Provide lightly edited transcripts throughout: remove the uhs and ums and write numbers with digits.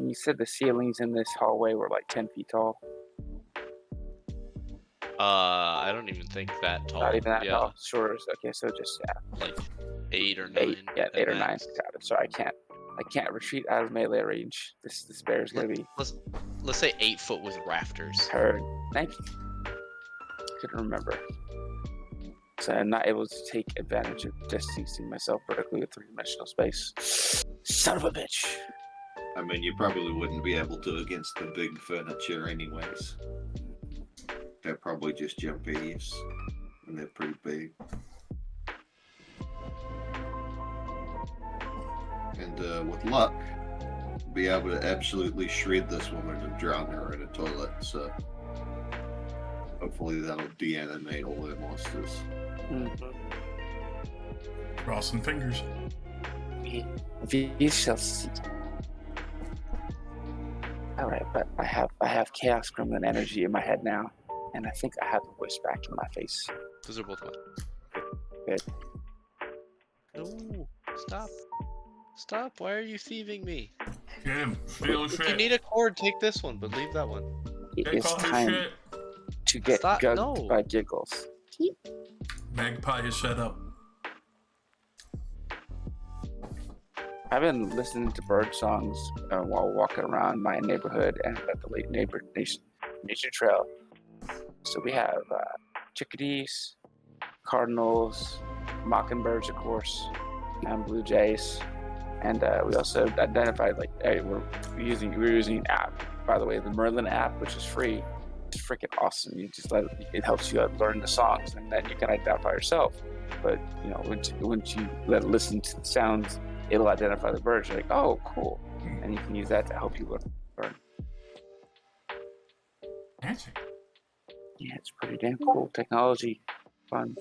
You said the ceilings in this hallway were like 10 feet tall. I don't even think that tall. Not even that yeah. tall. Sure. Okay, so just Like 8 or 9. 8. Yeah, at 8 or 9. max. Got it. So I can't retreat out of melee range. This bear is gonna be Let's say 8 foot with rafters. heard. Thank you. Couldn't remember. So I'm not able to take advantage of distancing myself vertically with 3-dimensional space. Son of a bitch. I mean, you probably wouldn't be able to against the big furniture anyways. They're probably just jumpies, and they're pretty big. And with luck, be able to absolutely shred this woman and drown her in a toilet, so hopefully that'll deanimate all their monsters. Crossing fingers. We shall see. Alright, but I have Chaos Gremlin energy in my head now, and I think I have the voice back in my face. Those are both mine. Good. No, stop. Stop, why are you thieving me? Get him. Steal If shit. you need a cord, take this one, but leave that one. It Take is all his time shit. to get Stop, gugged no. by Giggles. Magpie is set up. I've been listening to bird songs while walking around my neighborhood and at the late nature trail. So we have chickadees, cardinals, mockingbirds, of course, and blue jays. And we also identified we're using an app, by the way, the Merlin app, which is free. It's freaking awesome. You just it helps you learn the songs, and then you can identify yourself. But once you let it listen to the sounds, it'll identify the birds. You're like, oh, cool, and you can use that to help you learn. Fancy. Yeah, it's pretty damn cool technology, fun.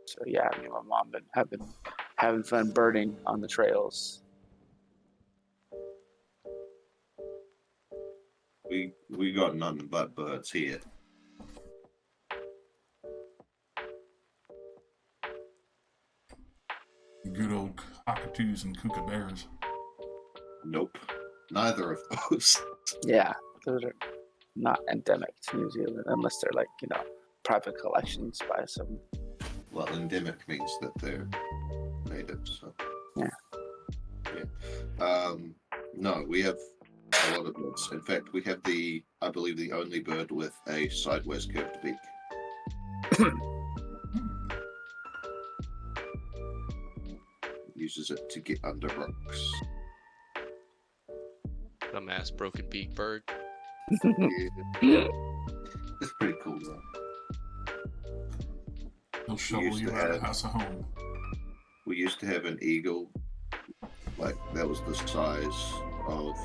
So yeah, me and my mom have been having fun birding on the trails. We got nothing but birds here. Good old cockatoos and kookaburras. Nope, neither of those. Yeah, those are not endemic to New Zealand unless they're private collections by some. Well, endemic means that they're native, so. Yeah. No, we have a lot of birds. In fact, we have I believe the only bird with a sideways curved beak. Uses it to get under rocks. Dumbass broken beak bird. Yeah. It's pretty cool though. They'll shovel you out of house of home. We used to have an eagle, that was the size of,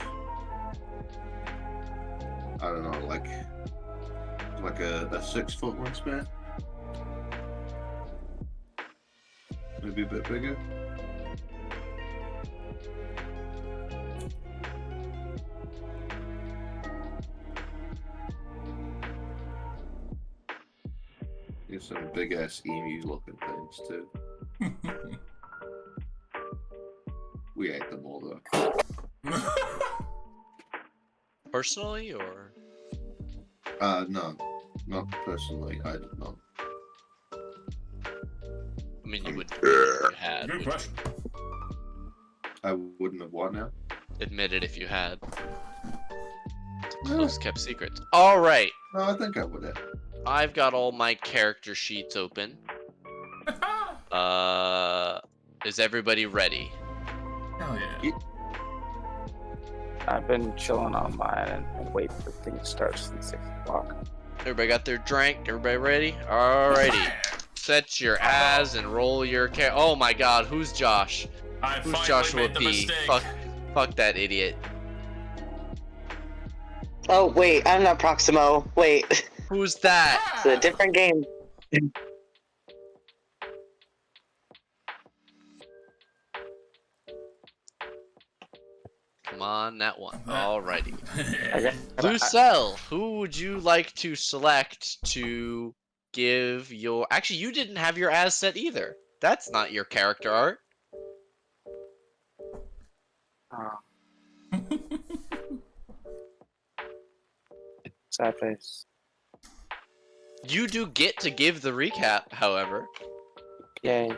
I don't know, like a 6 foot wingspan. Maybe a bit bigger. There's some big ass emu looking things too. We ate them all though. Personally, or? No, not personally. I did not. I mean, you would if you had. Good question. I wouldn't have won now. Admit it if you had. Close kept secrets. All right. No, I think I would have. I've got all my character sheets open. Is everybody ready? Hell yeah. I've been chilling on mine and wait for things to start since 6 o'clock. Everybody got their drink? Everybody ready? Alrighty. Set your ass and roll your Oh my god, who's Josh? Who's Joshua P? Fuck that idiot. Oh, wait, I'm not Proximo. Wait. Who's that? It's a different game. on that one. Alrighty. Okay. Lucelle, who would you like to select to give your... Actually, you didn't have your as set either. That's not your character art. Sad face. You do get to give the recap, however. Yay.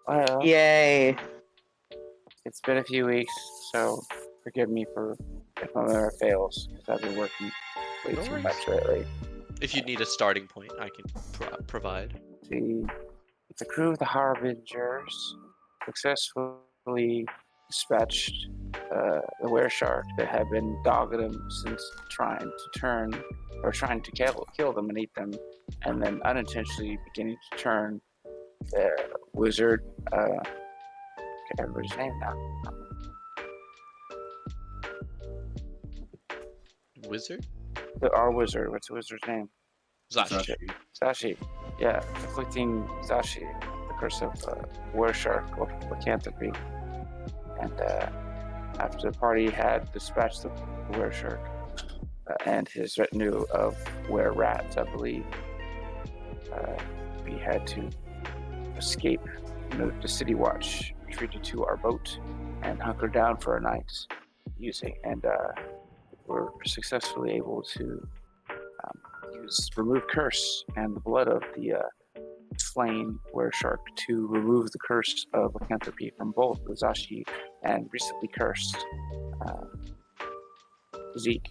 Well, Yay. it's been a few weeks, so forgive me for if my memory fails, because I've been working way No too worries. much lately. If you need a starting point, I can provide. See, the crew of the Harbingers successfully dispatched the were shark that had been dogging them since trying to kill them and eat them, and then unintentionally beginning to turn the wizard. I can't remember his name now. Wizard? Our wizard. What's the wizard's name? Zashi. Zashi. Yeah, afflicting Zashi, the curse of were shark lycanthropy. And after the party had dispatched the were shark and his retinue of were rats, I believe, we had to escape. The city watch retreated to our boat and hunkered down for a night, were successfully able to remove curse and the blood of the slain were shark to remove the curse of lycanthropy from both the Zashi and recently cursed Zeke,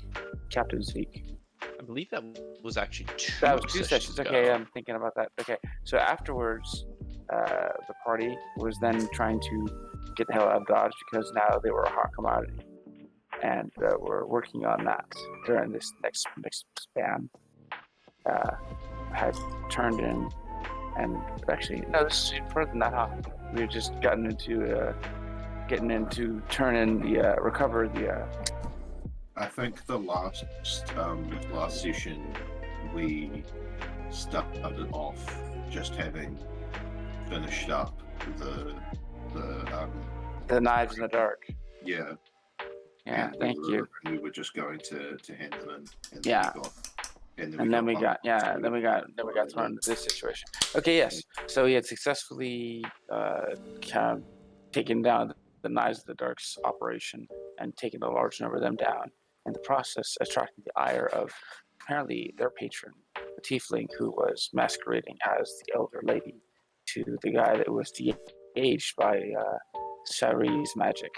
Captain Zeke. I believe that was actually That was 2 sessions. ago. Okay, I'm thinking about that. Okay, so afterwards, the party was then trying to get the hell out of Dodge because now they were a hot commodity, and we're working on that during this next span. Had turned in, and actually no, this is further than that. Huh? We had just gotten into turning the recover the. I think the last session we started off just having finished up the knives in the dark. Yeah. Yeah, thank you. We were just going to hand them in. And Yeah. Then we got thrown into this situation. Okay, yes. So he had successfully kind of taken down the Knives of the Dark's operation and taken a large number of them down. In the process, attracting the ire of apparently their patron, the tiefling, who was masquerading as the elder lady to the guy that was de-aged by Shari's magic,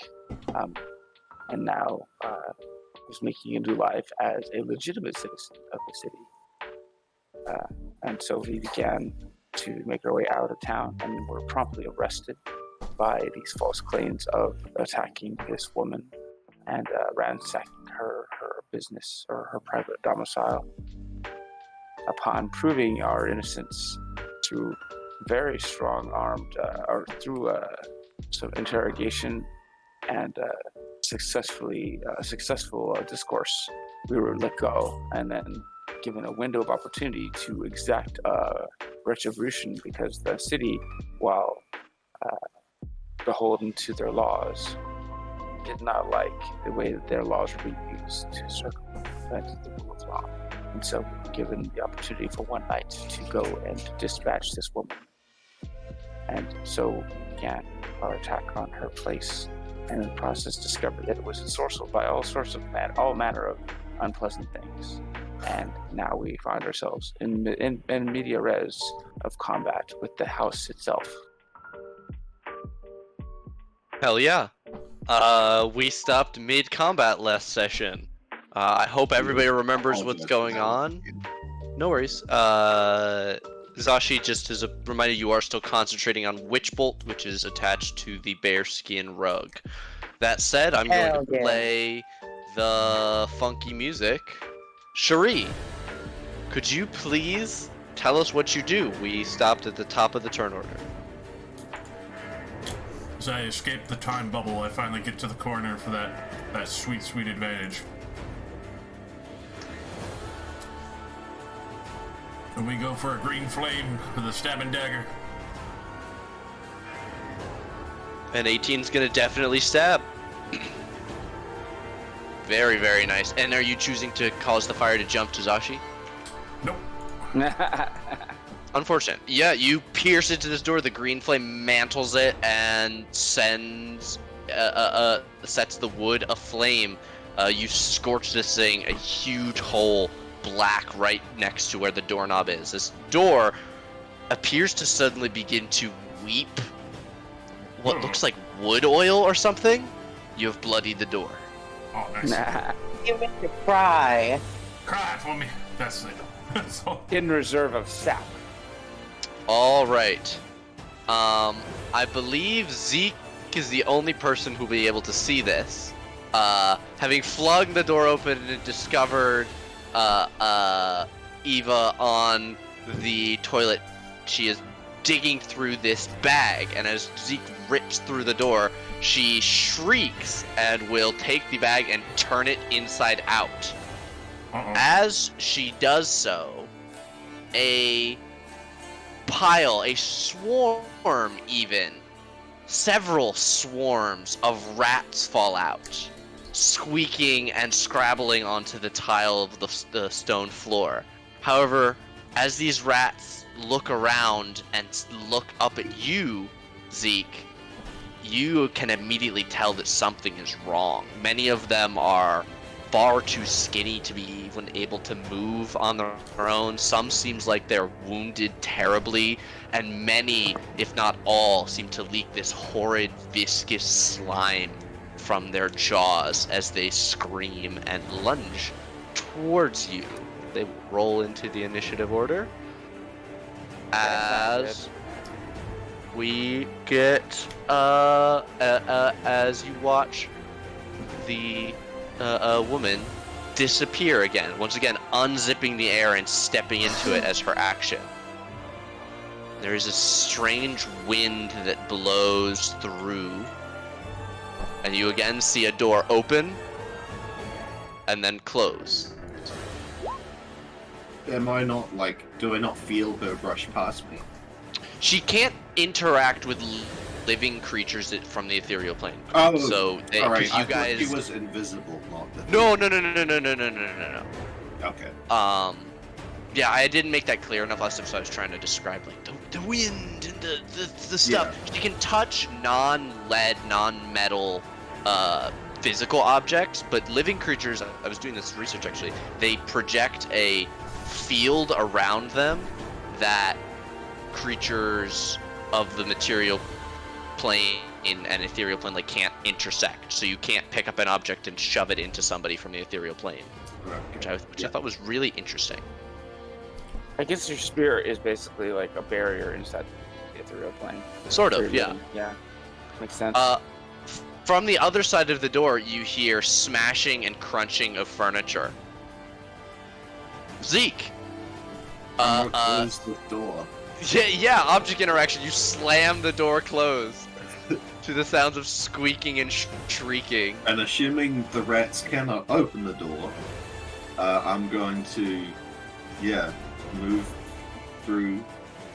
and now was making a new life as a legitimate citizen of the city. And so we began to make our way out of town and were promptly arrested by these false claims of attacking this woman and ransacking her business or her private domicile. Upon proving our innocence through very strong armed, or through some interrogation and successful discourse, we were let go and then given a window of opportunity to exact retribution because the city, while beholden to their laws, did not like the way that their laws were being used to circumvent the rule of law. And so we were given the opportunity for one night to go and dispatch this woman. And so we began our attack on her place, and in the process discovered that it was ensorcelled by all manner of unpleasant things. And now we find ourselves in media res of combat with the house itself. Hell yeah. We stopped mid-combat last session. I hope everybody remembers what's going on. No worries. Zashi, just as a reminder, you are still concentrating on Witch Bolt, which is attached to the bearskin rug. That said, I'm going to play the funky music. Cherie, could you please tell us what you do? We stopped at the top of the turn order. As I escape the time bubble, I finally get to the corner for that sweet, sweet advantage. And we go for a green flame with a stabbing dagger. And 18's gonna definitely stab. Very, very nice. And are you choosing to cause the fire to jump to Zashi? Nope. Unfortunate. Yeah, you pierce into this door. The green flame mantles it and sets the wood aflame. You scorch this thing, a huge hole, black, right next to where the doorknob is. This door appears to suddenly begin to weep what looks like wood oil or something. You have bloodied the door. Oh, nice. You make me cry. Cry for me. That's it. That's all. In reserve of sap. All right. I believe Zeke is the only person who will be able to see this. Having flung the door open and discovered Eva on the toilet, she is digging through this bag, and as Zeke rips through the door, she shrieks and will take the bag and turn it inside out. Uh-oh. As she does so, a swarm even, several swarms of rats fall out, squeaking and scrabbling onto the tile of the stone floor. However, as these rats look around and look up at you, Zeke, you can immediately tell that something is wrong. Many of them are far too skinny to be even able to move on their own. Some seems like they're wounded terribly, and many, if not all, seem to leak this horrid viscous slime from their jaws as they scream and lunge towards you. They will roll into the initiative order as we get as you watch the woman disappear again, once again unzipping the air and stepping into it as her action. There is a strange wind that blows through, and you again see a door open and then close. Am I not, like, do I not feel her brush past me? She can't interact with living creatures from the ethereal plane. Oh, so alright, you I guys. thought she was invisible, not the... No. Okay. Yeah, I didn't make that clear enough last time, so I was trying to describe like the wind and the stuff. Yeah. She can touch non-lead, non-metal, physical objects, but living creatures. I was doing this research actually. They project a field around them that creatures of the material plane and ethereal plane like can't intersect. So you can't pick up an object and shove it into somebody from the ethereal plane, which I thought was really interesting. I guess your spirit is basically like a barrier inside the ethereal plane. Sort of, yeah. Yeah, makes sense. From the other side of the door, you hear smashing and crunching of furniture. Zeke. Close the door. Yeah, object interaction. You slam the door closed to the sounds of squeaking and shrieking. And assuming the rats cannot open the door, I'm going to, move through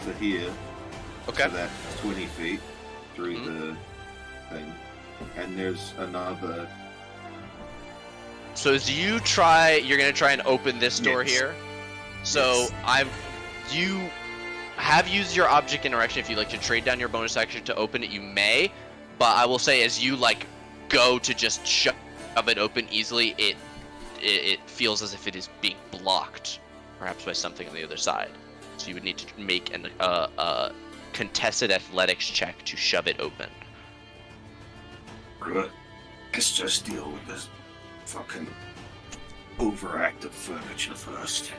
to here. Okay. So that's 20 feet through the thing. And there's another... So as you're gonna try and open this door Yes. here. So Yes. you have used your object interaction. If you'd like to trade down your bonus action to open it, you may. But I will say, as you like go to just shove it open easily, it feels as if it is being blocked, perhaps by something on the other side. So you would need to make a contested athletics check to shove it open. Good. Let's just deal with this fucking overactive furniture first.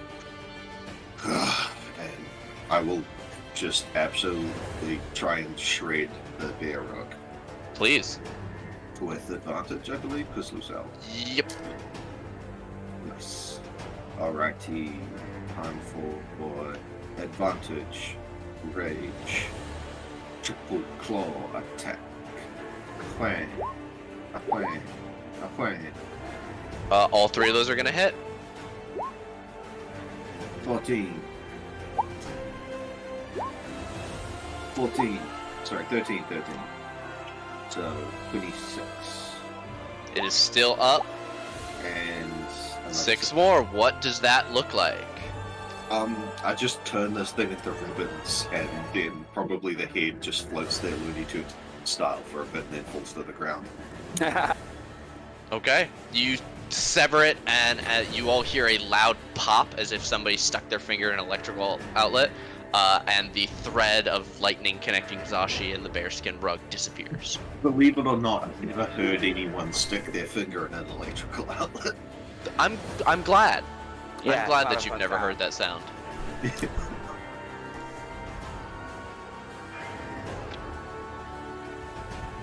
And I will just absolutely try and shred the bear rug. Please. With advantage, I believe, because Lucille. Yep. Nice. Alrighty. Time for advantage, rage, triple claw attack. Whang. A whang. A whang. All three of those are gonna hit. 14. 14. Sorry, 13. So, 26. It is still up. And another 6 more. What does that look like? I just turn this thing into ribbons, and then probably the head just floats there Looney Tunes style for a bit, and then falls to the ground. Okay. You sever it, and you all hear a loud pop as if somebody stuck their finger in an electrical outlet, and the thread of lightning connecting Zashi and the bearskin rug disappears. Believe it or not, I've never heard anyone stick their finger in an electrical outlet. I'm glad. Yeah, I'm glad it's not that a you've fun never sound. heard that sound.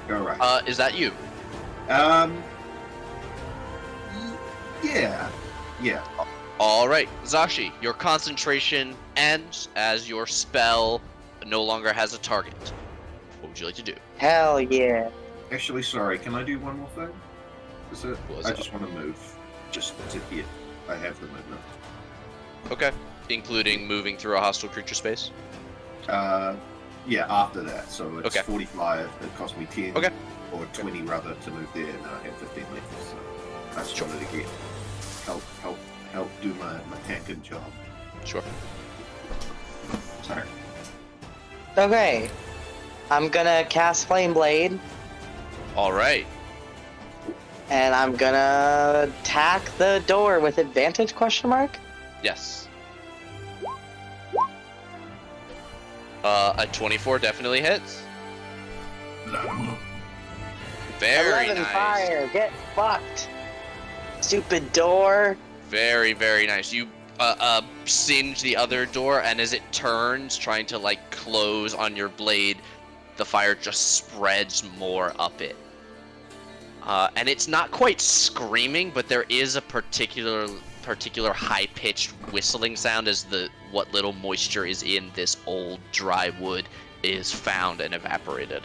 Alright. Is that you? Yeah. Yeah. Alright, Zashi, your concentration ends as your spell no longer has a target. What would you like to do? Hell yeah. Actually, sorry, can I do one more thing? Is it? What was I that? just want to move. Just to here. I have the movement. Okay. Including moving through a hostile creature space? Yeah, after that. So it's Okay. 45. It cost me 10. Okay. Or 20 rather to move there, and I have 15 left. So I just wanted to get help do my tanking job. Sure. Sorry. Okay. I'm gonna cast Flame Blade, Alright. and I'm gonna attack the door with advantage, question mark? Yes. A 24 definitely hits. Very 11 nice. fire, get fucked. Stupid door. Very, very nice. You singe the other door, and as it turns, trying to like close on your blade, the fire just spreads more up it. And it's not quite screaming, but there is a particular high-pitched whistling sound as what little moisture is in this old dry wood is found and evaporated.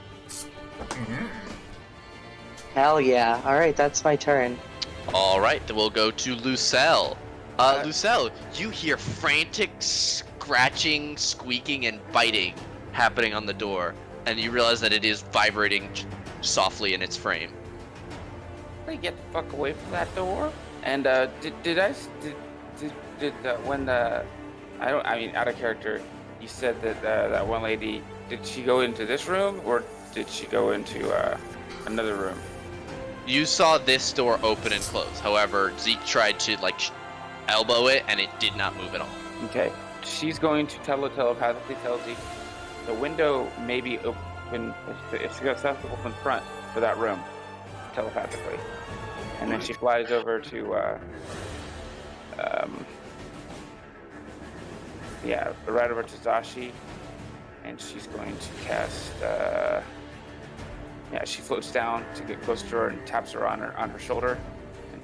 Hell yeah. Alright, that's my turn. All right, then we'll go to Lucelle. Lucelle, you hear frantic scratching, squeaking, and biting happening on the door, and you realize that it is vibrating softly in its frame. They get the fuck away from that door. And when out of character, you said that that one lady, did she go into this room or did she go into another room? You saw this door open and close. However, Zeke tried to elbow it, and it did not move at all. Okay, she's going to telepathically tell Zeke the window may be open. It's accessible from front for that room, telepathically, and then she flies over to right over to Zashi, and she's going to cast. She floats down to get close to her and taps her on her shoulder, and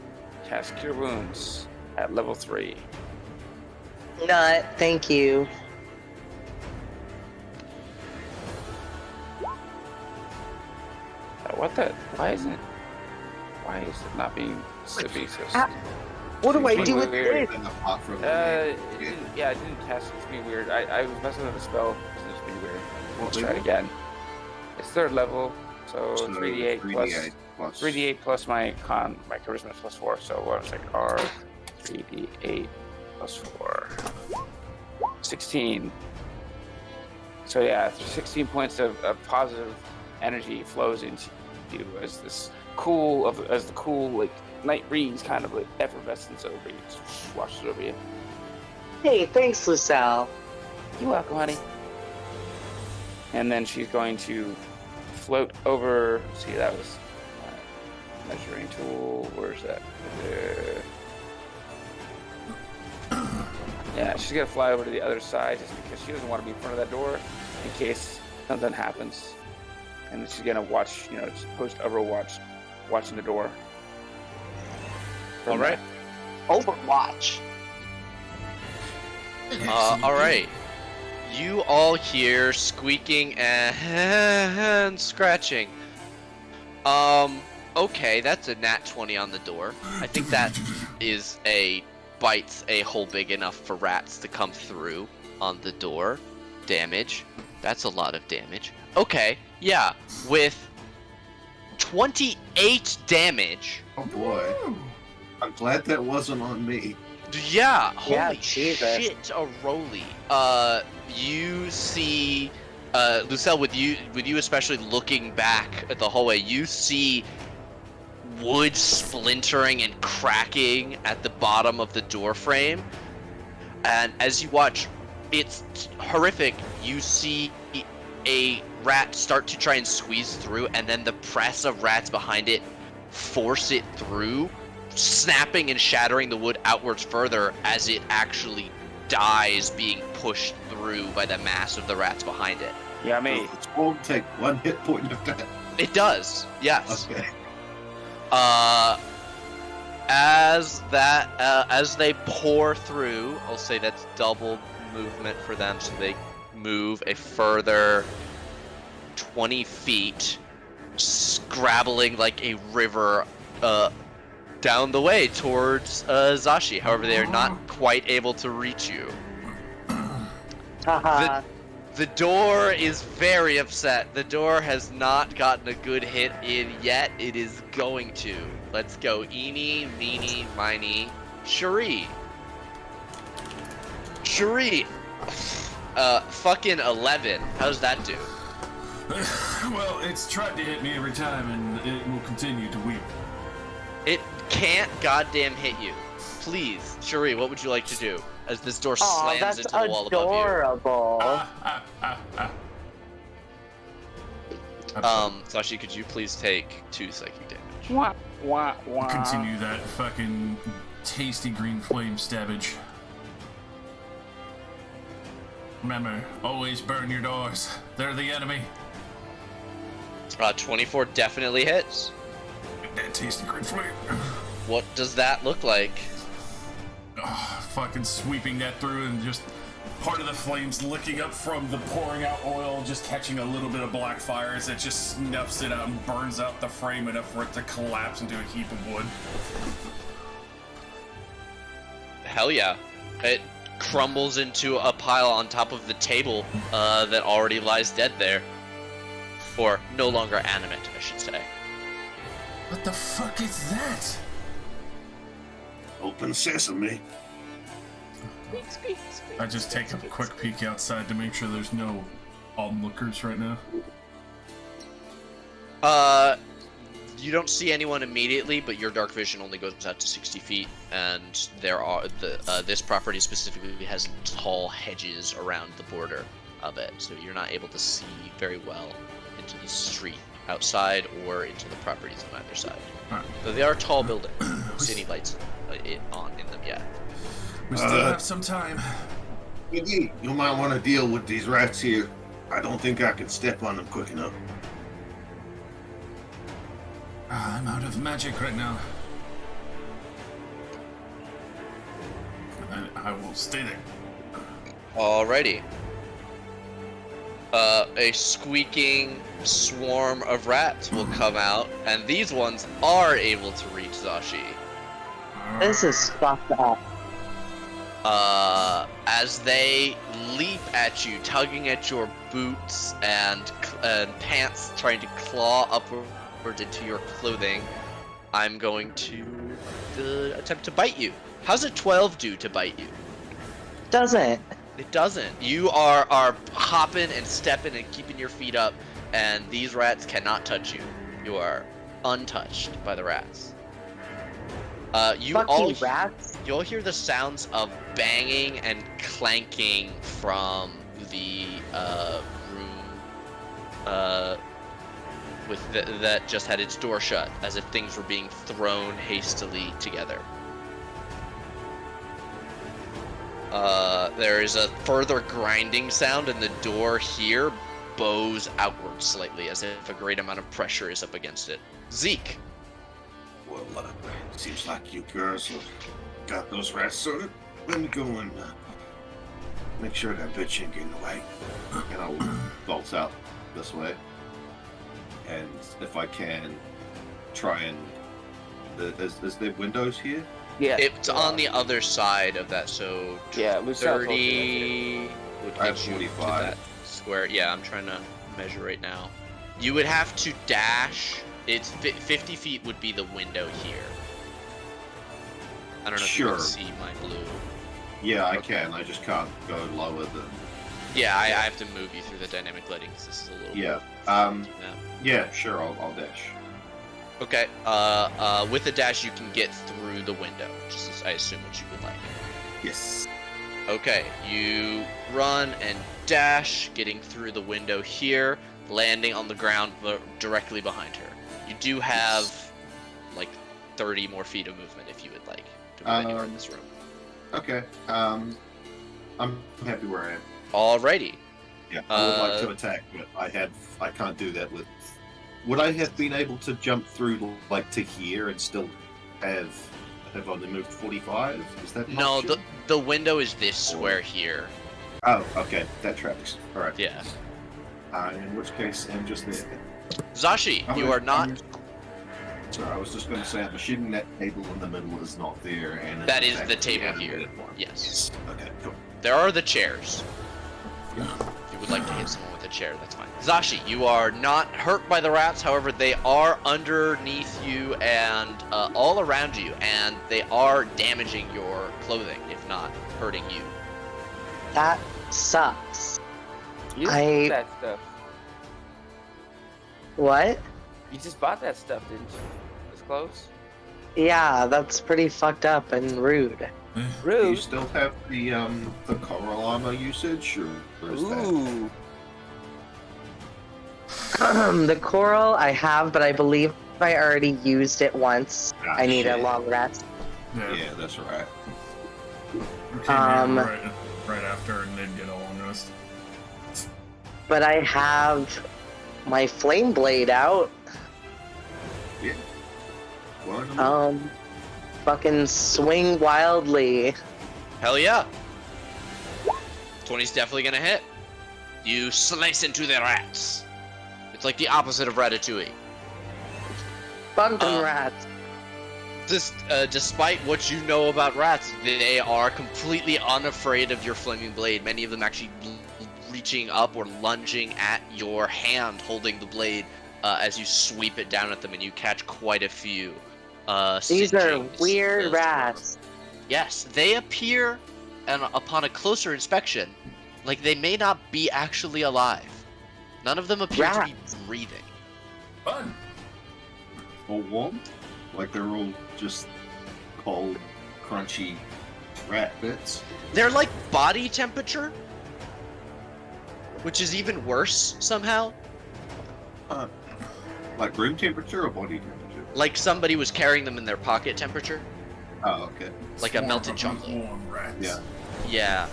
casts Cure Wounds at level 3. Nut, thank you. Why is it not being sippy? What do I Seems do with weird. this? Apart from It didn't test. It's being weird. I was messing with the spell. It's being weird. Let's try it again. It's 3rd level, so 3d8 plus 3d8 plus my charisma plus 4. So what was like R 3d8 plus 4. 16. So yeah, 16 points of positive energy flows into you as the cool night breeze kind of effervescence over you, just washes over you. Hey, thanks, Lucelle. You're welcome, honey. And then she's going to float over. See, that was measuring tool. Where's that? Yeah, she's gonna fly over to the other side just because she doesn't want to be in front of that door in case something happens. And then she's gonna watch, just post Overwatch, watching the door. All right. Overwatch. All right. You all hear squeaking and scratching. Okay, that's a nat 20 on the door. I think that bites a hole big enough for rats to come through on the door. Damage. That's a lot of damage. Okay, yeah, with 28 damage. Oh boy. I'm glad that wasn't on me. Yeah, Yeah, holy Jesus. shit, a Roly. You see, Lucelle, with you especially looking back at the hallway, you see wood splintering and cracking at the bottom of the door frame. And as you watch, it's horrific. You see a rat start to try and squeeze through, and then the press of rats behind it force it through, snapping and shattering the wood outwards further as it actually dies being pushed through by the mass of the rats behind it. Yeah, I mean, Does the swarm take 1 hit point of that? It does, yes. Okay. As they pour through, I'll say that's double movement for them, so they move a further 20 feet, scrabbling like a river down the way towards Zashi. However, they are not quite able to reach you. Haha. The door is very upset. The door has not gotten a good hit in yet. It is going to. Let's go. Eeny, meeny, miny, Cherie. Cherie. Fucking 11. How's that do? Well, it's tried to hit me every time, and it will continue to weep. It can't goddamn hit you. Please, Cherie, what would you like to do? As this door Oh, slams that's into the wall above adorable. you. Sashi, could you please take 2 psychic damage? wah, wah, wah. Continue that fucking tasty green flame stabbage. Remember, always burn your doors. They're the enemy. 24 definitely hits. That tasty green flame. What does that look like? Oh, fucking sweeping that through and just part of the flames licking up from the pouring out oil, just catching a little bit of black fire as it just snuffs it out and burns out the frame enough for it to collapse into a heap of wood. Hell yeah. It crumbles into a pile on top of the table that already lies dead there. Or no longer animate, I should say. What the fuck is that? Open sesame. I just take a quick peek outside to make sure there's no onlookers right now. You don't see anyone immediately, but your dark vision only goes out to 60 feet, and there are this property specifically has tall hedges around the border of it, so you're not able to see very well into the street outside or into the properties on either side. Alright. Though they are tall buildings, you don't see any lights on in them yet. We still have some time. Iggy, you might want to deal with these rats here. I don't think I can step on them quick enough. I'm out of magic right now. I will stay there. Alrighty. A squeaking swarm of rats will come out, and these ones are able to reach Zashi. This is fucked up. As they leap at you, tugging at your boots and pants, trying to claw upward into your clothing, I'm going to attempt to bite you. How's a 12 do to bite you? Doesn't. It doesn't. You are hopping and stepping and keeping your feet up, and these rats cannot touch you. You are untouched by the rats. Fucking rats. You'll hear the sounds of banging and clanking from the room that just had its door shut, as if things were being thrown hastily together. There is a further grinding sound, and the door here bows outward slightly, as if a great amount of pressure is up against it. Zeke. Well, seems like you girls have got those rats sorted. Let me go and make sure that bitch ain't getting away. And I'll bolt out this way. And if I can, try and... Is there windows here? Yeah. It's on the other side of that, so Yeah, Lucille told you 30 would I have get you to 45. that square. Yeah, I'm trying to measure right now. You would have to dash. It's 50 feet would be the window here. I don't know if you Sure. can see my blue. Yeah, I Okay. can. I just can't go lower than. Yeah, I have to move you through the dynamic lighting because this is a little. Yeah. Yeah. Yeah, sure. I'll dash. Okay. With a dash, you can get through the window, which is, I assume, what you would like. Yes. Okay, you run and dash, getting through the window here, landing on the ground directly behind her. You do have like 30 more feet of movement if you would like to move anywhere in this room. Okay. I'm happy where I am. Alrighty. Yeah. I would like to attack, but I can't do that with. Would I have been able to jump through like to here and still have only moved 45? Is that No, possible? the window is this square here. Oh, okay. That tracks. All right. Yeah. In which case, I'm just there. Zashi, I'm you gonna- are not. Sorry, I was just going to say, I'm assuming that table in the middle is not there, and That in is fact, the the table animated here. one. Yes. Okay. Cool. There are the chairs. Yeah. If you would like to hit someone with a chair, that's fine. Zashi, you are not hurt by the rats, however, they are underneath you and all around you, and they are damaging your clothing, if not hurting you. That sucks. You just I- bought that stuff. What? You just bought that stuff, didn't you? It's close. Yeah, that's pretty fucked up and rude. Do you Rude. still have the coral armor usage, or is that? Ooh. The coral I have, but I believe I already used it once. Ah, I need a shit. long rest. Yeah. Yeah, that's right. We came Um, here right after and did get a long rest. But I have my flame blade out. Yeah. Well, Fucking swing wildly. Hell yeah! 20's definitely gonna hit. You slice into the rats. It's like the opposite of Ratatouille. Fuck them Um, rats. Despite what you know about rats, they are completely unafraid of your flaming blade. Many of them actually reaching up or lunging at your hand holding the blade as you sweep it down at them, and you catch quite a few. These are singeing weird those rats. Yes, they appear, and upon a closer inspection, like they may not be actually alive. None of them appear to be breathing. Fun. all warm, like they're all just cold, crunchy rat bits. They're like body temperature, which is even worse somehow. Like room temperature or body temperature? Like somebody was carrying them in their pocket temperature, Oh, okay. like a Swarm melted of chocolate. warm rats. Yeah. Yeah.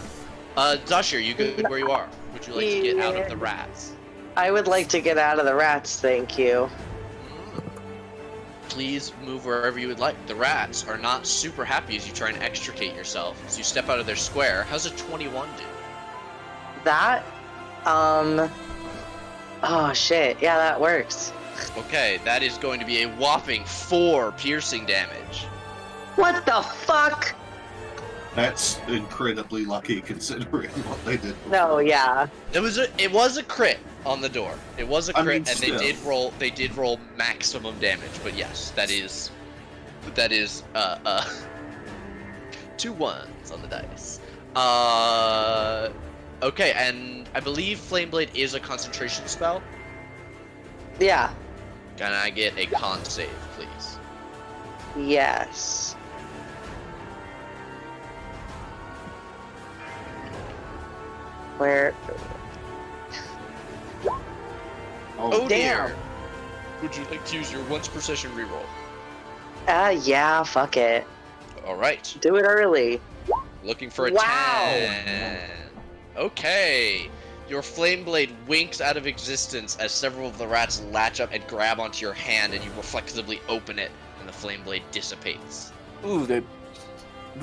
Zashi, are you good where you are? Would you like to get out of the rats? I would like to get out of the rats, thank you. Please move wherever you would like. The rats are not super happy as you try and extricate yourself. As you step out of their square, how's a 21 do? That, oh shit, yeah, that works. Okay, that is going to be a whopping 4 piercing damage. What the fuck? That's incredibly lucky considering what they did. No, yeah. It was a crit on the door. It was a I crit, mean, and still. they did roll maximum damage. But yes, that is 2 1s on the dice. Okay, and I believe Flame Blade is a concentration spell. Yeah. Can I get a con save, please? Yes. Where? Oh damn. dear. Would you like to use your once per session reroll? Yeah, fuck it. All right. Do it early. Looking for a Wow. 10. Okay. Your flame blade winks out of existence as several of the rats latch up and grab onto your hand, and you reflexively open it, and the flame blade dissipates. Ooh, the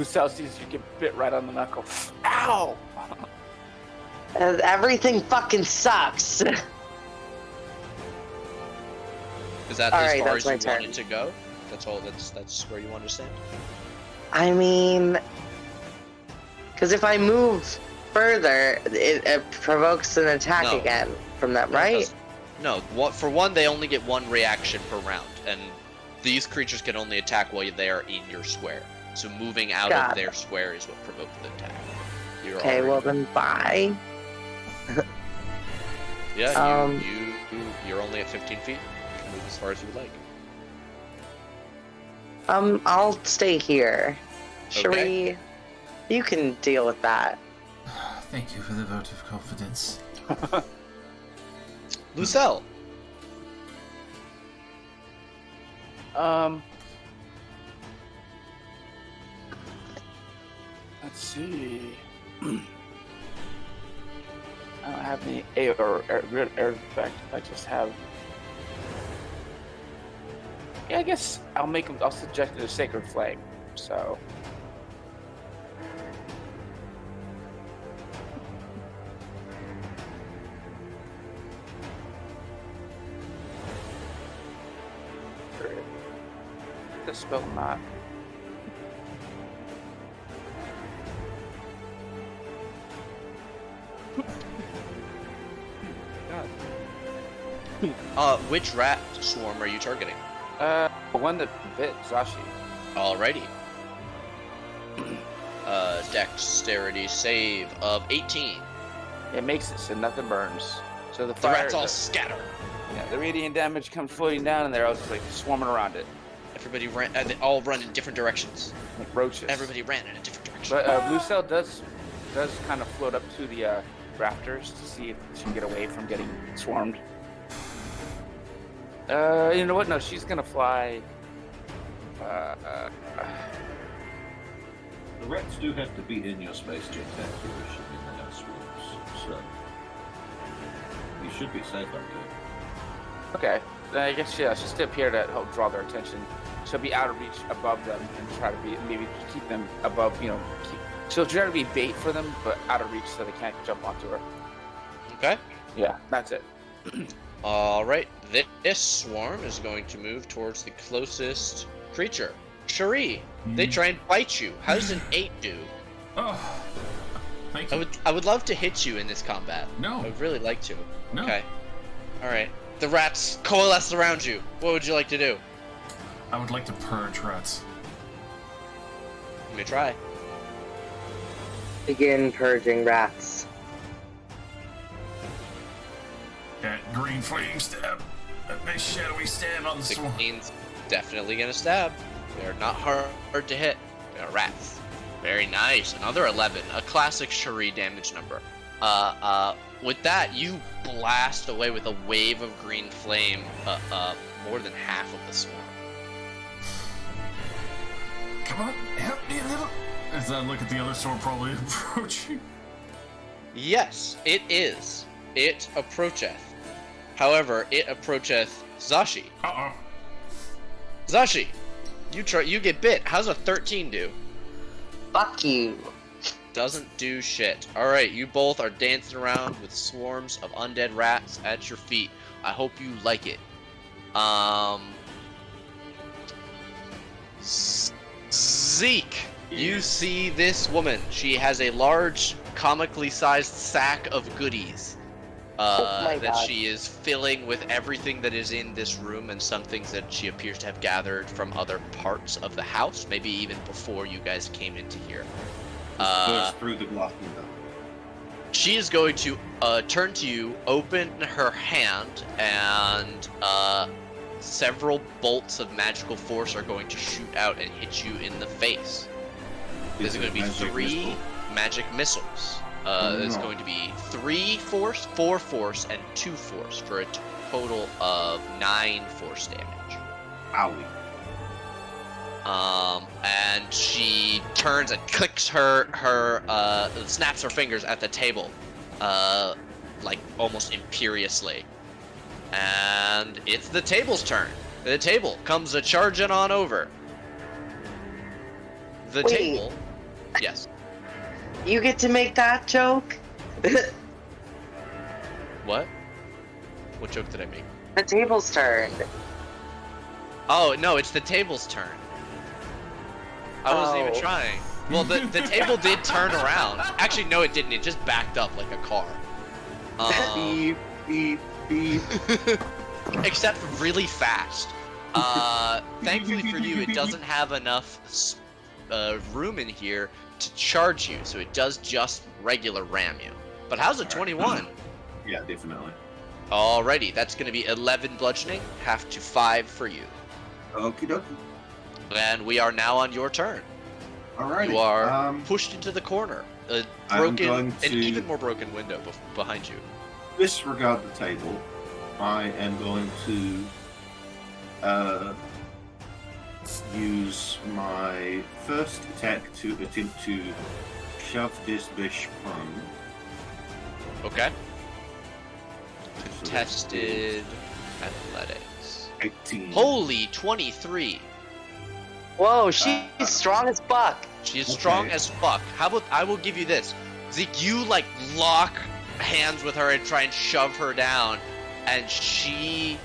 Celsius, you get bit right on the knuckle. Ow! Everything fucking sucks. Is that All as right, far that's as my you turn. wanted to go? That's all. That's where you want to stand. I mean, because if I move further, it provokes an attack No. again from them, No, it right? doesn't. No. For one, they only get 1 reaction per round, and these creatures can only attack while they are in your square. So moving out Got of their square is what provoked the attack. You're Okay, already- well then bye. Yeah, you're only at 15 feet. You can move as far as you would like. I'll stay here. Okay. Sheree, you can deal with that. Thank you for the vote of confidence. Lucelle. Let's see. I don't have any air effect. I just have. Yeah, I guess I'll suggest a sacred flame. So. The spell not. Which rat swarm are you targeting? One that bit Zashi. Alrighty. Dexterity save of 18. It makes it so nothing burns. So the The fire, rats all scatter. yeah, the radiant damage comes floating down, and they're all just like swarming around it, Everybody ran. They all run in different directions. like roaches. Everybody ran in a different direction. But Blue Cell does kind of float up to the rafters to see if she can get away from getting swarmed. You know what? No, she's gonna fly. The rats do have to be in your space to attack you in the house swarms, so you should be safe up there. Okay, then I guess she'll stay up here to help draw their attention. She'll be out of reach above them and try to be maybe keep them above. She'll try to be bait for them, but out of reach so they can't jump onto her. Okay. Yeah, that's it. Alright. This swarm is going to move towards the closest creature. Cherie. They try and bite you. How does an 8 do? Oh, thank you. I would love to hit you in this combat. No. I would really like to. No. Okay. Alright. The rats coalesce around you. What would you like to do? I would like to purge rats. You may try. Begin purging rats. That green flame stab. That nice shadowy stab on the swarm. 16's definitely gonna stab. They're not hard to hit. They're rats. Very nice. Another 11. A classic Cherie damage number. With that, you blast away with a wave of green flame more than half of the swarm. Come on, help me a little. As I look at the other sword probably approaching. Yes, it is. It approacheth. However, it approacheth Zashi. Uh-oh. Zashi, you get bit. How's a 13 do? Fuck you. Doesn't do shit. Alright, you both are dancing around with swarms of undead rats at your feet. I hope you like it. Zeke, you see this woman. She has a large, comically sized sack of goodies my that God. she is filling with everything that is in this room and some things that she appears to have gathered from other parts of the house, maybe even before you guys came into here. Burst through the glass window. She is going to turn to you, open her hand, and several bolts of magical force are going to shoot out and hit you in the face. There's going to be Magic 3 missile? magic missiles. There's going to be 3 force, 4 force, and 2 force for a total of 9 force damage. Owie. And she turns and clicks snaps her fingers at the table, like almost imperiously. And it's the table's turn. The table comes charging on over. The Wait. table, yes. You get to make that joke? What? What joke did I make? The table's turned. Oh no, it's the table's turn. I wasn't even Oh. trying. Well, the table did turn around. Actually, no, it didn't. It just backed up like a car. Beep, beep, beep. Except really fast. Thankfully for you, it doesn't have enough room in here to charge you, so it does just regular ram you. But how's a 21? Yeah, definitely. Alrighty, that's going to be 11 bludgeoning, half to 5 for you. Okie dokie. And we are now on your turn. Alrighty. You are pushed into the corner. A broken, an even more broken window behind you. Disregard the table. I am going to use my first attack to attempt to shove this bitch prone. Okay. Contested athletics. 18. Holy 23. Whoa, she's strong as fuck. She is strong as fuck. How about I will give you this. Zeke, you like lock hands with her and try and shove her down, and she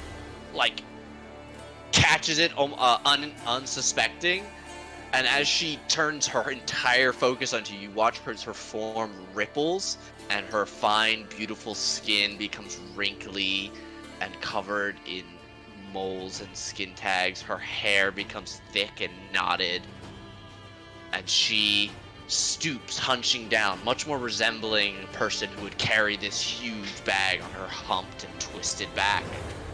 like catches it unsuspecting, and as she turns her entire focus onto you, you watch her form ripples and her fine beautiful skin becomes wrinkly and covered in moles and skin tags. Her hair becomes thick and knotted, and she stoops, hunching down, much more resembling a person who would carry this huge bag on her humped and twisted back.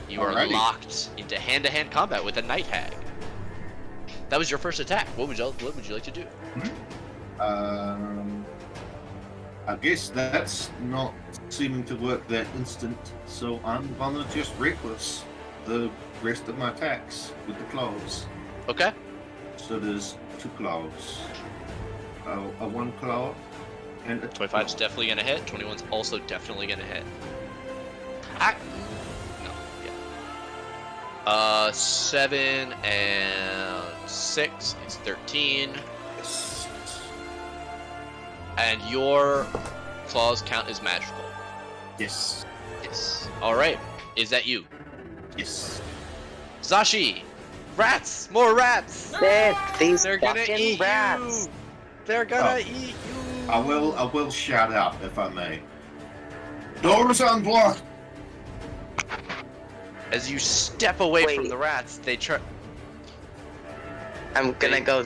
You are locked into hand-to-hand combat with a night hag. That was your first attack. What would you like to do? I guess that's not seeming to work that instant, so I'm gonna just reckless the rest of my attacks with the claws. Okay. So there's 2 claws. A 1 claw and a 25's definitely gonna hit. 21's also definitely gonna hit. No, yeah. 7 and 6 is 13. Yes. And your claws count as magical. Yes. Yes. Alright. Is that you? Yes. Zashi! Rats! More rats! These They're gonna fucking eat rats. you! They're gonna eat you! I will shout out if I may. Doors unblocked! As you step away from the rats, they try. I'm gonna go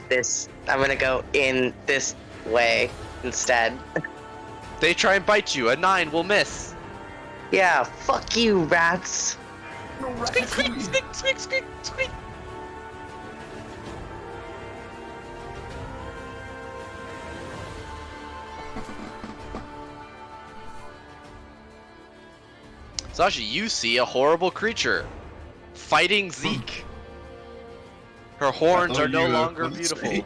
in this way instead. They try and bite you. A 9 will miss. Yeah, fuck you, rats. Squeak, squeak, squeak, squeak, squeak, squeak. Sashi, you see a horrible creature fighting Zeke. Her horns are no longer beautiful.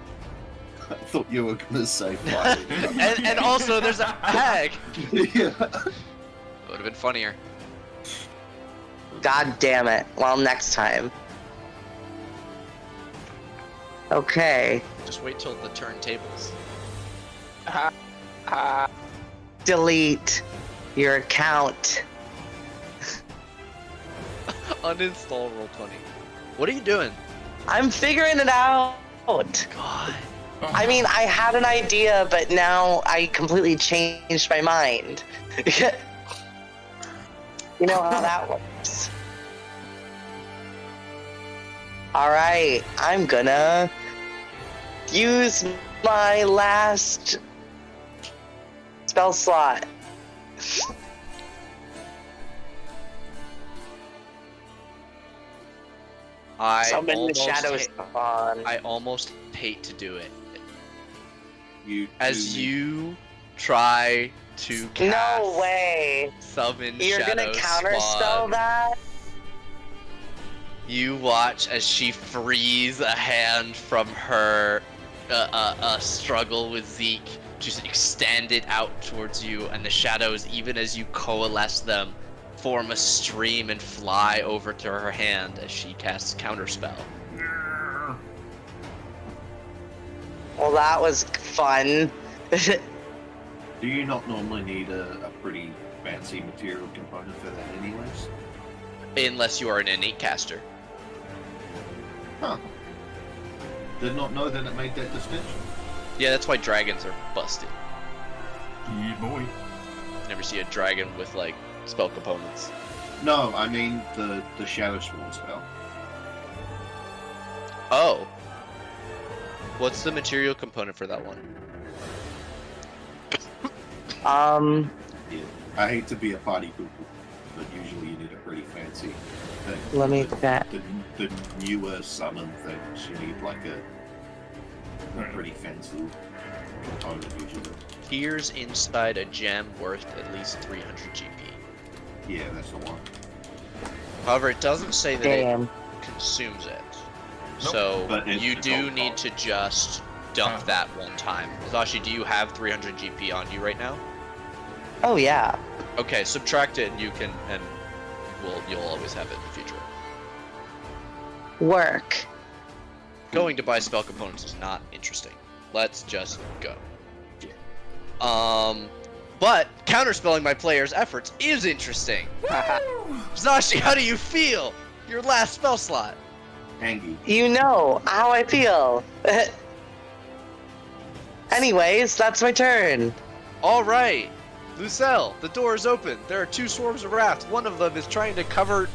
I thought you were gonna say fighting. and also there's a hag. Yeah. Would have been funnier. God damn it. Well, next time. Okay. Just wait till the turntables. Delete your account. Uninstall Roll20. What are you doing? I'm figuring it out. God. I mean, I had an idea, but now I completely changed my mind. You know how that works. Alright, I'm gonna use my last spell slot. Summon the shadows on. I almost hate to do it. As you try to cast No way. summon You're shadow gonna counterspell spawn, that? you watch as she frees a hand from her struggle with Zeke, just extend it out towards you, and the shadows, even as you coalesce them, form a stream and fly over to her hand as she casts counterspell. Well, that was fun. Do you not normally need a pretty fancy material component for that anyways? Unless you are an innate caster. Huh. Did not know that it made that distinction. Yeah, that's why dragons are busted. Yeah, boy. Never see a dragon with like spell components. No, I mean the Shadow Sworn spell. Oh. What's the material component for that one? Yeah. I hate to be a potty pooper, but usually you need a pretty fancy thing. Let me the, check. the newer summon things, you need like a pretty fancy component usually. Here's inside a gem worth at least 300 GP. Yeah, that's the one. However, it doesn't say that Damn. it consumes it. So But it's you the do total need cost. to just dump that one time. Zashi, do you have 300 GP on you right now? Oh yeah. Okay, subtract it and you can, and you'll always have it in the future. Work. Going to buy spell components is not interesting. Let's just go. But counterspelling my player's efforts is interesting. Zashi, how do you feel? Your last spell slot. Hangy. You know how I feel. Anyways, that's my turn. All right, Lucelle, the door is open. There are 2 swarms of rats. One of them is trying to cover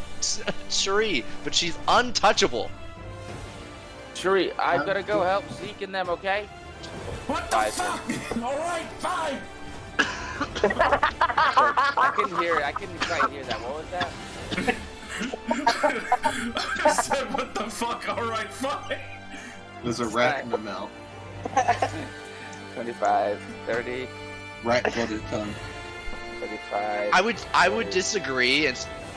Cherie, but she's untouchable. Shuri, I've got to go help Zeke and them, okay? What the Bye, fuck? Alright, fine! I couldn't hear it. I couldn't quite hear that. What was that? I said, what the fuck? Alright, fine! There's a rat in the mouth. 25, 30, Rat blooded tongue. 35. I would disagree and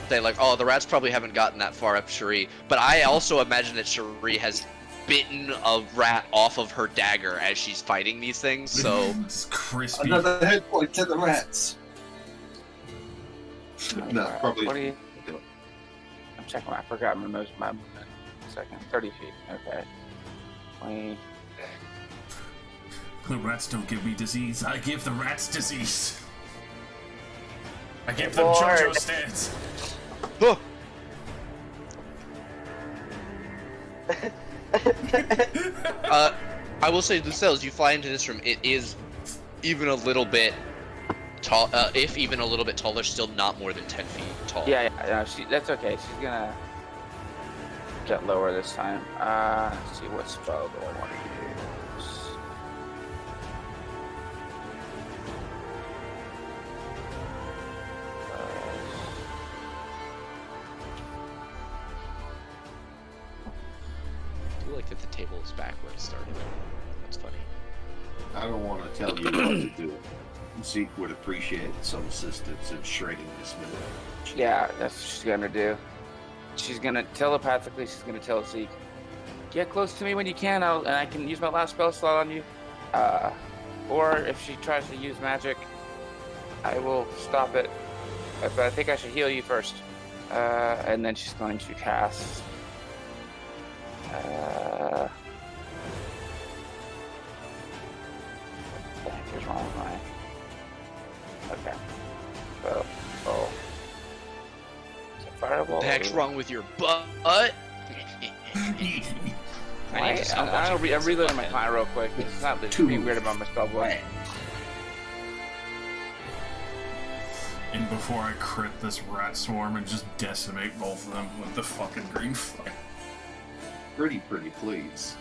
say like, oh, the rats probably haven't gotten that far up Cherie, but I also imagine that Cherie has bitten a rat off of her dagger as she's fighting these things, so... It's crispy. Another head point to the rats. No, probably. What do you... I'm checking. I forgot my movement. Second. 30 feet. Okay. 20. The rats don't give me disease. I give the rats disease. I give them Lord. JoJo stance. Oh, I will say, Lucelle, you fly into this room, it is even a little bit tall, if even a little bit taller, still not more than 10 feet tall. Yeah, that's okay. She's gonna get lower this time. Let's see what spell do I want to use. I feel like that the table is back where it started. That's funny. I don't want to tell you what to do. Zeke would appreciate some assistance in shredding this middle. Yeah, that's what she's gonna do. She's gonna telepathically. She's gonna tell Zeke, "Get close to me when you can, and I can use my last spell slot on you." Or if she tries to use magic, I will stop it. But I think I should heal you first. And then she's going to cast. What the heck is wrong with my? Okay. So, is it fireball? What the heck's wrong with your butt? I need to stop watching I'm videos reloading about my that. time real quick. It's not just being weird about my spell book. And before I crit this rat swarm and just decimate both of them with the fucking green fire. Pretty please.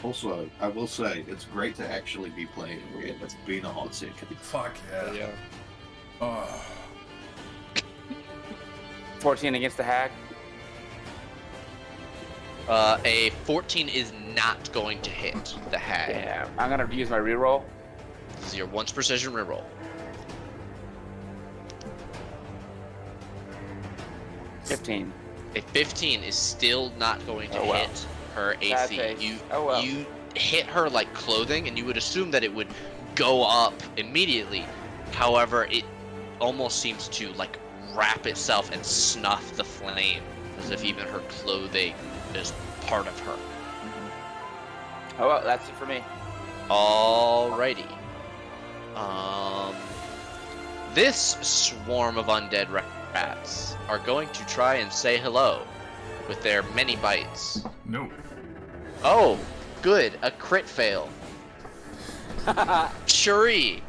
Also, I will say, it's great to actually be playing again. It's been a hot second. Fuck yeah. Yeah. Oh. 14 against the hag. A 14 is not going to hit the hag. Damn. I'm gonna use my reroll. This is your once precision reroll. $15. A 15 is still not going to Oh, well. hit her Bad AC. taste. You Oh, well. you hit her like clothing, and you would assume that it would go up immediately. However, it almost seems to like wrap itself and snuff the flame, as if even her clothing is part of her. Oh well, that's it for me. Alrighty. This swarm of undead rats are going to try and say hello with their many bites. No. Oh, good. A crit fail. Cherie.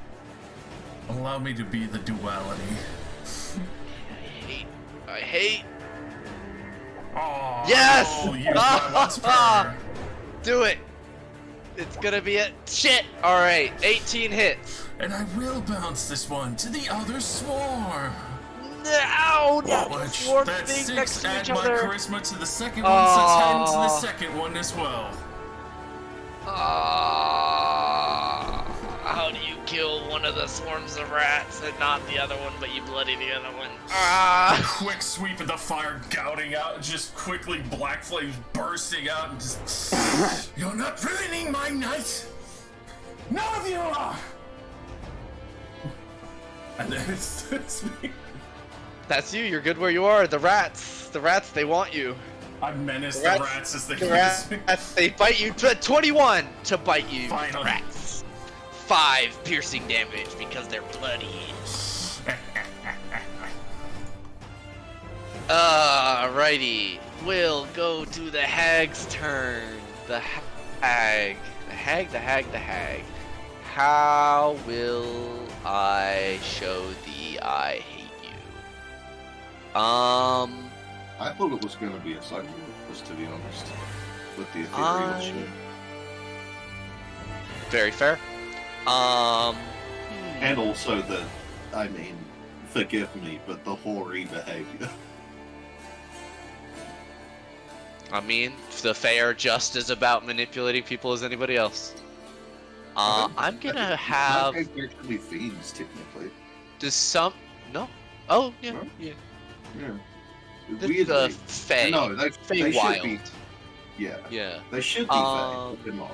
Allow me to be the duality. hate. Oh, Yes! no, use my once per. Do it. It's gonna be a shit. All right, 18 hits. And I will bounce this one to the other swarm. No, not the Which, swarm that's thing next 6, to add each my other. charisma to the second one, so 10 to the second one as well. How do you kill one of the swarms of rats and not the other one, but you bloody the other one? Quick sweep of the fire gouting out, just quickly black flames bursting out, and just... You're not ruining my night! None of you are! And then it's me. That's you. You're good where you are. The rats, they want you. I menace The the rats- rats as they The kiss me. rats, they bite you. 21 to bite you. The Finally. rats. 5 piercing damage because they're bloody. Alrighty. We'll go to the hag's turn. The hag. The hag. How will I show thee I hate you? I thought it was going to be a psychopath, to be honest, with the ethereal shit. Very fair. And also the, I mean, forgive me, but the hoary behavior. I mean, the Fae are just as about manipulating people as anybody else. I'm gonna have. They're actually fiends, technically. Does some. No? Oh, yeah. No? Yeah. Yeah. The Weirdly. Fae. No, they Fae should wild. be. Yeah. Yeah. They should be Fae, but they're not.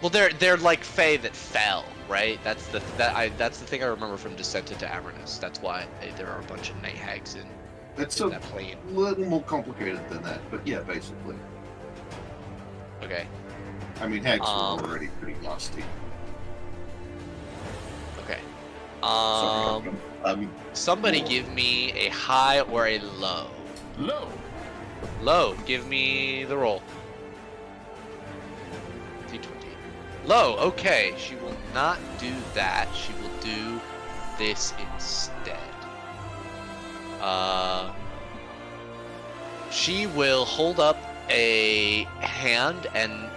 Well, they're like Fae that fell, right? That's the thing I remember from Descent into Avernus. That's why there are a bunch of night hags in It's that plane. a little more complicated than that, but yeah, basically. Okay. I mean, hags Um, were already pretty nasty. Okay. Sorry, Somebody give me a high or a low. Low. Low. Give me the roll. D20. Low. Okay. She will not do that. She will do this instead. She will hold up a hand and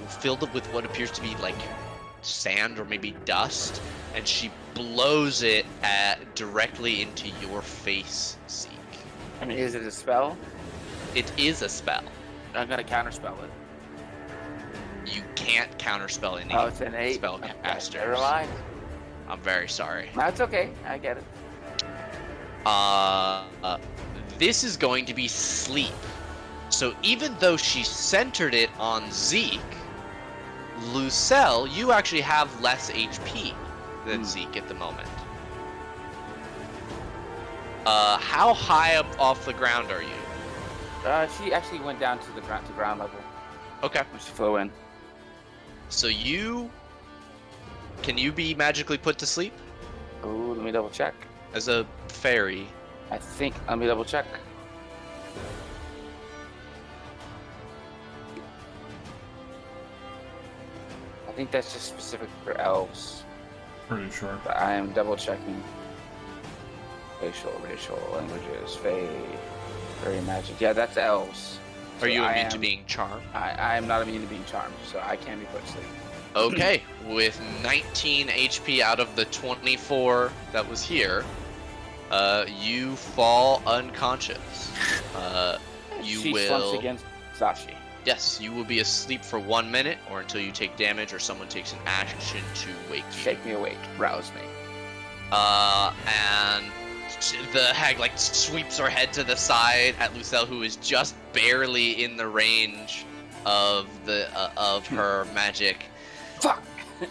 filled with what appears to be like sand or maybe dust, and she blows it directly into your face, Zeke. I mean, is it a spell? It is a spell. I'm gonna counterspell it. You can't counterspell any Oh, it's an 8. spellcasters. Never mind. I'm very sorry. That's okay. I get it. This is going to be sleep. So even though she centered it on Zeke, Lucelle, you actually have less HP than Zeke at the moment. How high up off the ground are you? She actually went down to the ground level Okay. when she flew in. So can you be magically put to sleep Oh, let me double check. as a fairy? I think. Let me double check. I think that's just specific for elves, Pretty sure. but I am double checking. Racial languages, Fae, fairy magic. Yeah, that's elves. Are you So immune to being charmed? I am not immune to being charmed, so I can be put to sleep. Okay, with 19 HP out of the 24 that was here, you fall unconscious. You She will. slumps against Sashi. Yes, you will be asleep for 1 minute, or until you take damage, or someone takes an action to wake you. Shake me awake, rouse me. And the hag like sweeps her head to the side at Lucelle, who is just barely in the range of her magic. Fuck! I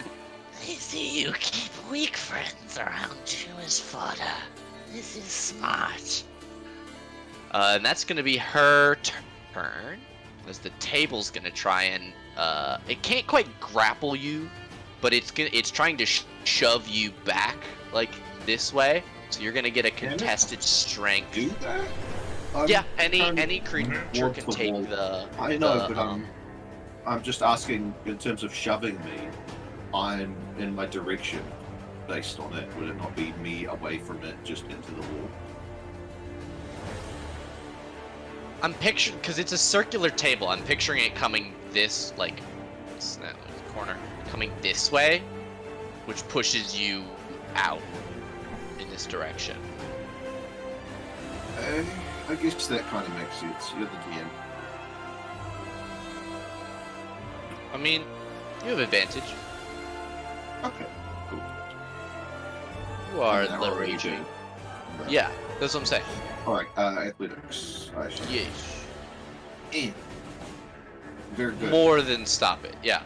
see you keep weak friends around you as fodder. This is smart. And that's gonna be her turn. As the table's gonna try and it can't quite grapple you, but it's trying to shove you back like this way. So you're gonna get a contested strength. Do that? Yeah, any trying creature to can walk take the the. I know, the, but I'm just asking in terms of shoving me. I'm in my direction based on it? Would it not be me away from it, just into the wall? I'm picturing, because it's a circular table, I'm picturing it coming this, like, corner, coming this way, which pushes you out in this direction. I guess that kind of makes sense. You're the GM. I mean, you have advantage. Okay, cool. You are Now the we're ready region. to- Yeah, that's what I'm saying. Alright, athletics. I should. Yes. In. Very good. More than stop it, yeah.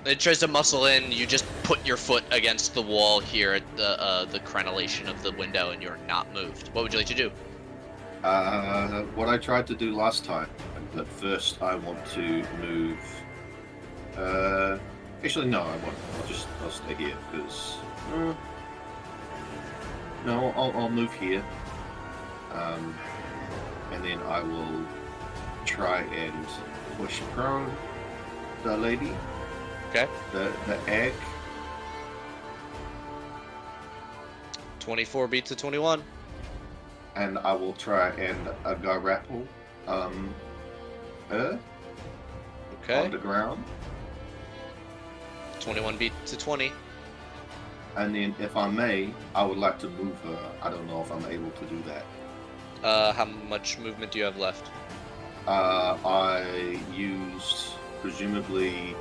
It tries to muscle in, you just put your foot against the wall here at the crenellation of the window and you're not moved. What would you like to do? What I tried to do last time, but first I want to move. Actually, no, I won't. I'll stay here because. No, I'll move here. And then I will try and push prone the lady. Okay. The egg. 24 beats to 21. And I will try and grapple her Okay. on the ground. 21 beats to 20. And then, if I may, I would like to move her. I don't know if I'm able to do that. How much movement do you have left? I used presumably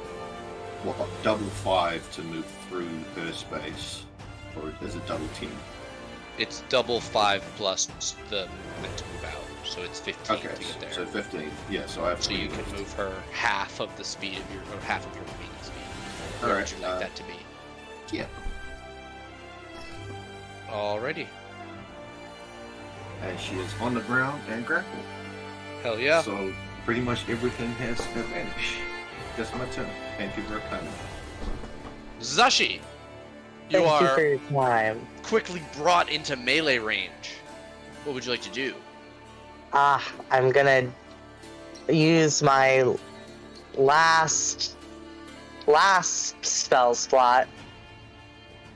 double 5 to move through her space, or is it double team? It's double 5 plus the movement to move out, so it's 15 Okay, to get there. so 15. Yeah, so I have. So you can move her half of the speed of your, or half of your moving speed. What Alright, would you like that to be? Yeah. Alrighty. And she is on the ground and grappled. Hell yeah. So pretty much everything has advantage. That's my turn. Thank you for coming. Zashi! You Thank you are for your time. quickly brought into melee range. What would you like to do? I'm gonna use my last spell slot.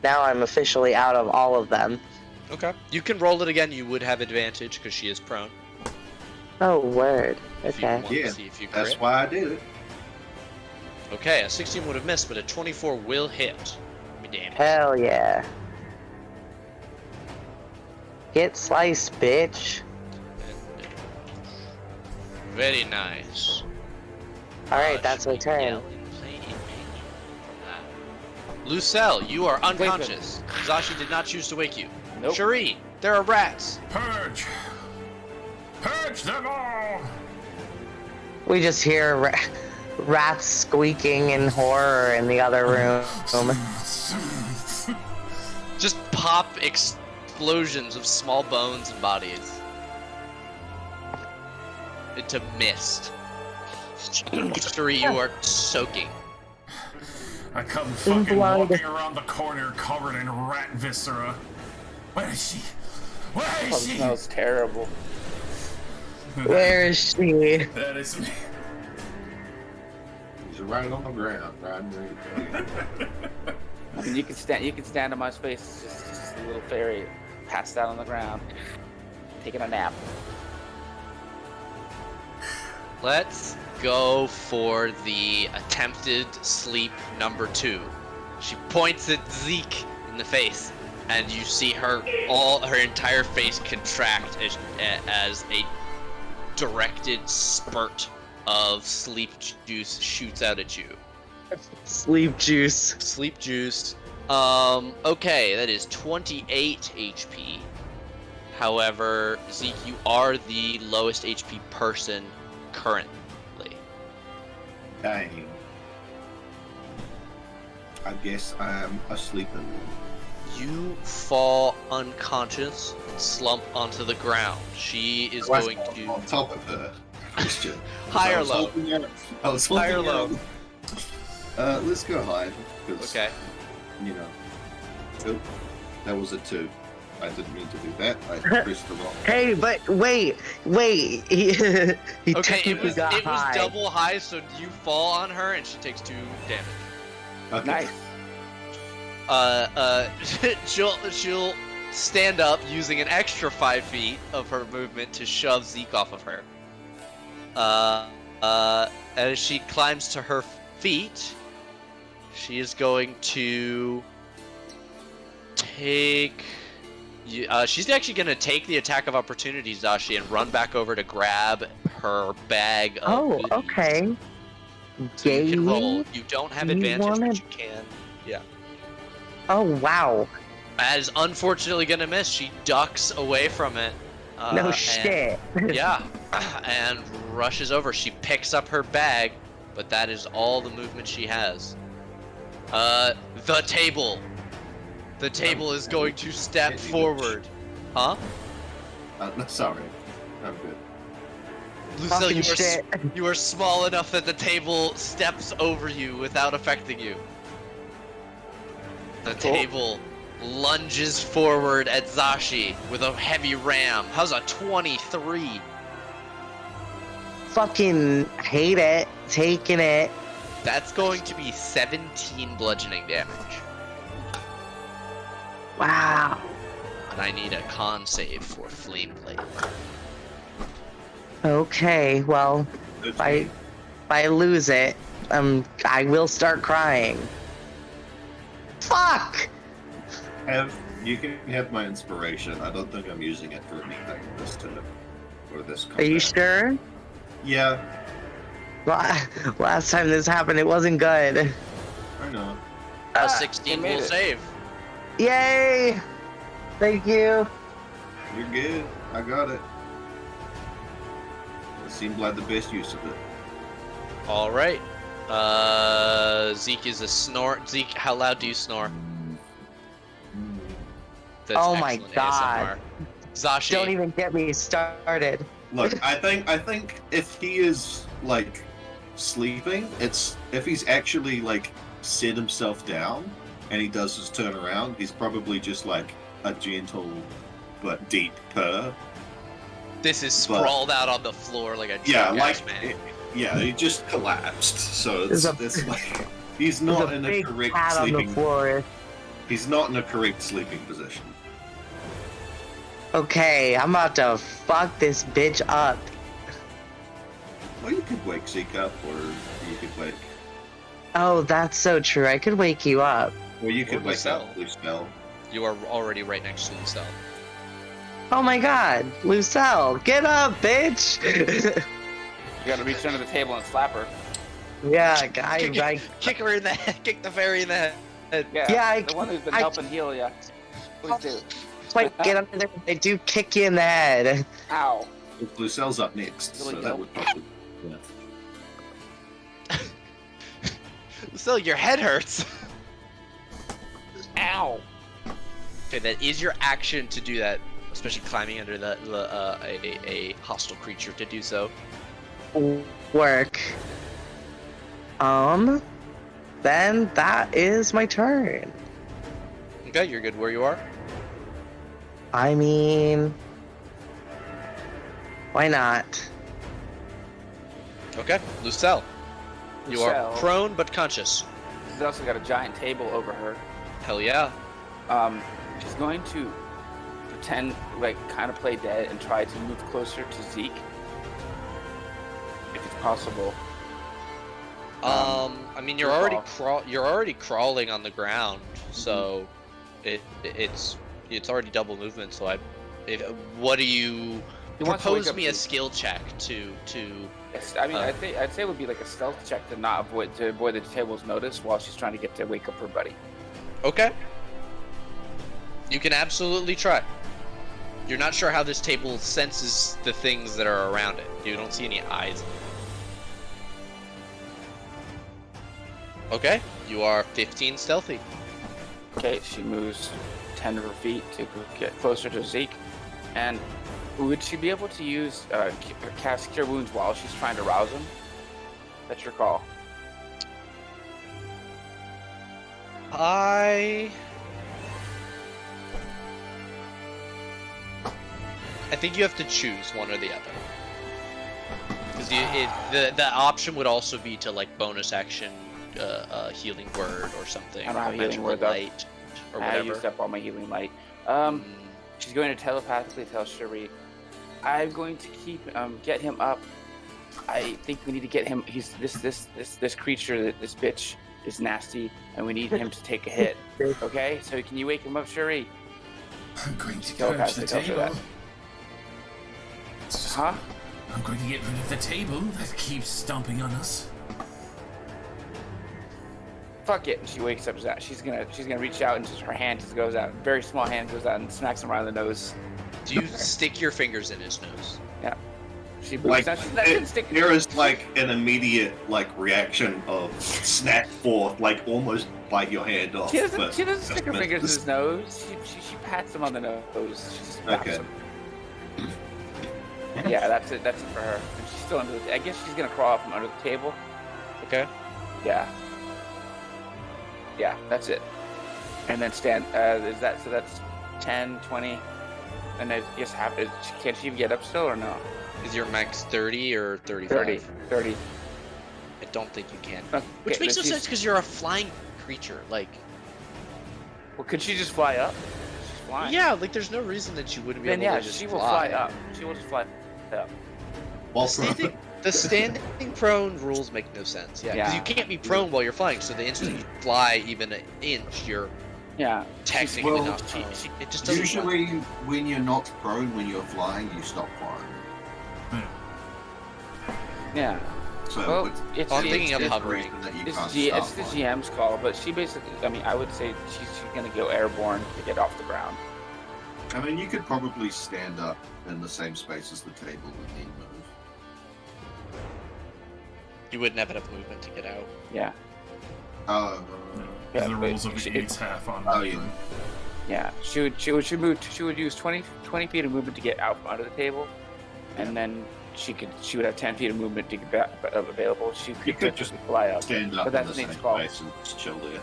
Now I'm officially out of all of them. Okay. You can roll it again. You would have advantage because she is prone. Oh, word. If you Okay. want to Yeah, see if you crit. That's why I did it. Okay, a 16 would have missed, but a 24 will hit. Give me damage. Hell yeah. Get sliced, bitch. Very nice. Alright, that's my Should we turn. yell and play in menu from that? Lucelle, you are unconscious. Zashi did not choose to wake you. Nope. Cherie, there are rats. Purge! Purge them all! We just hear rats squeaking in horror in the other room. Just pop explosions of small bones and bodies into mist. Cherie, you are soaking. I come fucking blood. walking around the corner covered in rat viscera. Where is she? Where Oh, is it she? smells terrible. Where is she? That is me. He's right on the ground, riding ready to go. I mean, you can stand on my space. Just a little fairy passed out on the ground, taking a nap. Let's go for the attempted sleep number 2. She points at Zeke in the face, and you see her entire face contract as a directed spurt of sleep juice shoots out at you. Sleep juice. Sleep juice. Okay, that is 28 HP. However, Zeke, you are the lowest HP person currently. Dang. I guess I am asleep in one. You fall unconscious and slump onto the ground. She is going to on top of her. Christian. high or I was low. hoping her- I was High or hoping her- low. Let's go high. 'Cause, Okay. You know. Oh, that was a 2. I didn't mean to do that. I pressed the wrong. Hey, but wait. He Okay, it technically was got high. double high, so you fall on her and she takes 2 damage. Okay. Nice. she'll stand up using an extra 5 feet of her movement to shove Zeke off of her. As she climbs to her feet, she is going to take. She's actually going to take the attack of opportunity, Zashi, and run back over to grab her bag of Oh, goodies. okay. So you can roll. Gamey? You don't have You advantage, wanna- but you can. Yeah. Oh, wow. That is unfortunately going to miss. She ducks away from it. No and- shit. Yeah, and rushes over. She picks up her bag, but that is all the movement she has. The table. The table is going to step Can't even- forward. Huh? No, sorry. I'm good. Lucille, Fucking shit. you are small enough that the table steps over you without affecting you. The table lunges forward at Zashi with a heavy ram. How's a 23? Fucking hate it. Taking it. That's going to be 17 bludgeoning damage. Wow. And I need a con save for Flame Blade. Okay, well, It's if I lose it, I will start crying. Fuck! You can have my inspiration. I don't think I'm using it for anything this time. Or this Are you combat. sure? Yeah, Last time this happened, it wasn't good. I know. A 16 made will it. save. Yay! Thank you. You're good. I got it. It seemed like the best use of it. All right. Zeke is a snore. Zeke, how loud do you snore? That's Oh my excellent God. ASMR. Zashi. Don't even get me started. Look, I think if he is like sleeping, it's if he's actually like sit himself down and he does his turn around, he's probably just like a gentle but deep purr. This is but- sprawled out on the floor like a Yeah, drunk like ass man. yeah, he just collapsed. So it's, There's it's like he's There's not a in a big correct cat on the sleeping. floor. He's not in a correct sleeping position. Okay, I'm about to fuck this bitch up. Well, you could wake Zeke up, or you could wake, Oh, that's so true. I could wake you up. or you could Or wake Lucille. up Lucille. You are already right next to the cell. Oh my god, Lucille, get up, bitch! You gotta reach under the table and slap her. yeah, Kick her in the head. Kick the fairy in the head. Yeah, Yeah, the one who's been I- helping heal you. Please do. like get under there. They do kick you in the head. Ow. Lucille's up next, Really so that dope. would probably. Yeah. Still, your head hurts. Ow. Okay, that is your action to do that, especially climbing under a hostile creature to do so. Work. Then that is my turn. Okay, you're good where you are. I mean, why not? Okay, Lucille. You are Lucille. prone but conscious. She's also got a giant table over her. Hell yeah. She's going to pretend, like, kind of play dead and try to move closer to Zeke, if it's possible. I mean, you're already crawling on the ground, so it's already double movement. So what do you He wants to wake propose up me a Zeke. skill check to? I mean, I'd say it would be like a stealth check to not avoid the table's notice while she's trying to get to wake up her buddy. Okay. You can absolutely try. You're not sure how this table senses the things that are around it. You don't see any eyes. Okay, you are 15 stealthy. Okay, she moves 10 of her feet to get closer to Zeke. And would she be able to use cast Cure Wounds while she's trying to rouse him? That's your call. I think you have to choose one or the other. Because the option would also be to like bonus action, healing word or something. I don't have or healing magical word, though. light. or I whatever. used up all my healing light. She's going to telepathically tell Cherie, I'm going to get him up. I think we need to get him. He's this creature, this bitch is nasty, and we need him to take a hit. Okay, so can you wake him up, Cherie? I'm going to Tell purge the Pastor, tell her table. that. Huh? I'm going to get rid of the table that keeps stomping on us. Fuck it. And she wakes up. She's gonna reach out, and just her hand just goes out. Very small hand goes out and smacks him around the nose. Do you stick your fingers in his nose? Yeah. She Like, she's not gonna stick. there is like an immediate reaction of snap forth, like almost bite your hand off. She but doesn't stick her that's fingers in this- his nose. She pats him on the nose. She just slaps Okay. him. Yeah, that's it. That's it for her. And she's still under the. I guess she's gonna crawl out from under the table. Okay. Yeah. Yeah, that's it. And then stand. Is that so? That's 10, 20, and I guess can she get up still or no? Is your max 30 or 35? 30. 30. I don't think you can. Okay, Which makes no she's- sense because you're a flying creature. Like, Well, could she just fly up? She's flying. yeah, like there's no reason that you wouldn't be Then able yeah, to just she will fly up. She will just fly up. Well, The standing prone rules make no sense. Yeah, because Yeah. you can't be prone while you're flying. So the instant you fly even an inch, you're Yeah. technically well, not prone. It just doesn't work. Usually, when you're not prone, when you're flying, you stop flying. Yeah. So Well, it's, it's I'm the- thinking of there's a hovering. reason that you It's can't the start flying. GM's call, but she basically. I mean, I would say she's gonna go airborne to get off the ground. I mean, you could probably stand up in the same space as the table and then move. You wouldn't have enough movement to get out. Yeah. Oh, Yeah, the but rules of she- eats half on Oh, that yeah. thing. Yeah. She would use 20 feet of movement to get out from under the table, and then she would have 10 feet of movement to get back available. She You could just just fly up. stand up But in that's the Nate's same call. place and just chill there.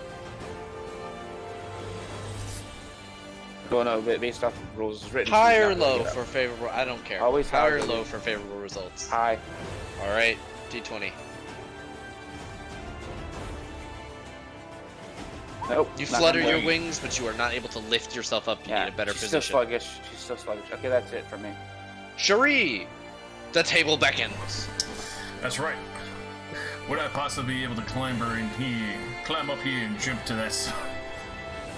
Well, no, but based off the rules as written. she's High not or gonna low get up. for favorable? I don't care. Always high high, or baby. low for favorable results. High. All right, D20. Nope. You not flutter gonna your work. wings, but you are not able to lift yourself up. You Yeah. need a better she's still position. sluggish. She's still sluggish. Okay, that's it for me. Cherie, the table beckons. That's right. Would I possibly be able to climb up here and jump to this?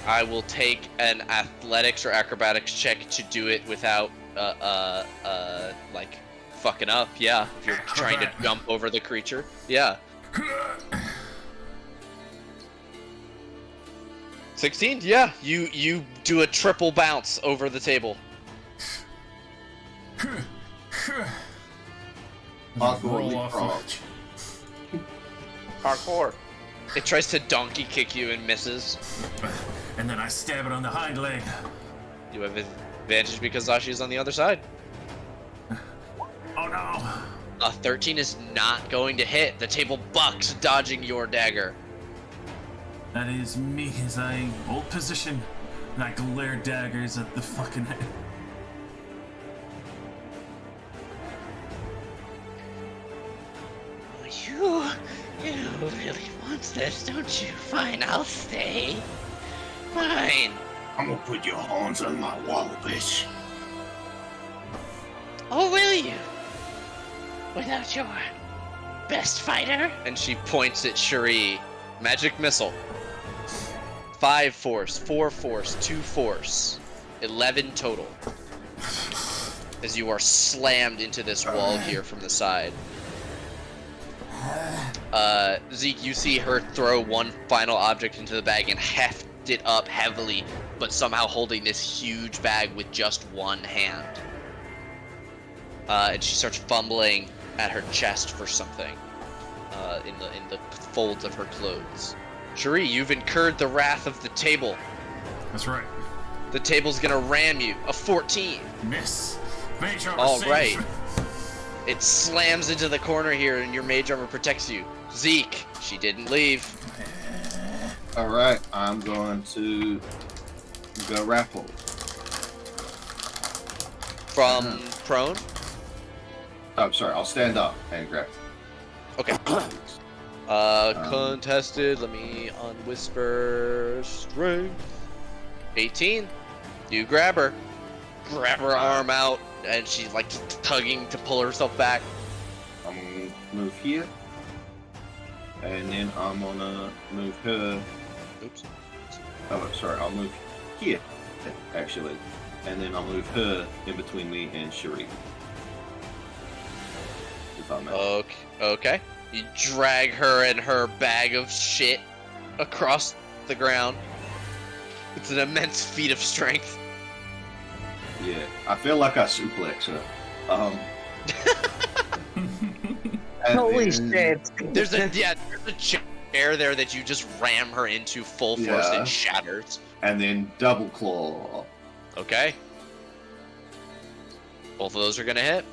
I will take an athletics or acrobatics check to do it without, like, fucking up. Yeah, if you're trying to jump over the creature. Yeah. 16? Yeah, you do a triple bounce over the table. Awkwardly Roll off crouch. Parkour. It tries to donkey kick you and misses. And then I stab it on the hind leg. You have advantage because Zashi is on the other side. Oh no! A 13 is not going to hit. The table bucks, dodging your dagger. That is me as I hold position and I glare daggers at the fucking head. You really want this, don't you? Fine, I'll stay. Fine. I'm gonna put your horns on my wall, bitch. Oh, will you? Without your best fighter? And she points at Cherie. Magic missile. 5 force, 4 force, 2 force. 11 total. As you are slammed into this wall here from the side. Zeke, you see her throw one final object into the bag and heft it up heavily, but somehow holding this huge bag with just one hand. And she starts fumbling at her chest for something. In the folds of her clothes. Cherie, you've incurred the wrath of the table. That's right. The table's gonna ram you. A 14. Miss. Mage armor All save. right. It slams into the corner here, and your mage armor protects you. Zeke, she didn't leave. Alright, I'm going to go raffle. From prone. Oh, sorry, I'll stand up and grab. Okay. Contested. Let me unwhisper strength. 18. You grab her arm out, and she's like tugging to pull herself back. I'm gonna move here. And then I'm gonna move her. Oops. Oh, sorry, I'll move here, actually. And then I'll move her in between me and Cherie. If I may. Okay. You drag her and her bag of shit across the ground. It's an immense feat of strength. Yeah, I feel like I suplex her. And Holy then- shit. There's a chair there that you just ram her into full force Yeah. and shatters. And then double claw. Okay. Both of those are gonna hit.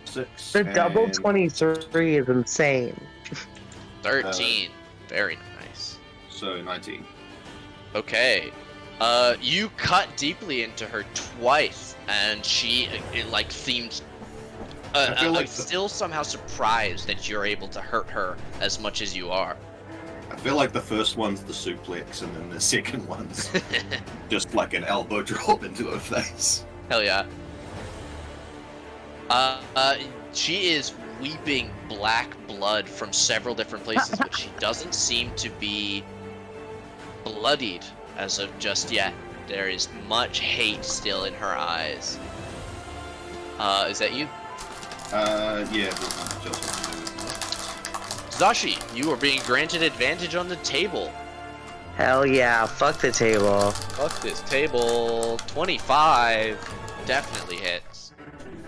6. The double and 23 is insane. 13. Very nice. So 19. Okay. You cut deeply into her twice, and it like seemed I feel like still somehow surprised that you're able to hurt her as much as you are. I feel like the first one's the suplex, and then the second one's just like an elbow drop into her face. Hell yeah. She is weeping black blood from several different places, but she doesn't seem to be bloodied as of just yet. There is much hate still in her eyes. Is that you? Yeah, just. Zashi, you are being granted advantage on the table. Hell yeah, fuck the table. Fuck this table. 25 definitely hits.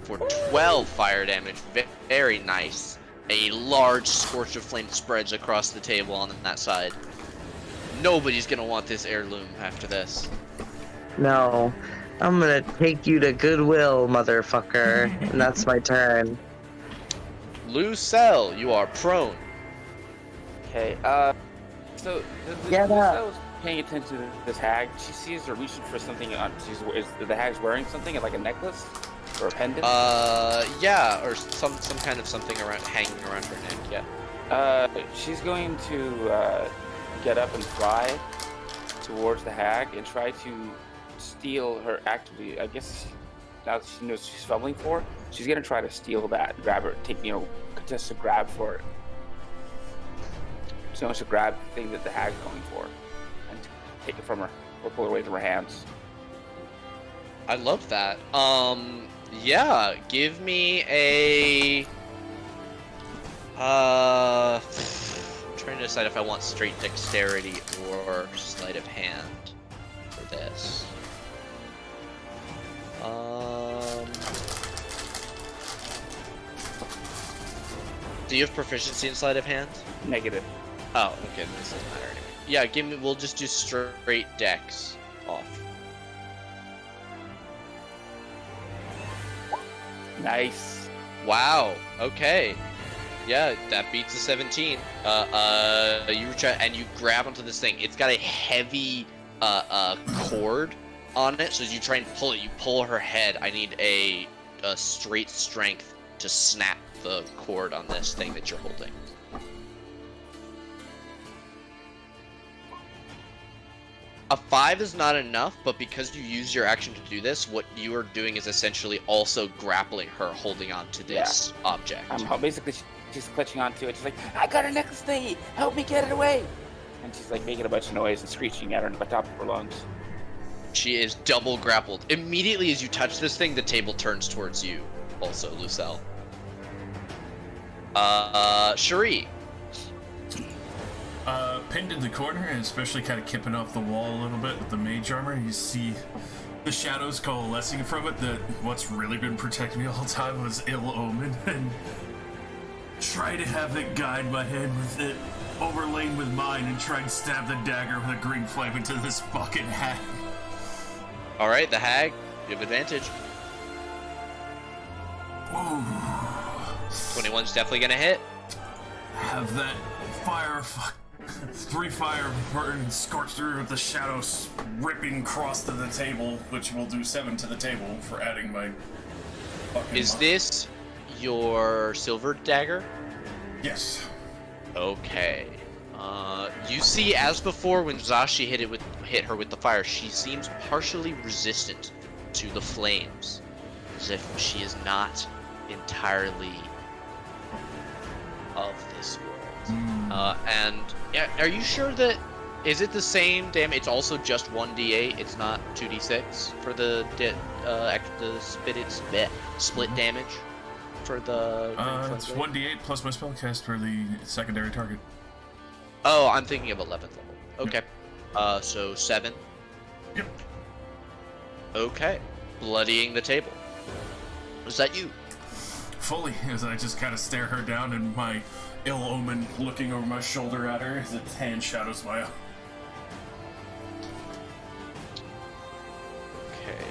For 12 fire damage. Very nice. A large scorch of flame spreads across the table on that side. Nobody's gonna want this heirloom after this. No. I'm gonna take you to Goodwill, motherfucker. And that's my turn. Lucelle, you are prone. Okay. So Get I up. was paying attention to this hag. She sees her reaching for something. Is the hag's wearing something like a necklace or a pendant? Yeah, or some kind of something hanging around her neck. Yeah. She's going to get up and fly towards the hag and try to steal her. Actively, I guess now that she knows she's fumbling for, she's gonna try to steal that, grab her, contest a grab for it. She wants to grab the thing that the hag's going for and take it from her or pull it away from her hands. I love that. Yeah, give me a I'm trying to decide if I want straight dexterity or sleight of hand for this. Do you have proficiency in sleight of hand? Negative. Oh, okay, this doesn't matter anyway. Yeah, we'll just do straight dex off. Nice. Wow, okay. Yeah, that beats the 17. You reach out and you grab onto this thing. It's got a heavy cord on it, so as you try and pull it, you pull her head. I need a straight strength to snap the cord on this thing that you're holding. A 5 is not enough, but because you use your action to do this, what you are doing is essentially also grappling her, holding on to this object. Basically, she's clutching onto it. She's like, I got a necklace thingy! Help me get it away! And she's like making a bunch of noise and screeching at her on the top of her lungs. She is double grappled. Immediately as you touch this thing, the table turns towards you. Also, Lucelle. Cherie. Pinned in the corner, and especially kind of kipping off the wall a little bit with the mage armor, you see the shadows coalescing from it, that what's really been protecting me all the time was ill omen, and try to have it guide my hand with it overlain with mine and try and stab the dagger with a green flame into this fucking hag. Alright, the hag, you have advantage. Ooh. 21's definitely gonna hit. Have that fire, 3 fire burn and scorch through with the shadows ripping across to the table, which will do 7 to the table for adding my fucking Is this your silver dagger? Yes. Okay. You see, as before, when Zashi hit her with the fire, she seems partially resistant to the flames, as if she is not entirely of this world. And yeah, are you sure that is it the same damage? It's also just 1d8. It's not 2d6 for the split damage for the. It's 1d8 plus my spellcast for the secondary target. Oh, I'm thinking of 11th level. Okay. So 7. Yep. Okay. Bloodying the table. Is that you? Fully, as I just kind of stare her down and my ill omen looking over my shoulder at her as its hand shadows my own. Okay.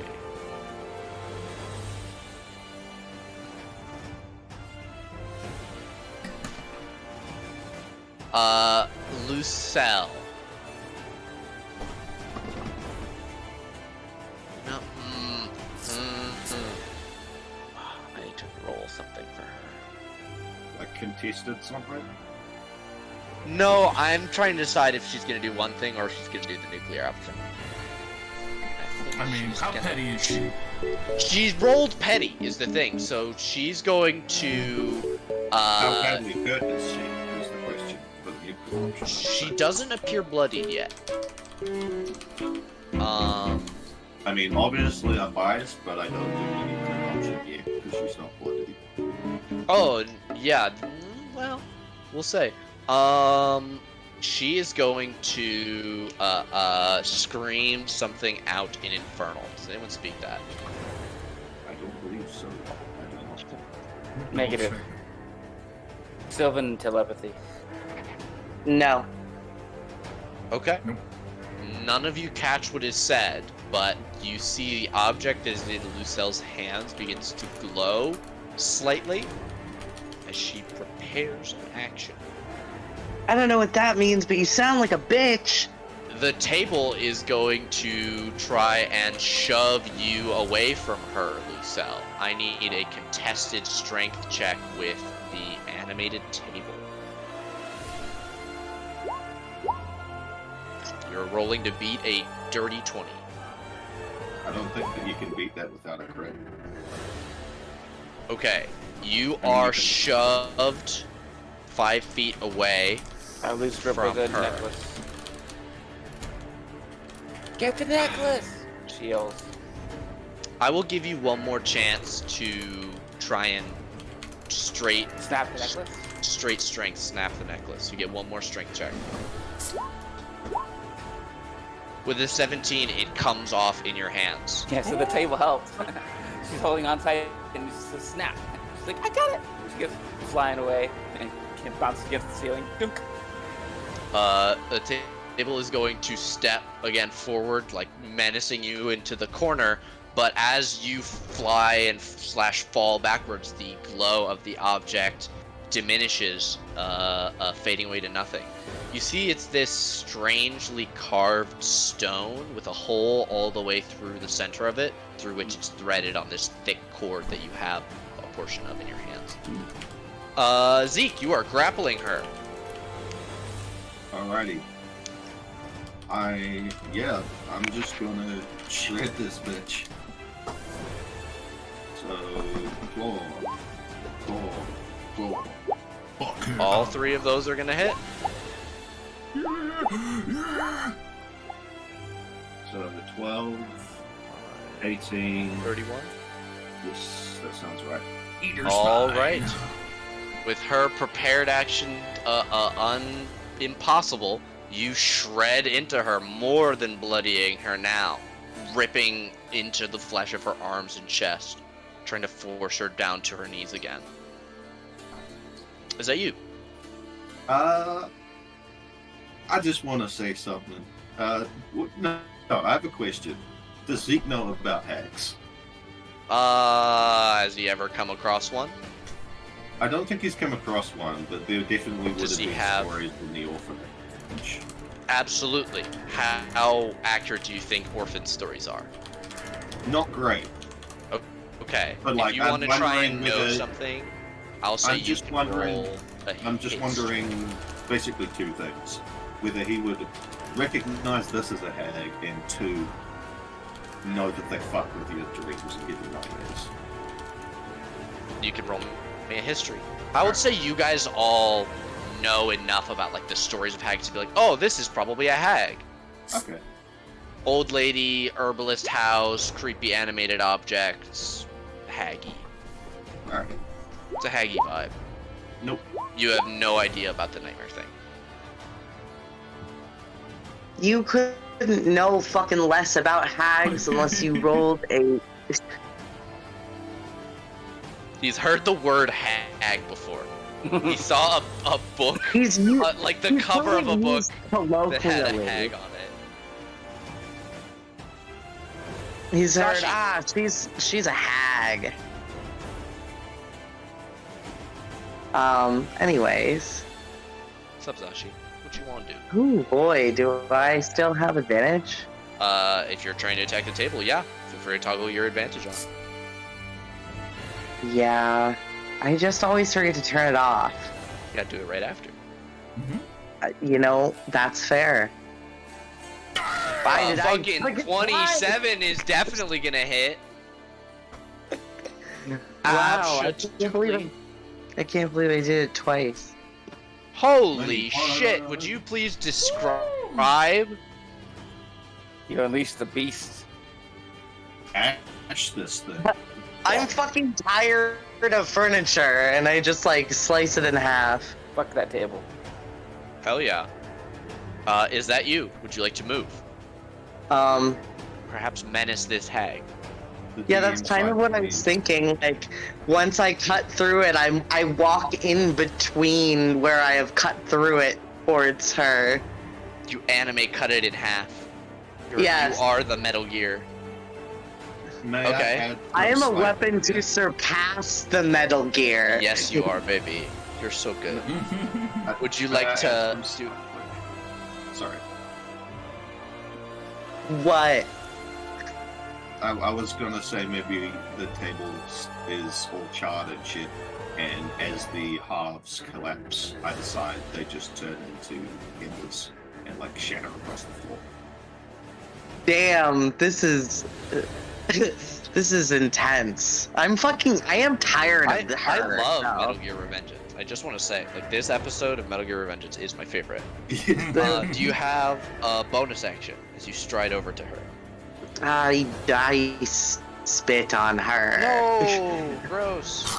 Lucelle. No. I need to roll something for her. Like contested something? No, I'm trying to decide if she's gonna do one thing or if she's gonna do the nuclear option. I mean, how petty is she? She's rolled petty, is the thing. So she's going to. How badly hurt is she? Is the question. For the nuclear option. She doesn't appear bloodied yet. I mean, obviously I'm biased, but I don't do the nuclear option yet because she's not bloody. Oh, yeah. Well, we'll say. She is going to scream something out in Infernal. Does anyone speak that? I don't believe so. I don't know. Negative. Sylvan telepathy. No. Okay. Nope. None of you catch what is said, but you see the object that is in Lucelle's hands begins to glow slightly as she prepares an action. I don't know what that means, but you sound like a bitch. The table is going to try and shove you away from her, Lucelle. I need a contested strength check with the animated table. You're rolling to beat a dirty 20. I don't think that you can beat that without a crit. Okay, you are shoved 5 feet away. I lose grip From of the her. necklace. Get the necklace! She yells. I will give you one more chance to try and Snap the necklace? straight strength snap the necklace. You get one more strength check. With a 17, it comes off in your hands. Yeah, so the table helped. She's holding on tight and it's just a snap. She's like, I got it! She goes flying away and bounces against the ceiling. Dunk. The table is going to step again forward, like menacing you into the corner. But as you fly and fall backwards, the glow of the object diminishes, fading away to nothing. You see, it's this strangely carved stone with a hole all the way through the center of it, through which it's threaded on this thick cord that you have a portion of in your hands. Zeke, you are grappling her. Alrighty. I'm just gonna shred this bitch. So, claw. Fuck her. All 3 of those are gonna hit. So, 12, 18. 31. Yes, that sounds right. Eater's All Fly. right. With her prepared action impossible, you shred into her, more than bloodying her now, ripping into the flesh of her arms and chest, trying to force her down to her knees again. Is that you? I just want to say something. No, I have a question. Does Zeke know about hacks? Has he ever come across one? I don't think he's come across one, but there definitely would Does have he been have- stories in the orphanage. Absolutely. How accurate do you think orphan stories are? Not great. Okay. But, if like, you I'm want to try and wondering know whether- something, I'll say I'm you just can wondering- roll a I'm just hit. wondering basically two things: whether he would recognize this as a hag, and two, know that they fuck with your dreams and give you nightmares. You can roll me a history. I would say you guys all know enough about like the stories of hags to be like, oh, this is probably a hag. Okay. Old lady, herbalist house, creepy animated objects, haggy. Alright. It's a haggy vibe. Nope. You have no idea about the nightmare thing. You couldn't know fucking less about hags unless you rolled a. He's heard the word hag before. He saw a book, He's like the cover of a book colloquially. that had a hag on it. He's heard, Sashi. she's a hag. Anyways. What's up, Zashi? What you want to do? Oh boy, do I still have advantage? If you're trying to attack the table, yeah. Feel free to toggle your advantage on. Yeah. I just always forget to turn it off. You gotta do it right after. You know, that's fair. Why did I Fucking click it 27 is definitely gonna hit. Wow, I Absolutely. can't believe I did it twice. Holy shit, would you please describe? You unleash the beast. Ash this thing. I'm fucking tired of furniture, and I just like slice it in half. Fuck that table. Hell yeah. Is that you? Would you like to move? Perhaps menace this hag? Yeah, that's kind of what I was thinking. Like, once I cut through it, I walk in between where I have cut through it towards her. You cut it in half. Yes. You are the Metal Gear. May Okay. I am a slight- weapon to surpass the Metal Gear. Yes, you are, baby. You're so good. Would you like to add do? some- Sorry. What? I was gonna say maybe the table is all charred and shit, and as the halves collapse either side, they just turn into embers and like shatter across the floor. Damn, this is this is intense. I am tired of I her. love so. Metal Gear Revengeance. I just want to say, like, this episode of Metal Gear Revengeance is my favorite. Do you have a bonus action as you stride over to her? I spit on her. No, gross.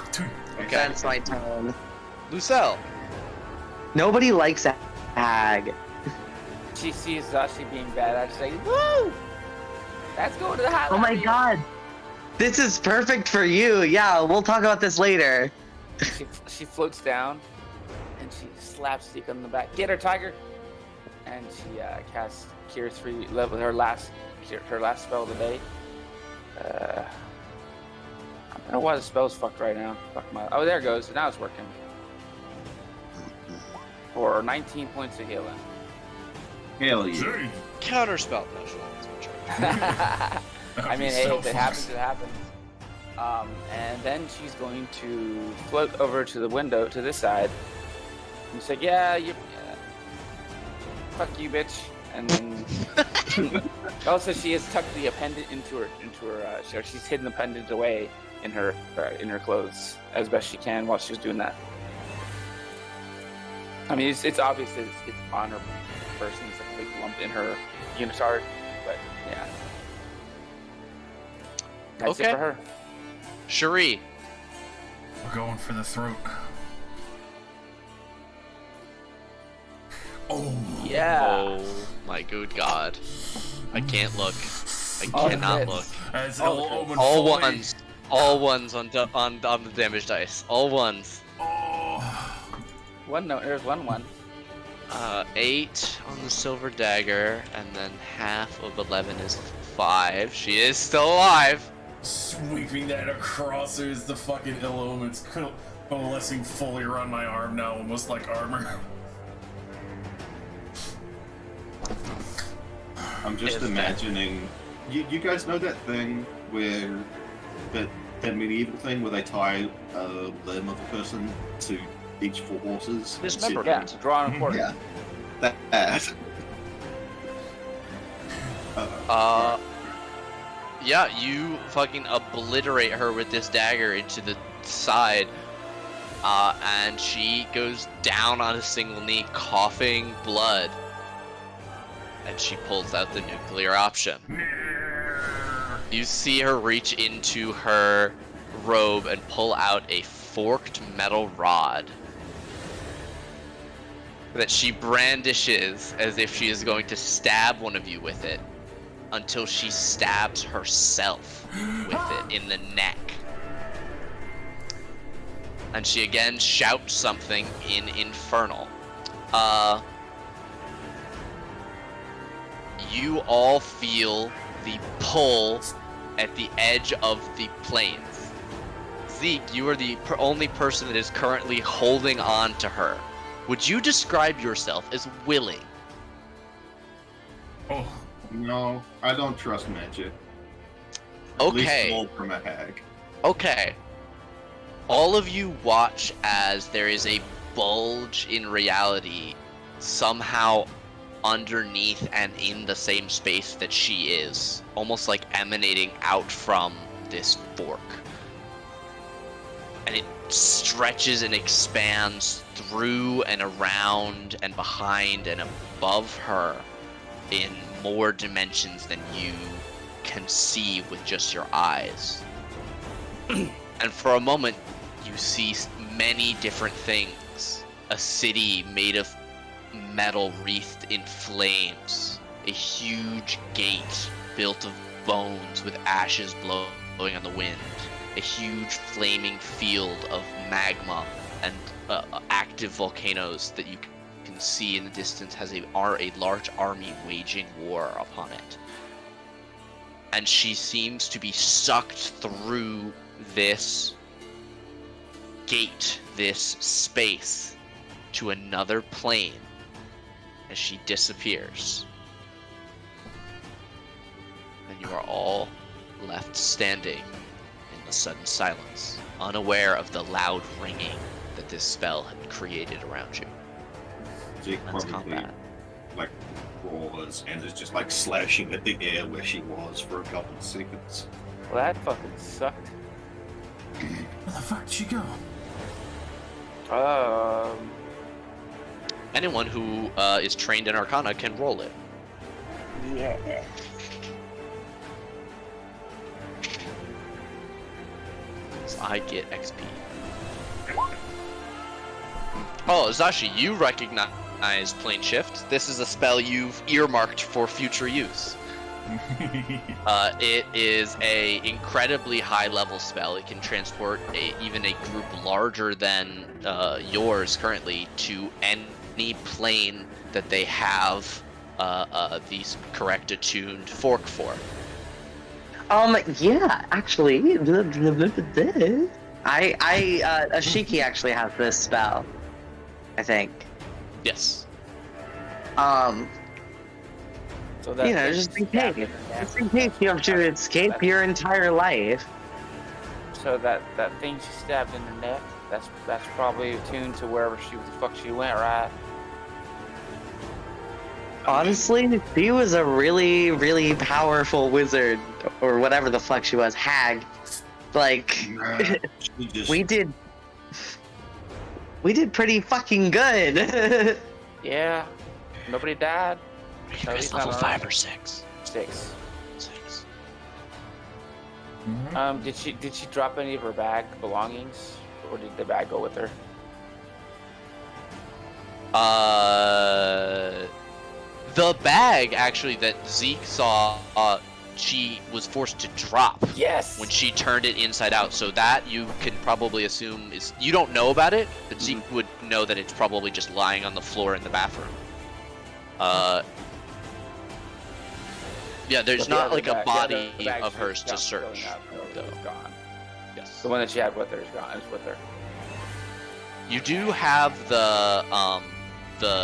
Okay, That's my tone. Lucelle. Nobody likes a hag. She sees Zashi being bad. She's like, woo! Let's go to the hot Oh my lobby." god. This is perfect for you. Yeah, we'll talk about this later. She floats down and she slaps Zeke on the back. Get her, Tiger! And she casts Cure 3 level, her last spell of the day. I don't know why the spell's fucked right now. Fuck my. Oh, there it goes. Now it's working. For 19 points of healing. Hell yeah. Counterspell. No, she won't. I mean, hey, if it happens, it happens. And then she's going to float over to the window to this side. And she's like, yeah, fuck you, bitch. And then also she has tucked the pendant into her she's hidden the pendant away in her clothes as best she can while she's doing that. I mean, it's obvious that it's on her person. It's like a big lump in her unitard, but yeah. That's it Okay. for her. Cherie. We're going for the throat. Oh. Yeah. Oh my good god. I can't look. I Oh, cannot yes. look. As Oh, ill omen All fully- ones. All ones on the damage dice. All ones. Oh. There's one. 8 on the silver dagger, and then half of 11 is 5. She is still alive. Sweeping that across her as the fucking ill omens coalescing fully around my arm now, almost like armor. I'm just Is that- imagining. You guys know that thing where that medieval thing where they tie a limb of a person to each 4 horses. and Dismemberment. Yeah, sit draw on a quarter. Yeah. That. Yeah, you fucking obliterate her with this dagger into the side, and she goes down on a single knee, coughing blood, and she pulls out the nuclear option. You see her reach into her robe and pull out a forked metal rod that she brandishes as if she is going to stab one of you with it, until she stabs herself with it in the neck. And she again shouts something in Infernal. You all feel the pull at the edge of the plains. Zeke, you are the only person that is currently holding on to her. Would you describe yourself as willing? Oh, No, I don't trust magic. At Okay. least all from a hag. Okay. All of you watch as there is a bulge in reality somehow underneath and in the same space that she is, almost like emanating out from this fork. And it stretches and expands through and around and behind and above her in more dimensions than you can see with just your eyes. And for a moment, you see many different things. A city made of metal wreathed in flames. A huge gate built of bones with ashes blowing on the wind. A huge flaming field of magma and active volcanoes that you can see in the distance has a large army waging war upon it. And she seems to be sucked through this gate, this space, to another plane as she disappears. And you are all left standing in the sudden silence, unaware of the loud ringing that this spell had created around you. Jake Let's probably combat. like roars and is just like slashing at the air where she was for a couple of seconds. Well, that fucking sucked. where the fuck did she go? Anyone who is trained in Arcana can roll it. Yeah. So I get XP. Oh, Zashi, you recognize Plane Shift. This is a spell you've earmarked for future use. It is a incredibly high level spell. It can transport even a group larger than yours currently to any plane that they have these correct attuned fork for. Yeah, actually, Ashiki actually has this spell, I think. Yes. So that Just in case. Just in case you have to escape your entire life. So that thing she stabbed in the neck, that's probably attuned to wherever the fuck she went, right? Honestly, she was a really, really powerful wizard, or whatever the fuck she was, hag. Like, She just we did pretty fucking good. Yeah. Nobody died. Reader is level 5 or 6. 6. 6. Mhm. Did she drop any of her bag belongings, or did the bag go with her? The bag actually that Zeke saw, she was forced to drop Yes. when she turned it inside out. So that you can probably assume is, you don't know about it, but Zeke would know that it's probably just lying on the floor in the bathroom. Yeah, there's But the not other like a bag- body the bag of she hers to got search. filling up, though. is gone. Yes. The one that she had with her is gone. Is with her. You do have the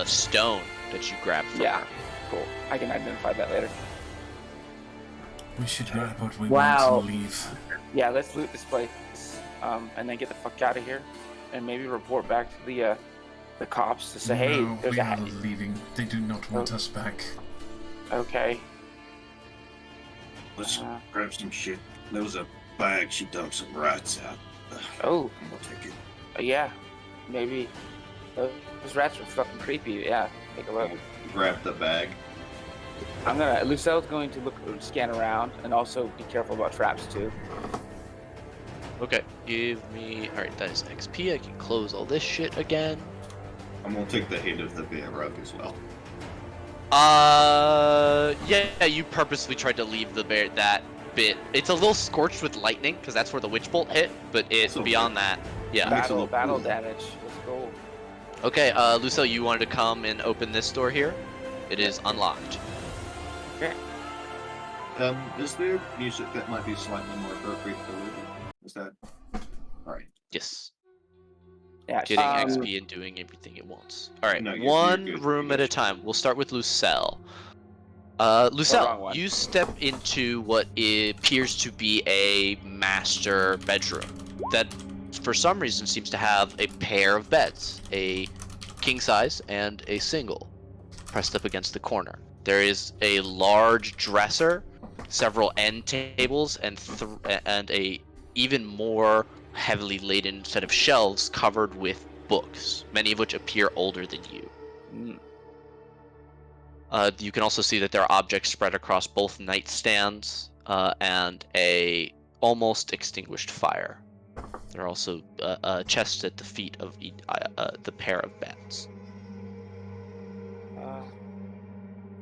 stone that you grabbed from Yeah. her. Cool. I can identify that later. We should grab what we Wow. want and leave. Yeah, let's loot this place, and then get the fuck out of here. and maybe report back to the cops to say, hey, No, there's we a are leaving. They do not want Oh. us back. Okay. Let's Uh, grab some shit. There was a bag. She dumped some rats out. oh, We'll take it. yeah, maybe. Those rats are fucking creepy. Yeah, take a look. Grab the bag. Lucelle's going to scan around, and also be careful about traps too. Okay, give me. Alright, that is XP. I can close all this shit again. I'm gonna take the head of the bear rug as well. Yeah, you purposely tried to leave that bit. It's a little scorched with lightning, because that's where the witch bolt hit, but it's So beyond that. Yeah. Makes it look Battle cool. damage. Let's go. Okay, Lucille, you wanted to come and open this door here? It is unlocked. Is there music that might be slightly more appropriate for Luke? Is that alright? Yes. Yeah. Getting Um, XP and doing everything it wants. Alright, No, you're one good. room I at a got you. time. We'll start with Lucelle. wrong Lucelle, one. you step into what appears to be a master bedroom that, for some reason, seems to have a pair of beds, a king size and a single, pressed up against the corner. There is a large dresser, several end tables, and a even more heavily laden set of shelves covered with books, many of which appear older than you. Mm, You can also see that there are objects spread across both nightstands and a almost extinguished fire. There are also chests at the feet of the pair of beds.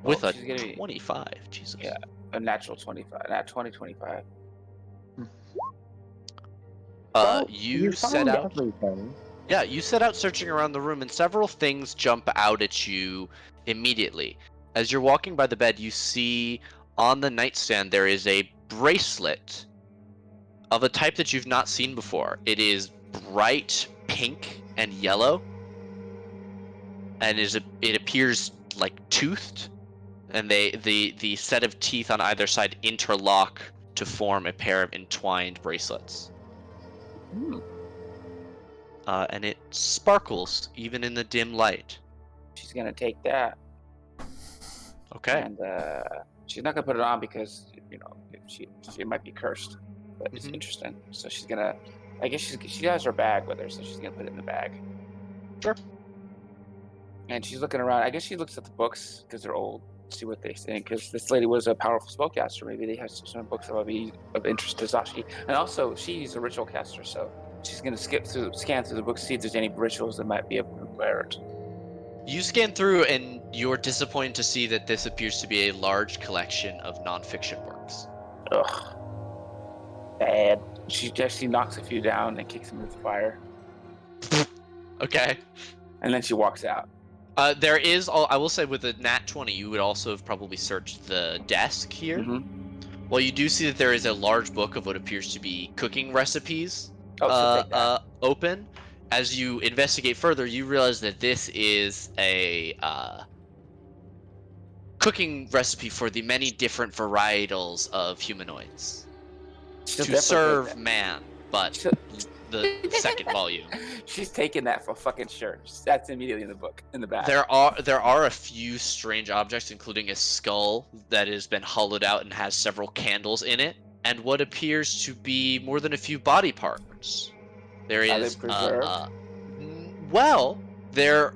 With well, a she's gonna be 25, Jesus. Yeah. a natural 25, not 2025. well, You set found out. everything. Yeah, you set out searching around the room, and several things jump out at you immediately. As you're walking by the bed, you see on the nightstand there is a bracelet of a type that you've not seen before. It is bright pink and yellow, and it appears like toothed, and the set of teeth on either side interlock to form a pair of entwined bracelets. Hmm. And it sparkles even in the dim light. She's gonna take that, Okay. and she's not gonna put it on because she might be cursed. But it's Mhm. interesting. So she's gonna. I guess she has her bag with her, so she's gonna put it in the bag. Sure. And she's looking around. I guess she looks at the books because they're old. See what they think. Because this lady was a powerful spellcaster. Maybe they have some books that will be of interest to Zashi. And also, she's a ritual caster, so she's gonna scan through the books, see if there's any rituals that might be able to wear it. You scan through, and you're disappointed to see that this appears to be a large collection of non-fiction works. Ugh. Bad. She knocks a few down and kicks them into the fire, Okay. and then she walks out. There is, I will say, with a nat 20, you would also have probably searched the desk here. Mm-hmm. Well, you do see that there is a large book of what appears to be cooking recipes Oh, she'll take that. open. As you investigate further, you realize that this is a cooking recipe for the many different varietals of humanoids She'll to definitely serve take man, but She'll- the second volume. She's taking that for fucking sure. That's immediately in the book, in the back. There are a few strange objects, including a skull that has been hollowed out and has several candles in it, and what appears to be more than a few body parts. There Are they is preserved? there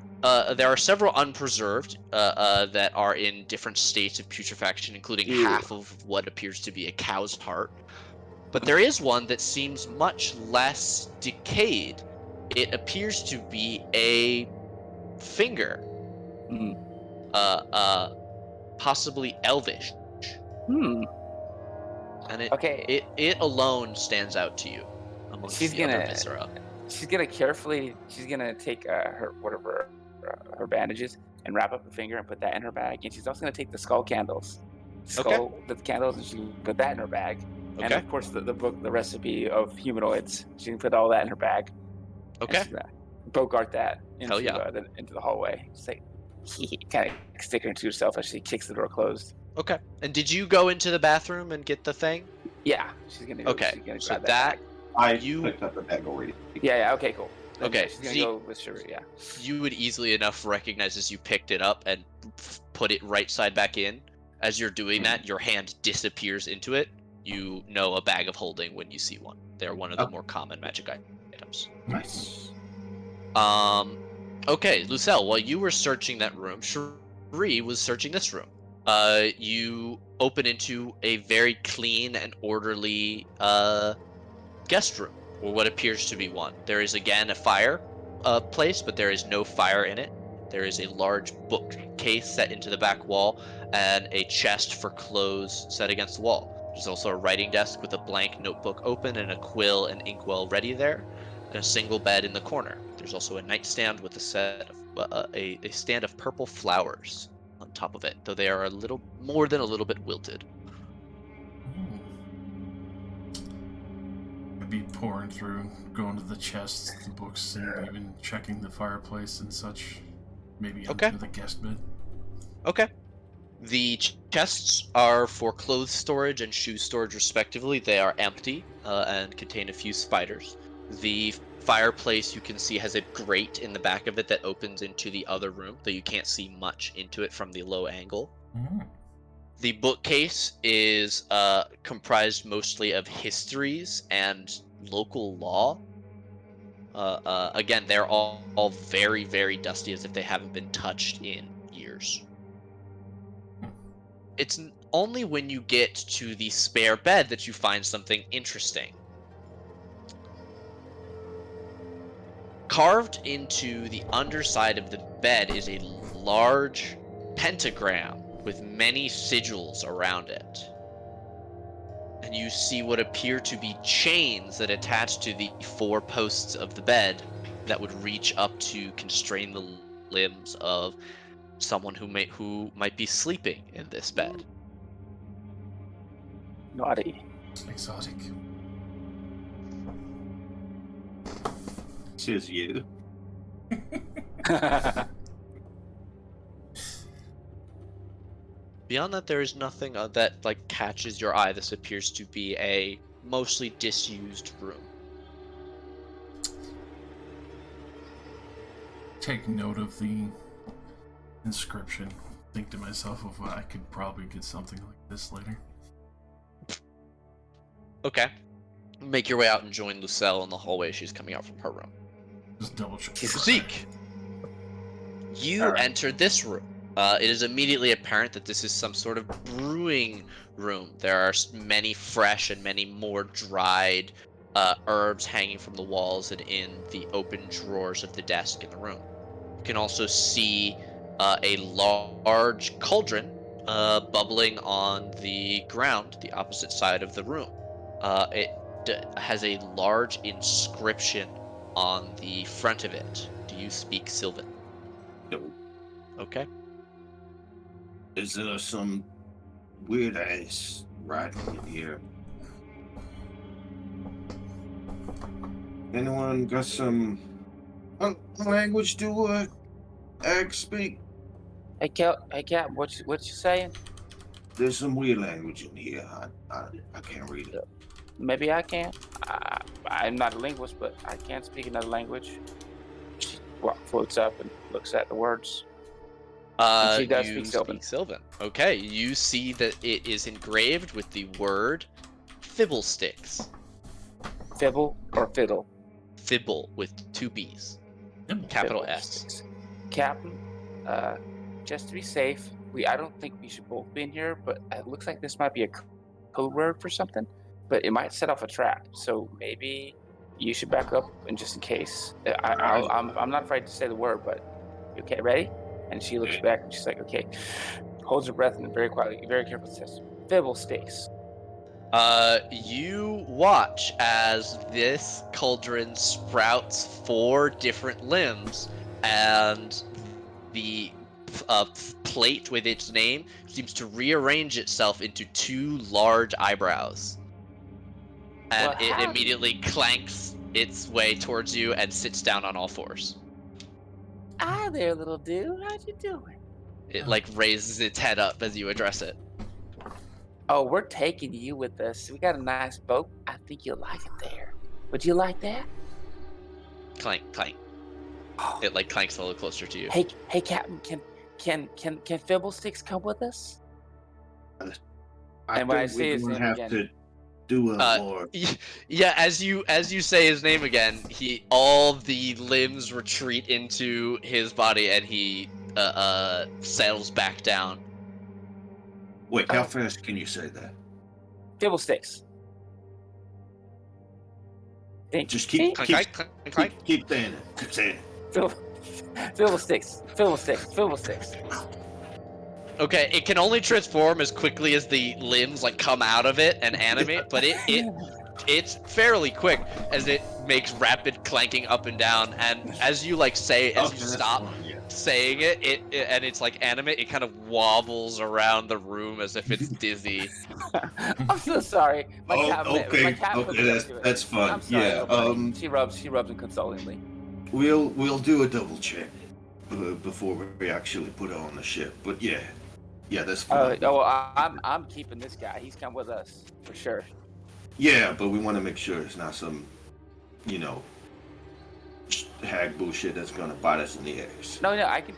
are several unpreserved that are in different states of putrefaction, including Ew. half of what appears to be a cow's heart. But there is one that seems much less decayed. It appears to be a finger, Mm. possibly elvish, Hmm. and Okay. it alone stands out to you amongst She's the other gonna- viscera. She's gonna take her bandages and wrap up her finger and put that in her bag. And she's also gonna take the skull candles. The candles, and she can put that in her bag. And Okay. of course, the book, the recipe of humanoids. She can put all that in her bag. And Okay. she's gonna Bogart that Hell into yeah. into the hallway. It's like kind of sticking to herself as she kicks the door closed. Okay. And did you go into the bathroom and get the thing? Yeah, she's gonna go. Okay, She's gonna so grab that bag. I You- picked up the bag already. Yeah. Okay. Cool. Okay, She's gonna Zeke, go with Shuri. Yeah. you would easily enough recognize as you picked it up and put it right side back in. As you're doing that, your hand disappears into it. You know a bag of holding when you see one. They're one of the more common magic items. Nice. Okay, Lucelle, while you were searching that room, Cherie was searching this room. You open into a very clean and orderly guest room, or what appears to be one. There is again a fire place, but there is no fire in it. There is a large bookcase set into the back wall, and a chest for clothes set against the wall. There's also a writing desk with a blank notebook open and a quill and inkwell ready there, and a single bed in the corner. There's also a nightstand with a set of a stand of purple flowers on top of it, though they are a little more than a little bit wilted. I'd be pouring through, going to the chests, the books, and even checking the fireplace and such. Maybe under the guest bed. Okay. The chests are for clothes storage and shoe storage, respectively. They are empty and contain a few spiders. The fireplace, you can see, has a grate in the back of it that opens into the other room, though you can't see much into it from the low angle. The bookcase is comprised mostly of histories and local law. Again, they're all very, very dusty, as if they haven't been touched in years. It's only when you get to the spare bed that you find something interesting. Carved into the underside of the bed is a large pentagram with many sigils around it. And you see what appear to be chains that attach to the 4 posts of the bed that would reach up to constrain the limbs of someone who might be sleeping in this bed. Naughty. Exotic. Says you. Beyond that, there is nothing that like catches your eye. This appears to be a mostly disused room. Take note of the inscription. Think to myself of I could probably get something like this later. Okay. Make your way out and join Lucelle in the hallway. She's coming out from her room. Just double check. Zeke, you entered this room. It is immediately apparent that this is some sort of brewing room. There are many fresh and many more dried herbs hanging from the walls and in the open drawers of the desk in the room. You can also see a large cauldron bubbling on the ground, the opposite side of the room. It has a large inscription on the front of it. Do you speak Sylvan? No. Okay. Is there some weird ass writing in here? Anyone got some language to ag speak? Hey, Cap, what you saying? There's some weird language in here. I can't read it. Maybe I can. I'm not a linguist, but I can speak another language. She floats up and looks at the words. She does You speak Sylvan. Okay, you see that it is engraved with the word Fibblesticks. Fibble or fiddle? Fibble with 2 B's. Nimble. Capital Fibble. S. Captain, just to be safe, I don't think we should both be in here, but it looks like this might be a code word for something, but it might set off a trap. So maybe you should back up, and just in case. I'm not afraid to say the word, but okay, ready? And she looks back and she's like, okay, holds her breath and very quietly, very carefully says, Fibblesticks. You watch as this cauldron sprouts 4 different limbs, and the plate with its name seems to rearrange itself into 2 large eyebrows. And it immediately clanks its way towards you and sits down on all 4s. Hi there, little dude. How'd you doing? It like raises its head up as you address it. Oh, we're taking you with us. We got a nice boat. I think you'll like it there. Would you like that? clank, clank. It like clanks a little closer to you. Hey, Captain, can Fibblesticks come with us? I And when I think say we're his gonna name have again- to do a more. Yeah, as you say his name again, all the limbs retreat into his body, and he settles back down. Wait, how fast can you say that? Fibblesticks. Think, Just keep Clank, keep clank, clank, clank. keep saying it. Keep saying it. Fibblesticks. Okay, it can only transform as quickly as the limbs like come out of it and animate, but it's fairly quick as it makes rapid clanking up and down. And as you like say, as you Okay, that's stop fine, yeah. saying it, and it's like animate, it kind of wobbles around the room as if it's dizzy. I'm so sorry. My cat put me that's up to it. that's fun. I'm sorry, Yeah. little buddy. She rubs him consolingly. We'll do a double check before we actually put her on the ship. But yeah, that's fine. I'm keeping this guy. He's come with us for sure. Yeah, but we want to make sure it's not some, hag bullshit that's gonna bite us in the ass. No, I can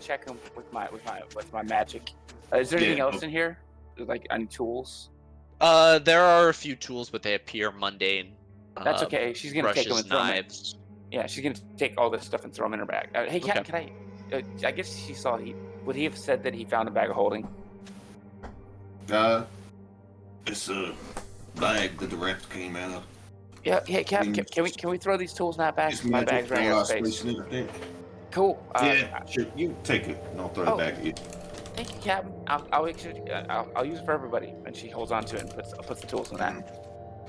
check him with my magic. Is there anything else in here? Like any tools? There are a few tools, but they appear mundane. That's okay. She's gonna take them Brushes, and throw them. knives. Yeah, she's gonna take all this stuff and throw them in her bag. Hey, Cat, can I? I guess she saw. Would he have said that he found a bag of holding? It's a bag that the rats came out of. Yeah, Cap. Can we throw these tools in that bag? It's My bag's running out of chaos space. and everything. Cool. Yeah, sure. You take it, and I'll throw it back at you. Thank you, Captain. I'll use it for everybody. And she holds on to it and puts the tools in that.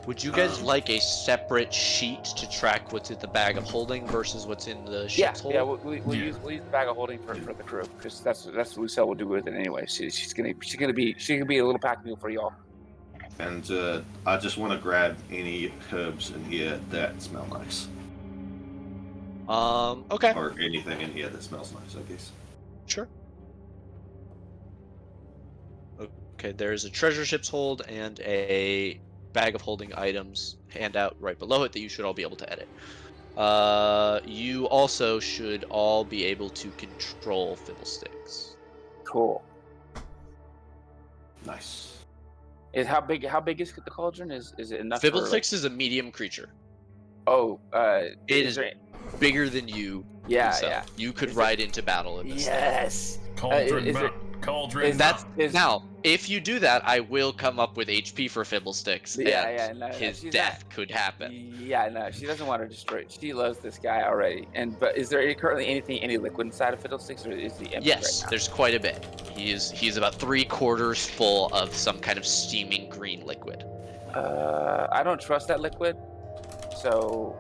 Would you guys like a separate sheet to track what's in the bag of holding versus what's in the ship's hold? Yeah. We'll use the bag of holding for the crew because that's what Lucille will do with it anyway. She's gonna be a little pack mule for y'all. And I just want to grab any herbs in here that smell nice. Okay. Or anything in here that smells nice, I guess. Sure. Okay, there's a treasure ship's hold and a bag of holding items handout right below it that you should all be able to edit. You also should all be able to control Fibblesticks. Cool. Nice. How big is the cauldron? Is it enough? Fibblesticks is a medium creature. It is bigger than you. Yeah, yourself. yeah. You could ride into battle in this thing. Yes. Cauldron. Now, if you do that, I will come up with HP for Fibblesticks. His death could happen. Yeah, no, she doesn't want to destroy it. She loves this guy already. But is there currently any liquid inside of Fiddlesticks, or is he empty? Yes, right now? there's quite a bit. He's about 3/4 full of some kind of steaming green liquid. I don't trust that liquid. So,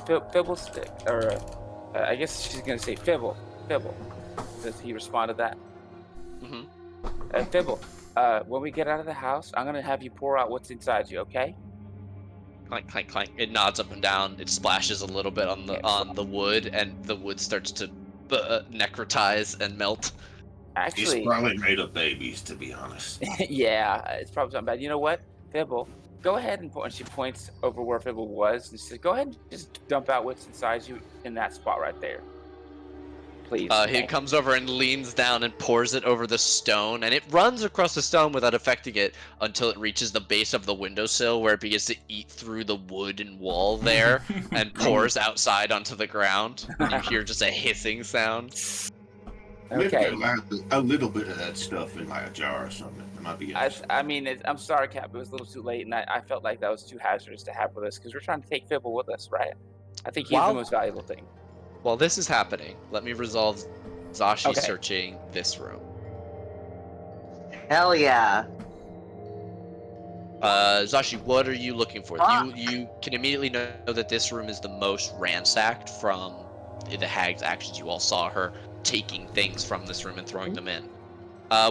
Fibblestick, or I guess she's gonna say Fibble. Does he respond to that? Mm-hmm. Fibble, when we get out of the house, I'm gonna have you pour out what's inside you, okay? Clank, clank, clank. It nods up and down. It splashes a little bit on the wood, and the wood starts to necrotize and melt. Actually, He's probably made of babies, to be honest. yeah, it's probably something bad. You know what, Fibble? Go ahead and she points over where Fibble was and says, "Go ahead and just dump out what's inside you in that spot right there, please." He comes over and leans down and pours it over the stone, and it runs across the stone without affecting it until it reaches the base of the windowsill, where it begins to eat through the wood and wall there and pours outside onto the ground. And you hear just a hissing sound. Okay. Maybe a little bit of that stuff in like a jar or something. It might be. I mean, I'm sorry, Cap. It was a little too late, and I felt like that was too hazardous to have with us because we're trying to take Fibble with us, right? I think he's the most valuable thing. While this is happening, let me resolve Zashi searching this room. Hell yeah. Zashi, what are you looking for? You can immediately know that this room is the most ransacked from the hag's actions. You all saw her taking things from this room and throwing them in.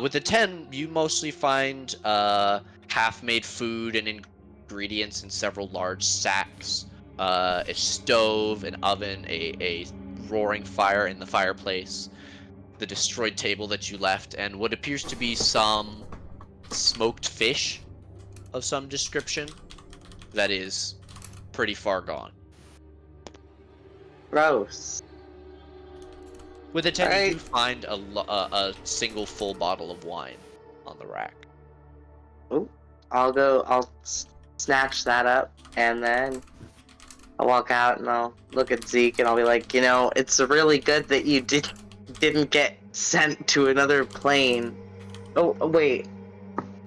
With the 10, you mostly find half-made food and ingredients in several large sacks, a stove, an oven, a roaring fire in the fireplace, the destroyed table that you left, and what appears to be some smoked fish of some description that is pretty far gone. Gross. With a 10, you Alright. do find a single full bottle of wine on the rack. I'll snatch that up, and then I'll walk out and I'll look at Zeke and I'll be like, it's really good that you didn't get sent to another plane. Oh, wait.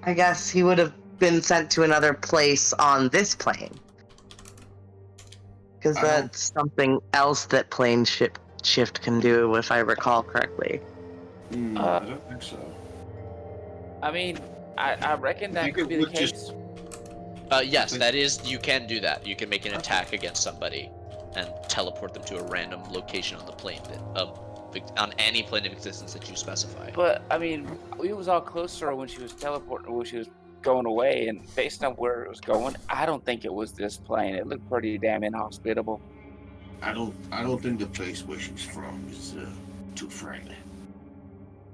I guess he would have been sent to another place on this plane. Because that's something else that plane shift can do, if I recall correctly. I don't think so. I mean, I reckon I that think could it be the would just- case. Yes, that is. You can do that. You can make an attack against somebody and teleport them to a random location on the plane on any plane of existence that you specify. But I mean, we was all closer when she was teleporting, when she was going away, and based on where it was going, I don't think it was this plane. It looked pretty damn inhospitable. I don't think the place where she's from is too friendly.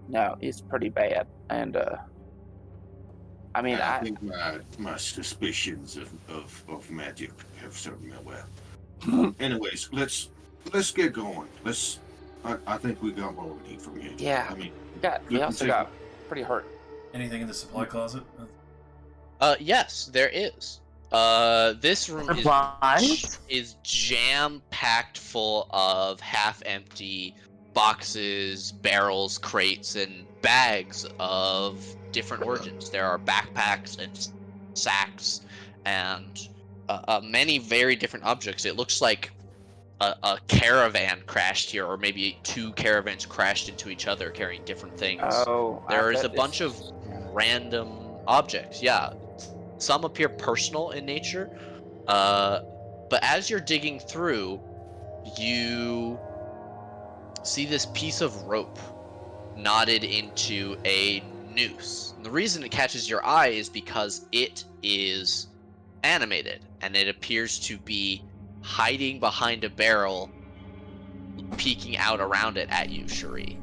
No, it's pretty bad, and I mean, I think my suspicions of magic have served me well. Anyways, let's get going. I think we got what we need from here. Yeah. I mean, we also got pretty hurt. Anything in the supply closet? Yes, there is. This room Supplies? is jam-packed full of half-empty boxes, barrels, crates, and bags of different origins. There are backpacks and sacks and many very different objects. It looks like a caravan crashed here, or maybe two caravans crashed into each other carrying different things. Oh, There is a bunch of random objects. Yeah, some appear personal in nature, but as you're digging through, you see this piece of rope knotted into a noose. And the reason it catches your eye is because it is animated, and it appears to be hiding behind a barrel, peeking out around it at you, Cherie.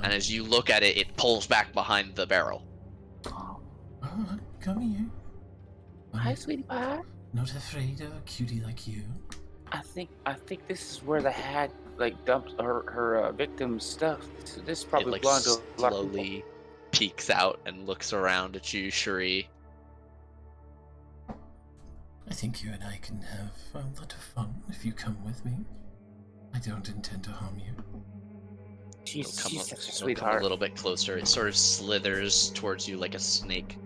And as you look at it, it pulls back behind the barrel. Oh, come here. Hi, sweetie pie. Not afraid of a cutie like you. I think this is where the hag dumped her victim's stuff. This is probably It belonged to a lot of people. slowly peeks out and looks around at you, Cherie. I think you and I can have a lot of fun if you come with me. I don't intend to harm you. She's such a It'll come sweetheart. a little bit closer. It sort of slithers towards you like a snake.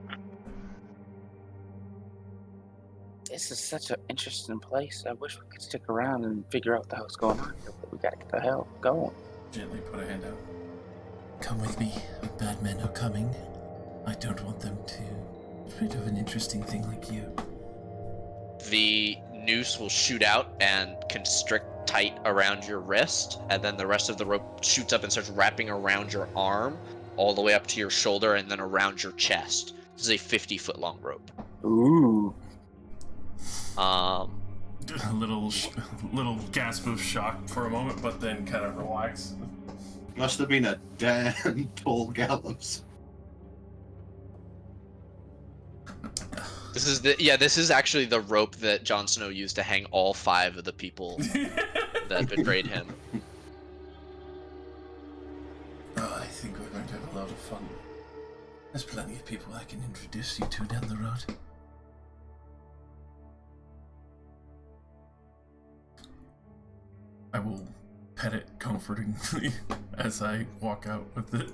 This is such an interesting place. I wish we could stick around and figure out what the hell's going on here, but we gotta get the hell going. Gently put a hand out. Come with me. The bad men are coming. I don't want them to get rid of an interesting thing like you. The noose will shoot out and constrict tight around your wrist, and then the rest of the rope shoots up and starts wrapping around your arm, all the way up to your shoulder, and then around your chest. This is a 50-foot long rope. Ooh. A little gasp of shock for a moment, but then kind of relax. must have been a damn tall gallows. This is actually the rope that Jon Snow used to hang all 5 of the people that betrayed him. Oh, I think we're going to have a lot of fun. There's plenty of people I can introduce you to down the road. I will pet it comfortingly as I walk out with it.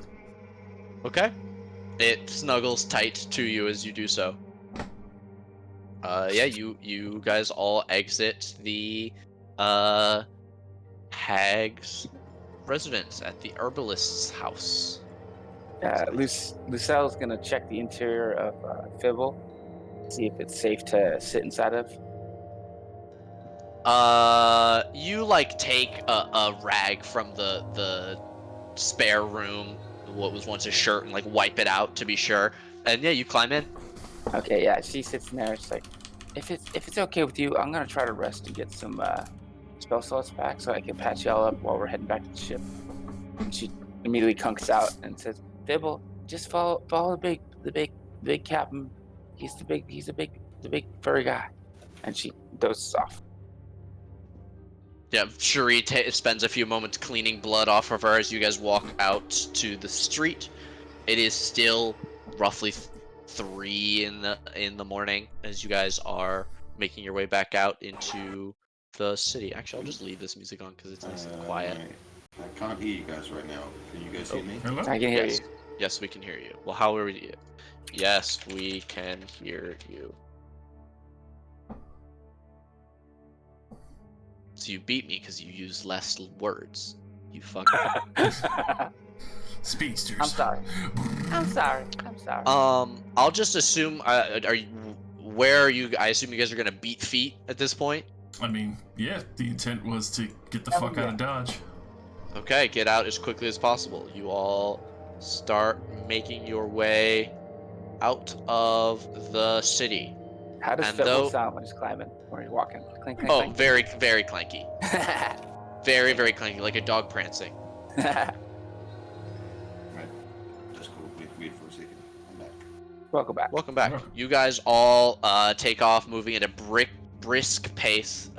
Okay. It snuggles tight to you as you do so. You guys all exit the hag's residence at the herbalist's house. Lucelle's gonna check the interior of Fibble, see if it's safe to sit inside of. You take a rag from the spare room, what was once a shirt, and wipe it out to be sure. And yeah, you climb in. Okay, yeah, she sits in there. She's like, if it's okay with you, I'm gonna try to rest and get some spell slots back so I can patch y'all up while we're heading back to the ship. And she immediately kunks out and says, Fibble, just follow the big captain. He's the big furry guy. And she dozes off. Yeah, Cherie spends a few moments cleaning blood off of her as you guys walk out to the street. It is still roughly 3 in the morning as you guys are making your way back out into the city. Actually, I'll just leave this music on because it's nice and quiet. I can't hear you guys right now. Can you guys hear me? Hello? I can hear Yes, you. yes, we can hear you. Well, how are we? Yes, we can hear you. So you beat me because you use less words. You fucker. Speedsters. I'm sorry. I'm sorry. I'm sorry. I'll just assume. Are you? Where are you? I assume you guys are gonna beat feet at this point. I mean, yeah, the intent was to get the fuck out of Dodge. Okay, get out as quickly as possible. You all start making your way out of the city. How does and Fibble though- sound when he's climbing or he's walking? Clink, clink, Oh, clink. very, very clanky. Very, very clanky, like a dog prancing. Just go wait for a second. I'm back. Welcome back. Welcome back. You guys all take off, moving at a brisk pace,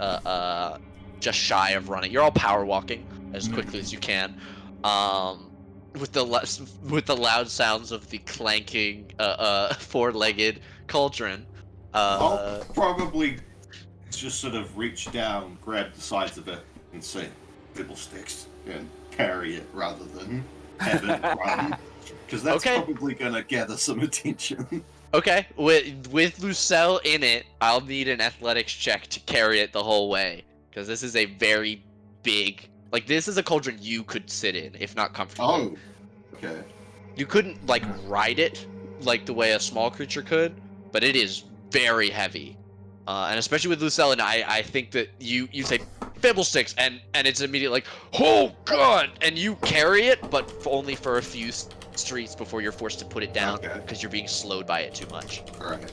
just shy of running. You're all power walking as quickly as you can, with the loud sounds of the clanking, four-legged cauldron. I'll probably just sort of reach down, grab the sides of it, and say, "Fiddlesticks," and carry it rather than have it run, because that's Okay. probably gonna gather some attention. Okay, with Lucelle in it, I'll need an athletics check to carry it the whole way, because this is a very big. Like, this is a cauldron you could sit in, if not comfortably. Oh, okay. You couldn't, like, ride it like the way a small creature could, but it is very heavy. And especially with Lucelle and I think that you say, "Fiddlesticks," and it's immediately like, "Oh, God!" And you carry it, but only for a few streets before you're forced to put it down, Okay. because you're being slowed by it too much. Alright.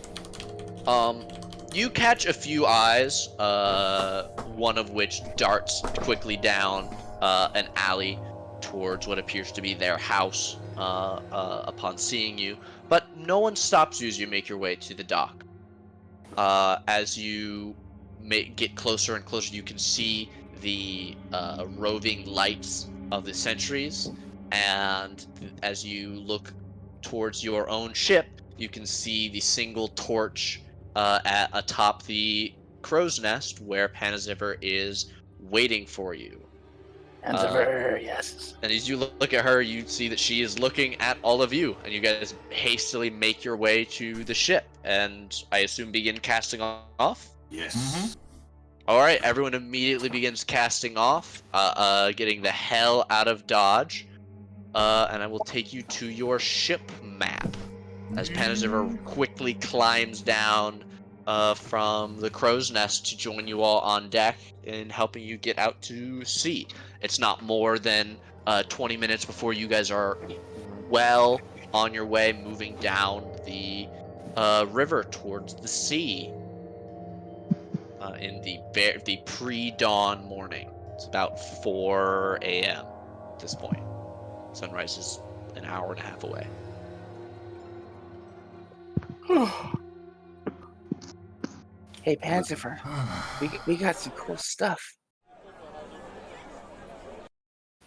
You catch a few eyes, one of which darts quickly down an alley towards what appears to be their house upon seeing you, but no one stops you as you make your way to the dock. As you get closer and closer, you can see the roving lights of the sentries, and as you look towards your own ship, you can see the single torch atop the crow's nest where Panaziver is waiting for you. And yes. And as you look at her, you see that she is looking at all of you, and you guys hastily make your way to the ship, and I assume begin casting off? Yes. All right, everyone immediately begins casting off, getting the hell out of Dodge, and I will take you to your ship map as Panaziver quickly climbs down from the crow's nest to join you all on deck in helping you get out to sea. It's not more than 20 minutes before you guys are well on your way, moving down the river towards the sea. In the pre-dawn morning. It's about 4 a.m. at this point. Sunrise is an hour and a half away. Hey, Panzifer, we got some cool stuff.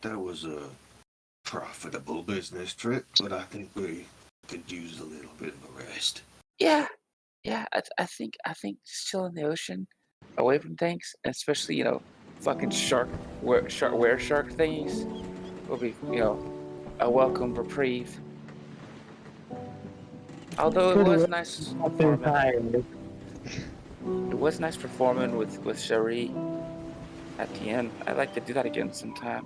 That was a profitable business trip, but I think we could use a little bit of a rest. Yeah. I think just chill in the ocean, away from things, and especially fucking shark thingies, will be a welcome reprieve. Although it was nice performing. It was nice performing with Cherie at the end. I'd like to do that again sometime.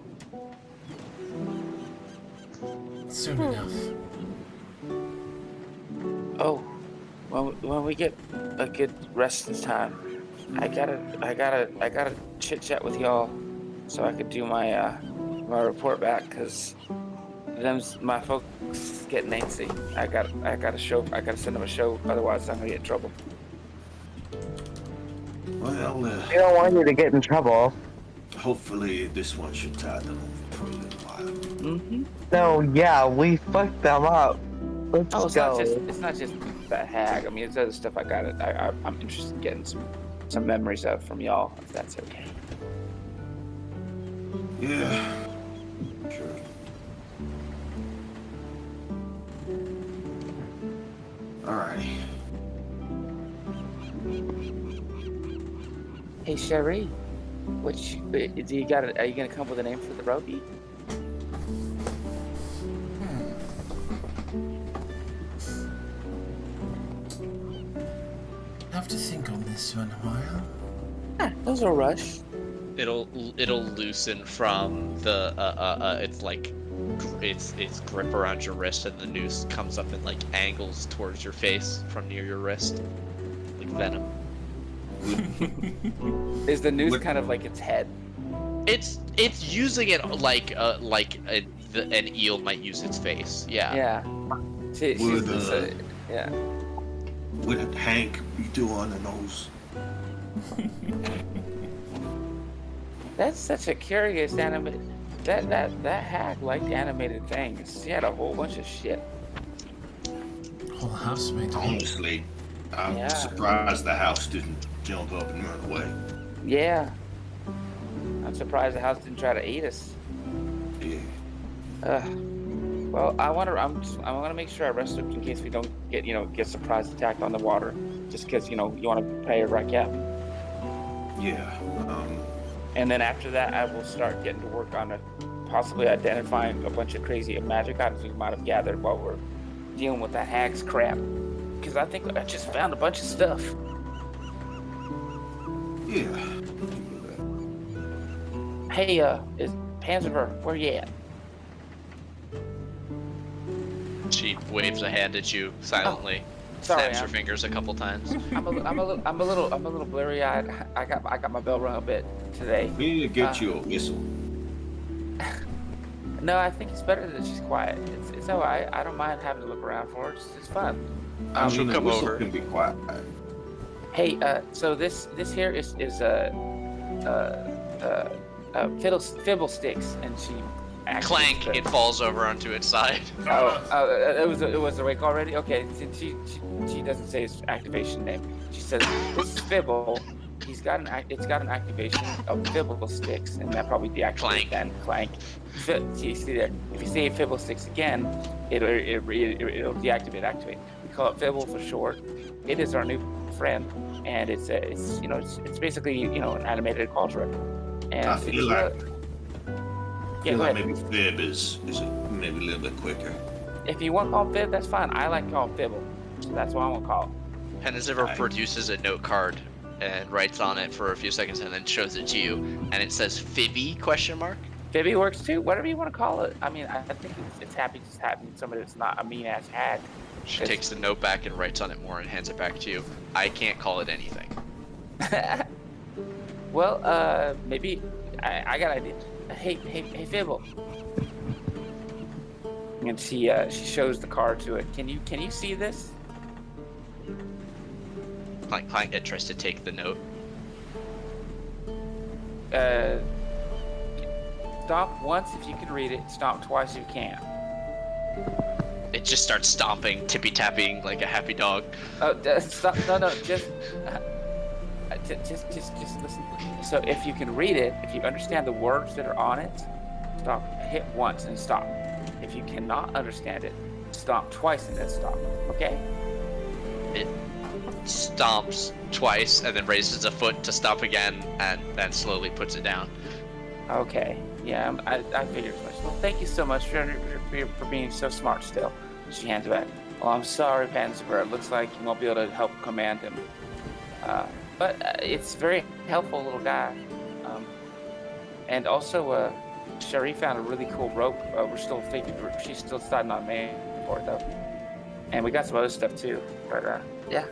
Soon enough. Oh, when we get a good resting time, I gotta chit chat with y'all, so I could do my my report back, cause my folks getting antsy. I gotta send them a show, otherwise I'm gonna get in trouble. Well, We don't want you to get in trouble. hopefully this one should tide them over for a little while. Mm-hmm. No, yeah, we fucked them up. Let's Oh, go. it's not just that hag. I mean, it's other stuff I'm interested in getting some memories of from y'all, if that's okay. Yeah. Sure. Alrighty. Hey, Sherry, do you got it? Are you gonna come up with a name for the roadie? Have to think on this one a while. There's no rush. It'll loosen from the it's like its grip around your wrist, and the noose comes up and like angles towards your face from near your wrist, like venom. Is the noose kind of like its head? It's using it like an eel might use its face. Yeah. Yeah. Yeah. What did Hank be doing in those? That's such a curious anime. That hack liked animated things. He had a whole bunch of shit. Whole house made Honestly, I'm Yeah. surprised the house didn't jump up and run away. Yeah. I'm surprised the house didn't try to eat us. Yeah. Well, I'm gonna make sure I rest up in case we don't get surprise attacked on the water. Just because you want to pay a recap. Yeah. And then after that, I will start getting to work on possibly identifying a bunch of crazy magic items we might have gathered while we're dealing with that hag's crap. Because I think I just found a bunch of stuff. Yeah. Hey, is Panzer, where you at? She waves a hand at you silently. Sorry, Snaps her fingers a couple times. I'm a little blurry-eyed. I got my bell rung a bit today. We need to get you a whistle. No, I think it's better that she's quiet. It's alright. I don't mind having to look around for her. It's fun. She'll the come whistle over. can be quiet. Hey, so this here is Fibble Sticks, and she Clank! It falls over onto its side. It was awake already. Okay, since she doesn't say his activation name. She says this is Fibble. It's got an activation of Fibble Sticks, and that probably deactivates Clank. then. Clank. You see there. If you say Fibble Sticks again, it'll deactivate. Activate. We call it Fibble for short. It is our new friend, and it's basically an animated quadra. And I feel like, yeah, go ahead. maybe Fib is maybe a little bit quicker. If you want to call him Fib, that's fine. I like to call him Fibble, so that's what I'm gonna call him. Penziver produces a note card and writes on it for a few seconds and then shows it to you, and it says Fibby ? Fibby works too. Whatever you want to call it. I mean, I think it's happy just having somebody that's not a mean ass hag. She takes the note back and writes on it more and hands it back to you. I can't call it anything. Well, maybe I got an idea. Hey, Fibble. And she shows the card to it. Can you see this? Clank it tries to take the note. Stomp once if you can read it. Stomp twice if you can't. It just starts stomping, tippy-tapping like a happy dog. Stop! No, just listen. So if you can read it, if you understand the words that are on it, stop. Hit once and stop. If you cannot understand it, stomp twice and then stop. Okay? It stomps twice and then raises a foot to stomp again and then slowly puts it down. Okay. Yeah, I figured as much. Well, thank you so much for being so smart still. She hands it back. Well, I'm sorry, Panzer. It looks like you won't be able to help command him. But it's very helpful, little guy. And also, Cherie found a really cool rope. She's still deciding on May for it, though. And we got some other stuff, too. But, yeah.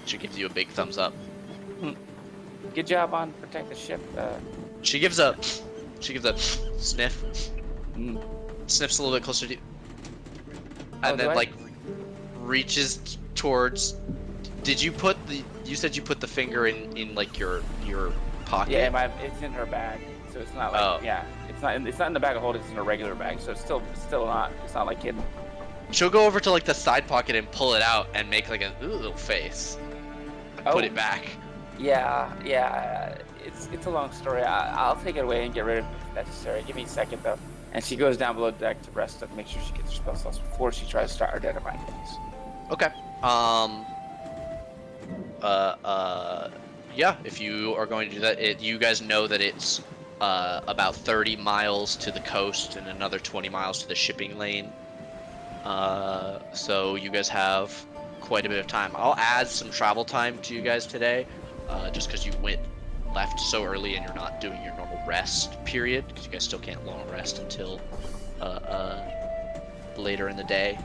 She gives you a big thumbs up. Good job on protect the ship. She gives a sniff. Mm. Sniffs a little bit closer to you. And do then I? reaches towards. You said you put the finger in like your pocket? Yeah, it's in her bag, so it's not like it's not in the bag of holding. It's in a regular bag, so it's still not. It's not like hidden. She'll go over to like the side pocket and pull it out and make like a little face. And put it back. Yeah. It's a long story. I'll take it away and get rid of it if necessary. Give me a second though. And she goes down below deck to rest and make sure she gets her spell slots before she tries to start her dynamite phase. Okay. Yeah, if you are going to do that, you guys know that it's about 30 miles to the coast and another 20 miles to the shipping lane. So you guys have quite a bit of time. I'll add some travel time to you guys today, just because you left so early and you're not doing your normal rest period, because you guys still can't long rest until later in the day.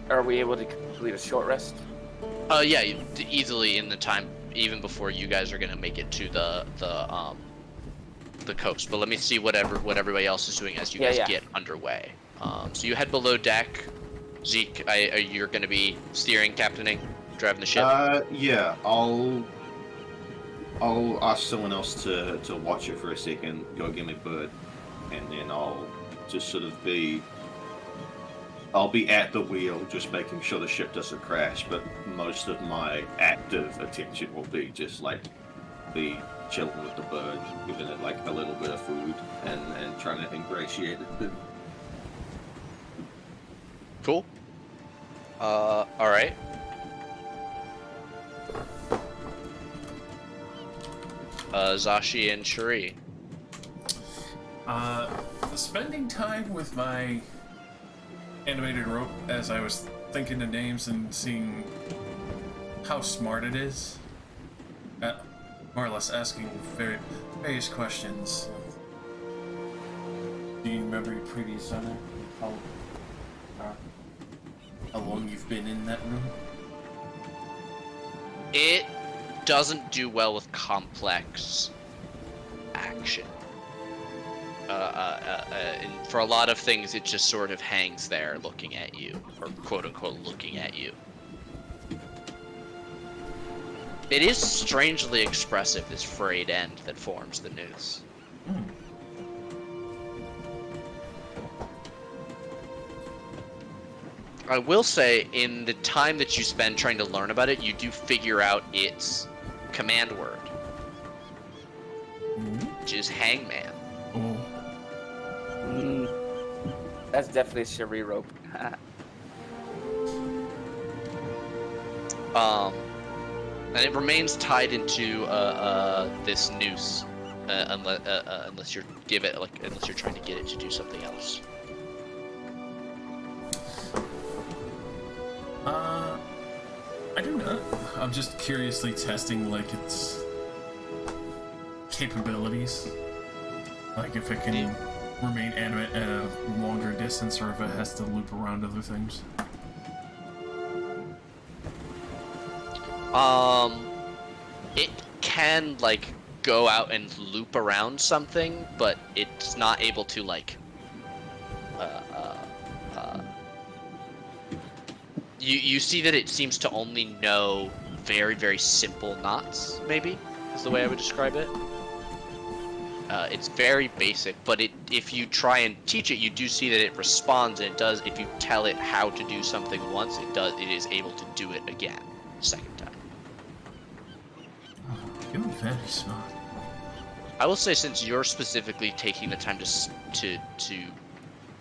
Are we able to complete a short rest? Yeah, easily in the time, even before you guys are gonna make it to the coast. But let me see what everybody else is doing as you guys get underway. So you head below deck. Zeke, you're gonna be steering, captaining, driving the ship. Yeah, I'll ask someone else to watch it for a second. Go give me bird, and then I'll just sort of I'll be at the wheel, just making sure the ship doesn't crash, but most of my active attention will be just like be chilling with the bird, giving it like a little bit of food and trying to ingratiate it. Cool. Alright. Zashi and Shuri. Spending time with my animated rope as I was thinking of names and seeing how smart it is. More or less asking various questions. Do you remember your previous owner? How long you've been in that room? It doesn't do well with complex action. And for a lot of things, it just sort of hangs there looking at you, or quote-unquote looking at you. It is strangely expressive, this frayed end that forms the noose. I will say, in the time that you spend trying to learn about it, you do figure out its command word, which is hangman. That's definitely a Shuri rope. And it remains tied into this noose, unless you're unless you're trying to get it to do something else. I do not. I'm just curiously testing like its capabilities, like if it can remain animate at a longer distance, or if it has to loop around other things. It can like go out and loop around something, but it's not able to like you see that it seems to only know very, very simple knots, maybe, is the way I would describe it. It's very basic, but if you try and teach it, you do see that it responds, and it does. If you tell it how to do something once, it is able to do it again, second time. You're very smart. I will say, since you're specifically taking the time to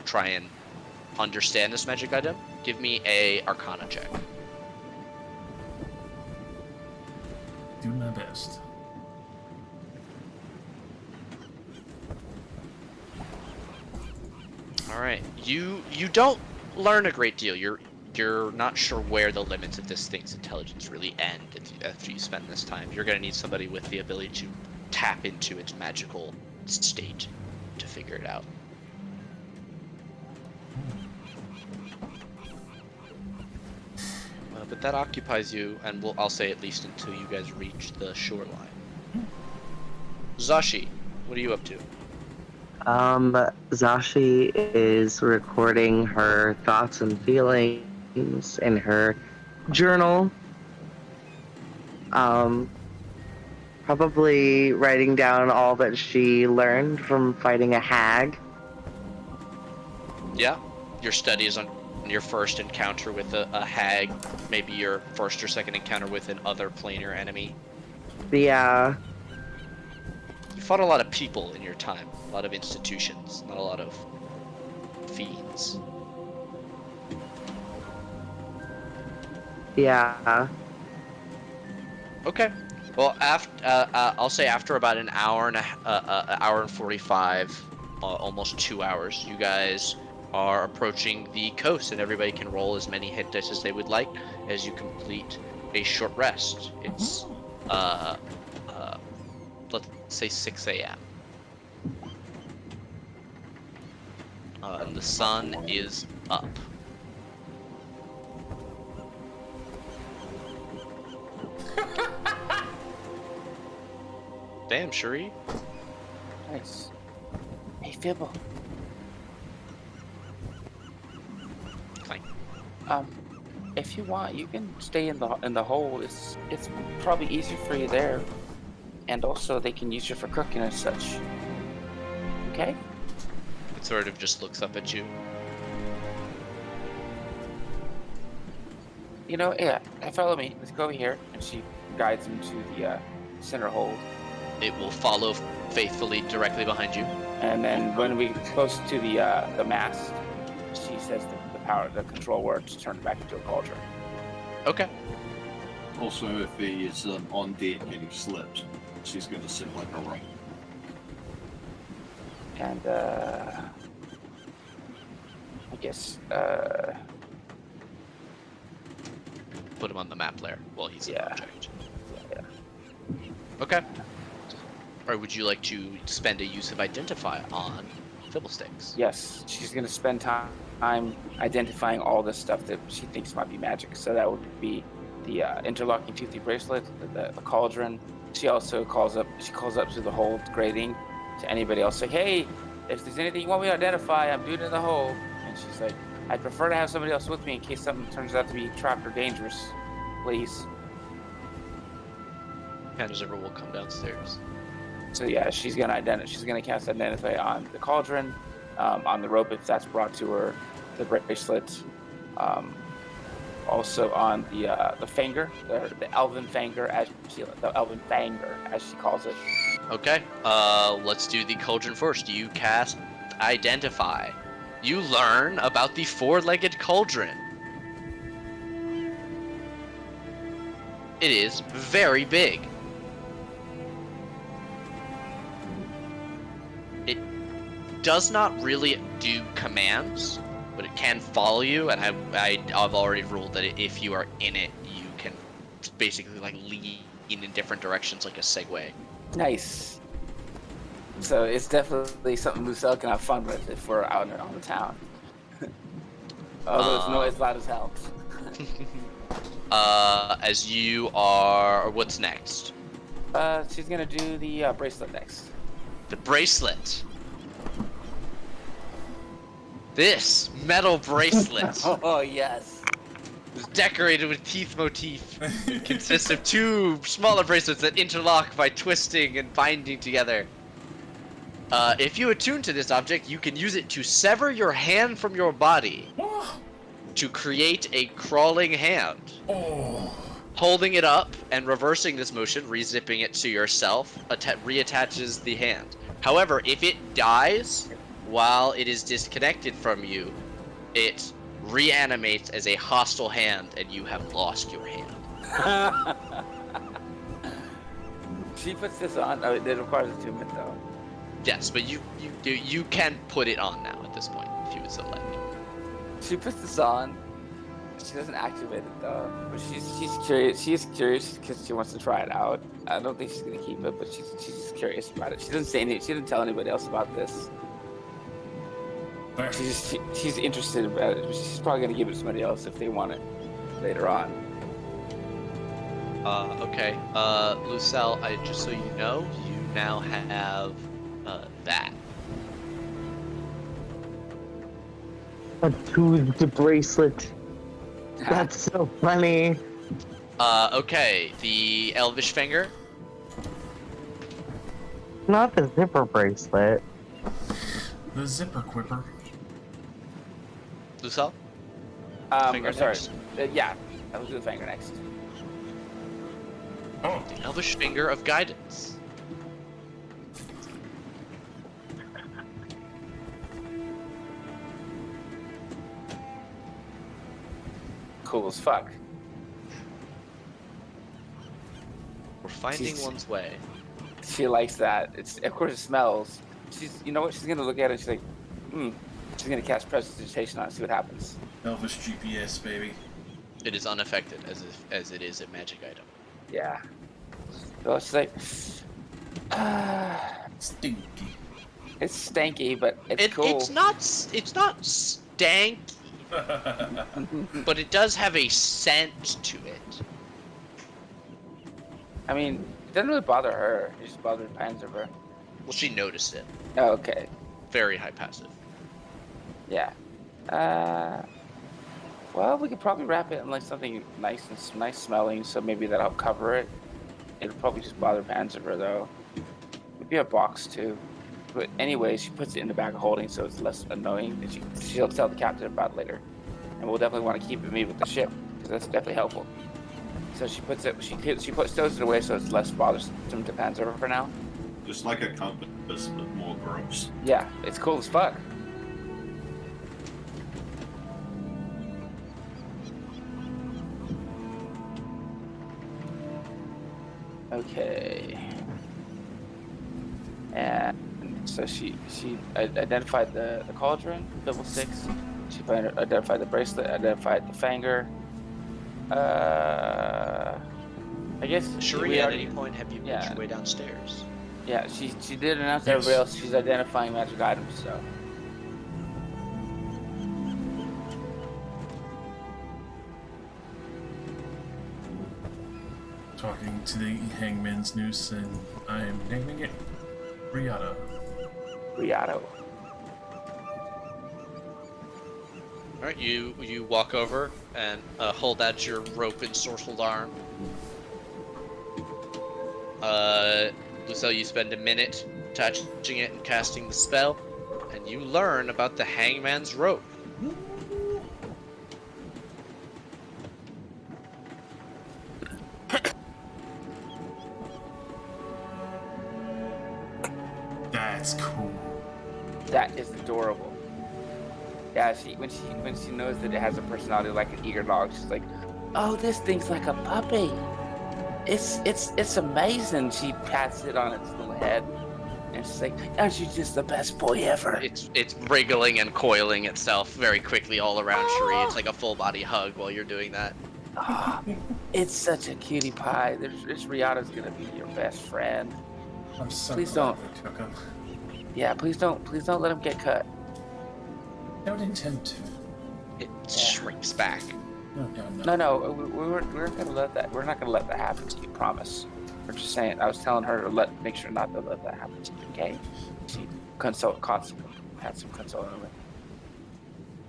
try and understand this magic item, give me a Arcana check. Do my best. All right, you don't learn a great deal. You're not sure where the limits of this thing's intelligence really end after you spend this time. You're gonna need somebody with the ability to tap into its magical state to figure it out. But that occupies you, and I'll say at least until you guys reach the shoreline. Zashi, what are you up to? Zashi is recording her thoughts and feelings in her journal. Probably writing down all that she learned from fighting a hag. Yeah, your study is on your first encounter with a hag, maybe your first or second encounter with an other planar enemy. Yeah. You fought a lot of people in your time, a lot of institutions, not a lot of fiends. Yeah. Okay. Well, I'll say after about an hour and hour and 45, almost 2 hours, you guys are approaching the coast, and everybody can roll as many hit dice as they would like as you complete a short rest. It's let's say 6 a.m. And the sun is up. Damn, Cherie. Nice. Hey, Fibble. Clank. If you want, you can stay in the hole. It's probably easier for you there, and also they can use you for cooking and such. Okay. It sort of just looks up at you. You know, yeah. Follow me. Let's go over here, and she guides him to the center hold. It will follow faithfully directly behind you. And then when we get close to the mast, she says the control word to turn it back into a cauldron. Okay. Also, if he is on deck and he slips, she's going to sit like a rock. And I guess Put him on the map layer while he's an Yeah. object. Yeah. Okay. Or would you like to spend a use of identify on Fibblesticks? Yes, she's gonna spend time identifying all the stuff that she thinks might be magic. So that would be the interlocking toothy bracelet, the cauldron. She also calls up to the hold grating to anybody else. Say, hey, if there's anything you want me to identify, I'm doing it in the hold. And she's like, I'd prefer to have somebody else with me in case something turns out to be trapped or dangerous. Please. Panda's will come downstairs. So yeah, she's gonna cast identify on the cauldron, on the rope if that's brought to her, the bracelet, also on the finger, the elven finger as she calls it. Okay. Let's do the cauldron first. You cast identify. You learn about the four-legged cauldron. It is very big. It does not really do commands, but it can follow you, and I've already ruled that if you are in it, you can basically like lean in different directions like a Segway. Nice. So it's definitely something Lucille can have fun with if we're out on the town. Although it's noise loud as hell. As you are, what's next? She's gonna do the bracelet next. The bracelet. This metal bracelet Oh yes. is decorated with teeth motif. It consists of two smaller bracelets that interlock by twisting and binding together. If you attune to this object, you can use it to sever your hand from your body to create a crawling hand. Oh. Holding it up and reversing this motion, rezipping it to yourself, reattaches the hand. However, if it dies while it is disconnected from you, it reanimates as a hostile hand and you have lost your hand. She puts this on. Oh, it requires attunement though. Yes, but you can put it on now at this point if you would so like. She puts this on. She doesn't activate it though, but she's curious. She is curious because she wants to try it out. I don't think she's gonna keep it, but she's just curious about it. She doesn't say anything. She didn't tell anybody else about this. She's interested about it. She's probably gonna give it to somebody else if they want it later on. Okay. Lucelle, just so you know, you now have that. The bracelet. That's so funny. Okay, the elvish finger. Not the zipper bracelet. The zipper quipper. Lucelle? Finger sorry. next. Yeah, I will do the finger next. Oh, The elvish finger of guidance. Cool as fuck. We're finding Jeez. one's way. She likes that. It's of course it smells. You know what? She's gonna look at it. She's like, She's gonna cast prestidigitation on it. See what happens. Elvish GPS, baby. It is unaffected as it is a magic item. Yeah. So she's like, Stinky. it's stanky, but it's cool. It's not stanky, but it does have a scent to it. I mean, it doesn't really bother her. It just bothers Panzer. Well, she noticed it. Oh, okay. Very high passive. Yeah. Well, we could probably wrap it in like something nice and nice smelling, so maybe that'll cover it. It'll probably just bother Panzer though. Maybe a box too. But anyway, she puts it in the bag of holding, so it's less annoying. And she'll tell the captain about it later. And we'll definitely want to keep it maybe with the ship, because that's definitely helpful. So she puts it. Stows it away, so it's less bothersome to Panzer for now. Just like a compass, but more gross. Yeah, it's cool as fuck. Okay. And so she identified the cauldron, level 6. She identified the bracelet, identified the finger. I guess Shuri, at any point, have you made your way downstairs? Yeah, she did announce to everybody else she's identifying magic items, so. Talking to the hangman's noose, and I am naming it Riata. Riato. Alright, you walk over and hold out your rope and sorcelled arm. Lucille, you spend a minute touching it and casting the spell, and you learn about the hangman's rope. That's cool. That is adorable. Yeah, when she knows that it has a personality like an eager dog, she's like, "Oh, this thing's like a puppy. It's amazing." She pats it on its little head, and she's like, "Aren't you just the best boy ever?" It's wriggling and coiling itself very quickly all around Shuri. It's like a full body hug while you're doing that. Oh, it's such a cutie pie. This Riata's gonna be your best friend. I'm so Please glad don't. we took him. Yeah, please don't let him get cut. Don't intend to. It shrinks back. No, we're gonna let that. We're not gonna let that happen to you. Promise. We're just saying. I was telling her to make sure not to let that happen to you. Okay? She had some console over it.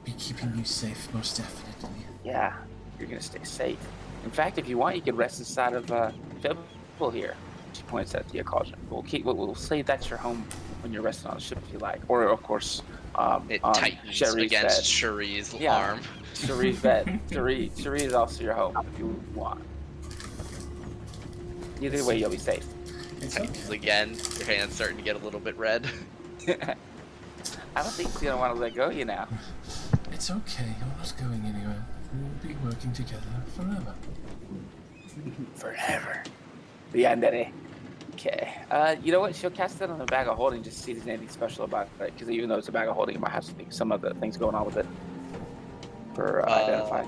Be keeping you safe, most definitely. Yeah, you're gonna stay safe. In fact, if you want, you could rest inside of Fibble here. She points at the cauldron. We'll say that's your home when you're resting on the ship if you like, or of course, It on tightens Sherry's against bed. Shuri's Yeah. arm. Sherry's bed. Sherry is also your home if you want. Either way, you'll be safe. It's Tightens okay. again. Your hand's starting to get a little bit red. I don't think she's gonna want to let go of you now. It's okay. You're not going anywhere. We'll be working together forever. Forever. Yandere. Okay. You know what? She'll cast it on the bag of holding just to see if there's anything special about it. Because even though it's a bag of holding, it might have some other things going on with it. For identifying.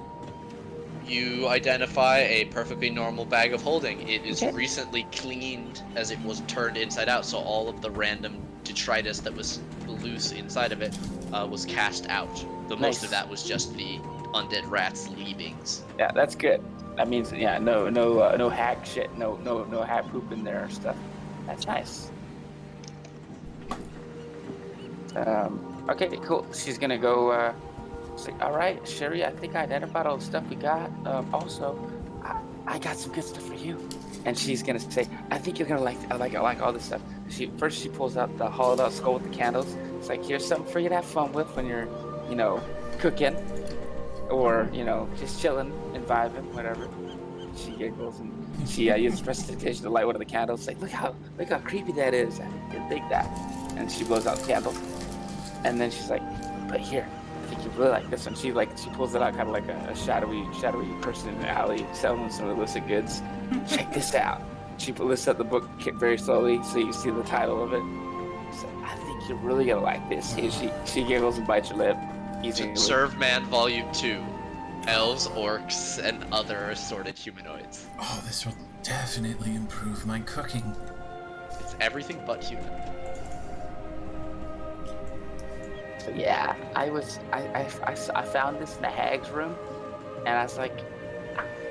You identify a perfectly normal bag of holding. It is Okay. recently cleaned as it was turned inside out, so all of the random detritus that was loose inside of it was cast out. The most Nice. of that was just the undead rat's leavings. Yeah, that's good. That means no hack shit, no hack poop in there or stuff. That's nice. Okay, cool. She's gonna go. Say, all right, Sherry. I think I identified all the stuff we got. Also, I got some good stuff for you. And she's gonna say, I think you're gonna like. I like all this stuff. She pulls out the hollowed out skull with the candles. It's like, here's something for you to have fun with when you're, cooking. or just chilling and vibing, whatever. She giggles and she uses prestidigitation to light one of the candles. Like, look how creepy that is. I didn't think that. And she blows out the candle. And then she's like, but here, I think you really like this one. She pulls it out, kind of like a shadowy person in the alley selling some illicit goods. Check this out. She lifts up the book very slowly, so you see the title of it. She's like, I think you're really gonna like this. And she giggles and bites your lip. Serve Man Volume 2. Elves, orcs, and other assorted humanoids. Oh, this will definitely improve my cooking. It's everything but human. So yeah, I found this in the hag's room, and I was like,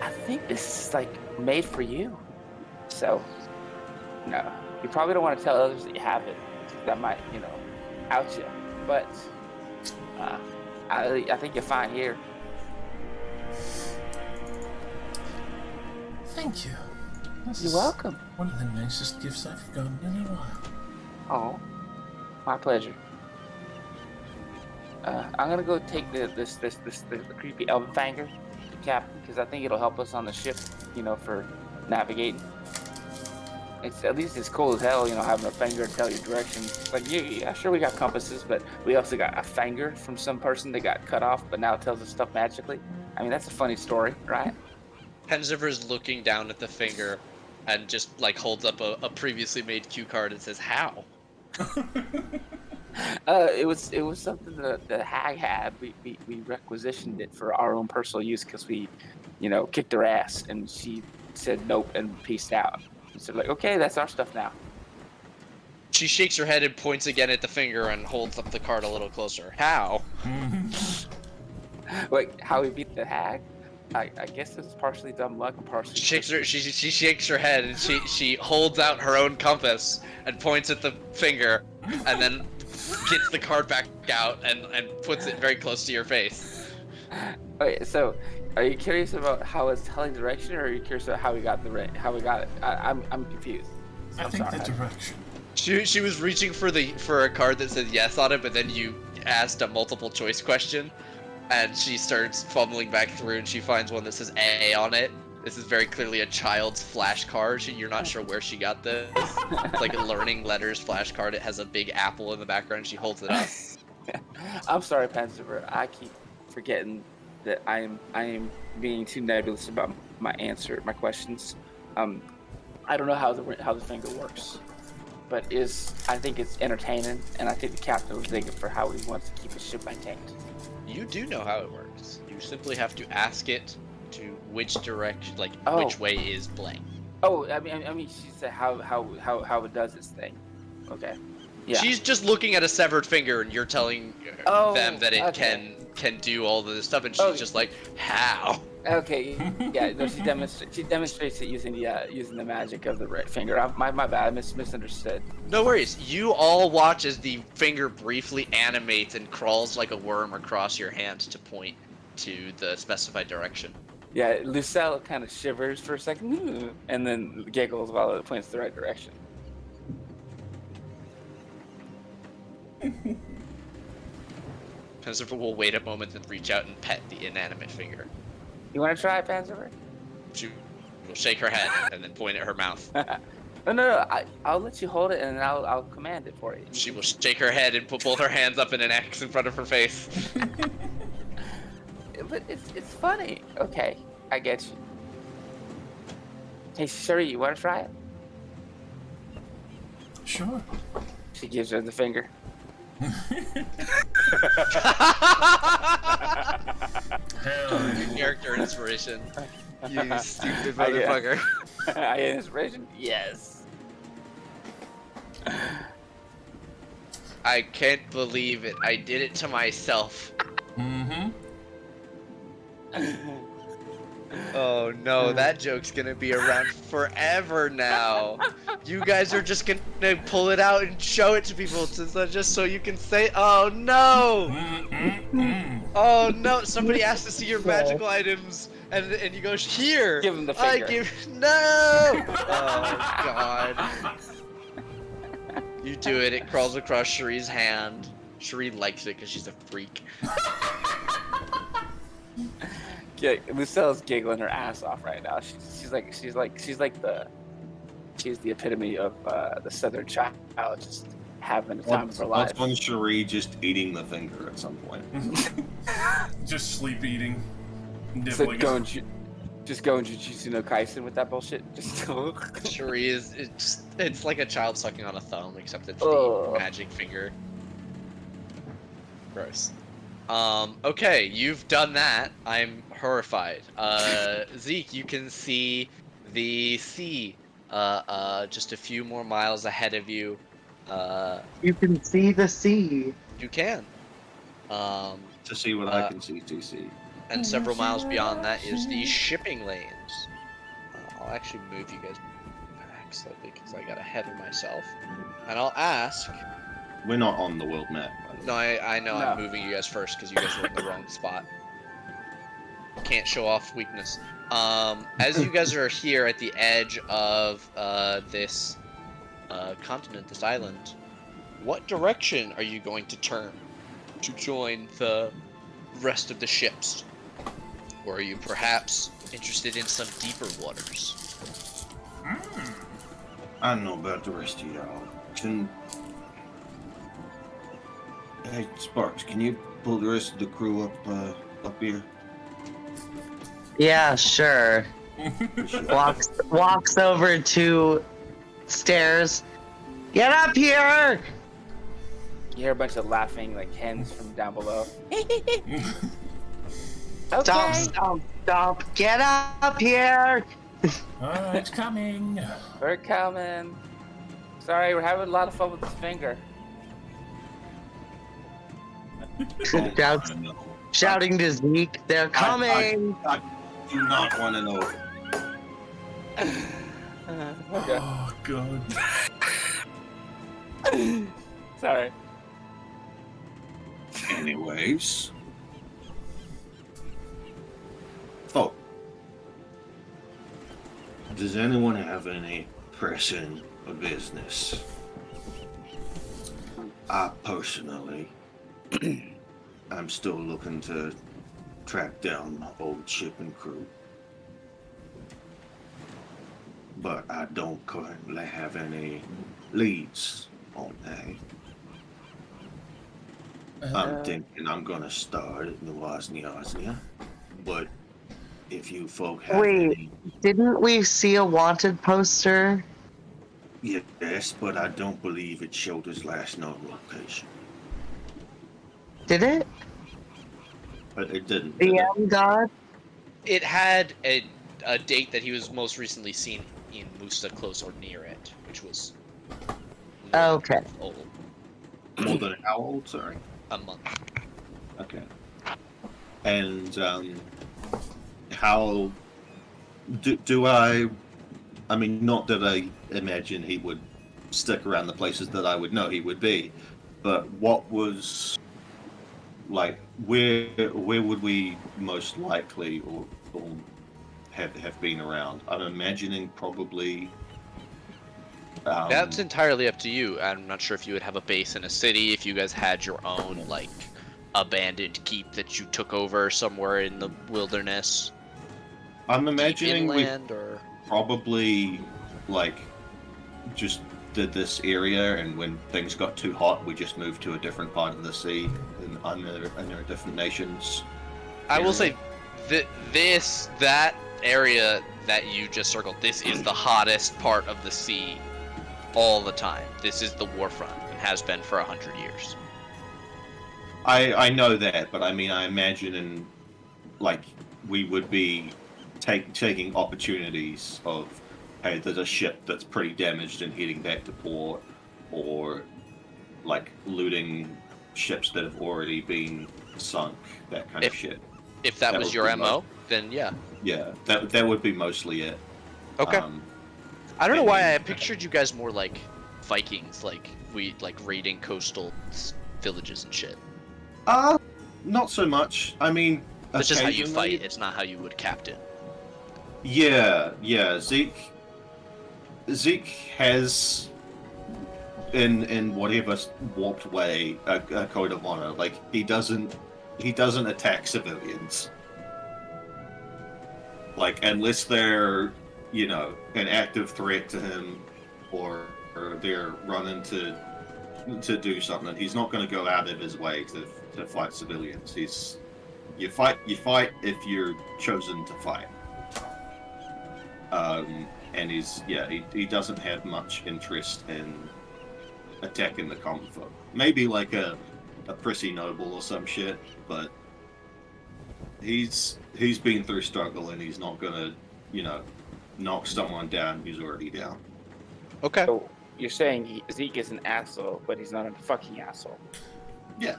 I think this is like made for you. So, no, you probably don't want to tell others that you have it. That might, out you. But I think you're fine here. Thank you. You're welcome. One of the nicest gifts I've gotten in a while. Oh, my pleasure. I'm gonna go take the creepy elven finger to Captain, because I think it'll help us on the ship, for navigating. It's at least it's cool as hell, having a finger to tell you direction. Like, yeah, sure we got compasses, but we also got a finger from some person that got cut off, but now it tells us stuff magically. I mean, that's a funny story, right? Penziver's looking down at the finger and just holds up a previously made cue card and says, "How?" It was something that the hag had. We requisitioned it for our own personal use because we, kicked her ass, and she said nope and peaced out. So like, okay, that's our stuff now. She shakes her head and points again at the finger and holds up the card a little closer. How? Like, how we beat the hag? I guess it's partially dumb luck and partially. She shakes her head and she holds out her own compass and points at the finger, and then gets the card back out and puts it very close to your face. Okay, so are you curious about how it's telling direction, or are you curious about how we got it? I'm confused. I think the direction. She was reaching for a card that said yes on it, but then you asked a multiple choice question. And she starts fumbling back through, and she finds one that says A on it. This is very clearly a child's flashcard. You're not sure where she got this. It's like a learning letters flashcard. It has a big apple in the background. She holds it up. I'm sorry, Penziver. I keep forgetting that I am being too nebulous about my questions. I don't know how the finger works, but I think it's entertaining, and I think the captain will dig it for how he wants to keep his ship maintained. You do know how it works. You simply have to ask it to which direction, which way is blank. Oh, I mean, she said how it does its thing. Okay. Yeah. She's just looking at a severed finger, and you're telling them that it can do all this stuff, and she's just like, how? Okay. Yeah. No, she demonstrates it using the magic of the red finger. My bad. I misunderstood. No worries. You all watch as the finger briefly animates and crawls like a worm across your hand to point to the specified direction. Yeah, Lucelle kind of shivers for a second, and then giggles while it points the right direction. Penziver will wait a moment and reach out and pet the inanimate finger. You want to try it, Penziver? She will shake her head and then point at her mouth. No. I'll let you hold it, and then I'll command it for you. She will shake her head and put both her hands up in an X in front of her face. But it's funny. Okay, I get you. Hey, Sherry, you want to try it? Sure. She gives her the finger. Hell Your character inspiration. You stupid motherfucker. I get inspiration? Yes. I can't believe it. I did it to myself. Mm-hmm. Oh no, that joke's gonna be around forever now. You guys are just gonna pull it out and show it to people just so you can say, oh no! Oh no, somebody asked to see your magical items, and you go, here! Give him the finger. No! Oh god. You do it, it crawls across Shree's hand. Shree likes it because she's a freak. Yeah, Lucelle's giggling her ass off right now. She's the epitome of the southern child, just having the time of her life. What's one Cherie just eating the finger at some point? Just sleep eating, So nibbling. just going Jujutsu no Kaisen with that bullshit. Just go. Cherie is it's like a child sucking on a thumb, except it's Ugh. the magic finger. Gross. Okay, you've done that. I'm horrified. Zeke, you can see the sea just a few more miles ahead of you. You can see the sea. You can. To see what I can see, TC. And several miles beyond that is the shipping lanes. I'll actually move you guys back slightly because I got ahead of myself. And I'll ask. We're not on the world map. By the No, way. I know No. I'm moving you guys first because you guys were in the wrong spot. Can't show off weakness. As you guys are here at the edge of this continent, this island, what direction are you going to turn to join the rest of the ships? Or are you perhaps interested in some deeper waters? I don't know about the rest of y'all. Hey, Sparks, can you pull the rest of the crew up here? Yeah, sure. Walks over to stairs. Get up here! You hear a bunch of laughing like hens from down below. Stop! Get up here! Oh, it's coming. We're coming. Sorry, we're having a lot of fun with this finger. Shouting to Zeke, they're coming! I do not want to know. Okay. Oh god. Sorry. Anyways. Oh. Does anyone have any pressing business? I personally, I'm still looking to track down my old shipping crew. But I don't currently have any leads on that. I'm thinking I'm gonna start at New Osnia, but if you folk have Wait. any... Didn't we see a wanted poster? Yes, but I don't believe it showed his last known location. Did it? But it didn't. The did it? M God? It had a date that he was most recently seen in Musa, close or near it, which was Okay. old, More than how old? Sorry. a month. Okay. And how do I mean, not that I imagine he would stick around the places that I would know he would be, but what was like where would we most likely or have been around? I'm imagining probably That's entirely up to you. I'm not sure if you would have a base in a city, if you guys had your own, like, abandoned keep that you took over somewhere in the wilderness. I'm Deep imagining we inland, or... probably like just did this area, and when things got too hot, we just moved to a different part of the sea and under different nations. I will area. say that area that you just circled, this is the hottest part of the sea all the time. This is the warfront and has been for 100 years. I know that, but I mean, I imagine in like we would be taking opportunities of, hey, there's a ship that's pretty damaged and heading back to port, or like looting ships that have already been sunk, that kind of shit. If that was would your be MO, then yeah. Yeah, that would be mostly it. Okay. I don't know why I and- pictured you guys more like Vikings, like raiding coastal villages and shit. Not so much. I mean, That's just how you occasionally- fight. It's not how you would captain. Yeah. Zeke has, in whatever warped way, a code of honor. Like he doesn't attack civilians. Like, unless they're, you know, an active threat to him, or they're running to do something, he's not going to go out of his way to fight civilians. You fight if you're chosen to fight. And he doesn't have much interest in attacking the common folk. Maybe like a prissy noble or some shit, but he's been through struggle, and he's not gonna, you know, knock someone down who's already down. Okay. So you're saying Zeke is an asshole, but he's not a fucking asshole. Yeah.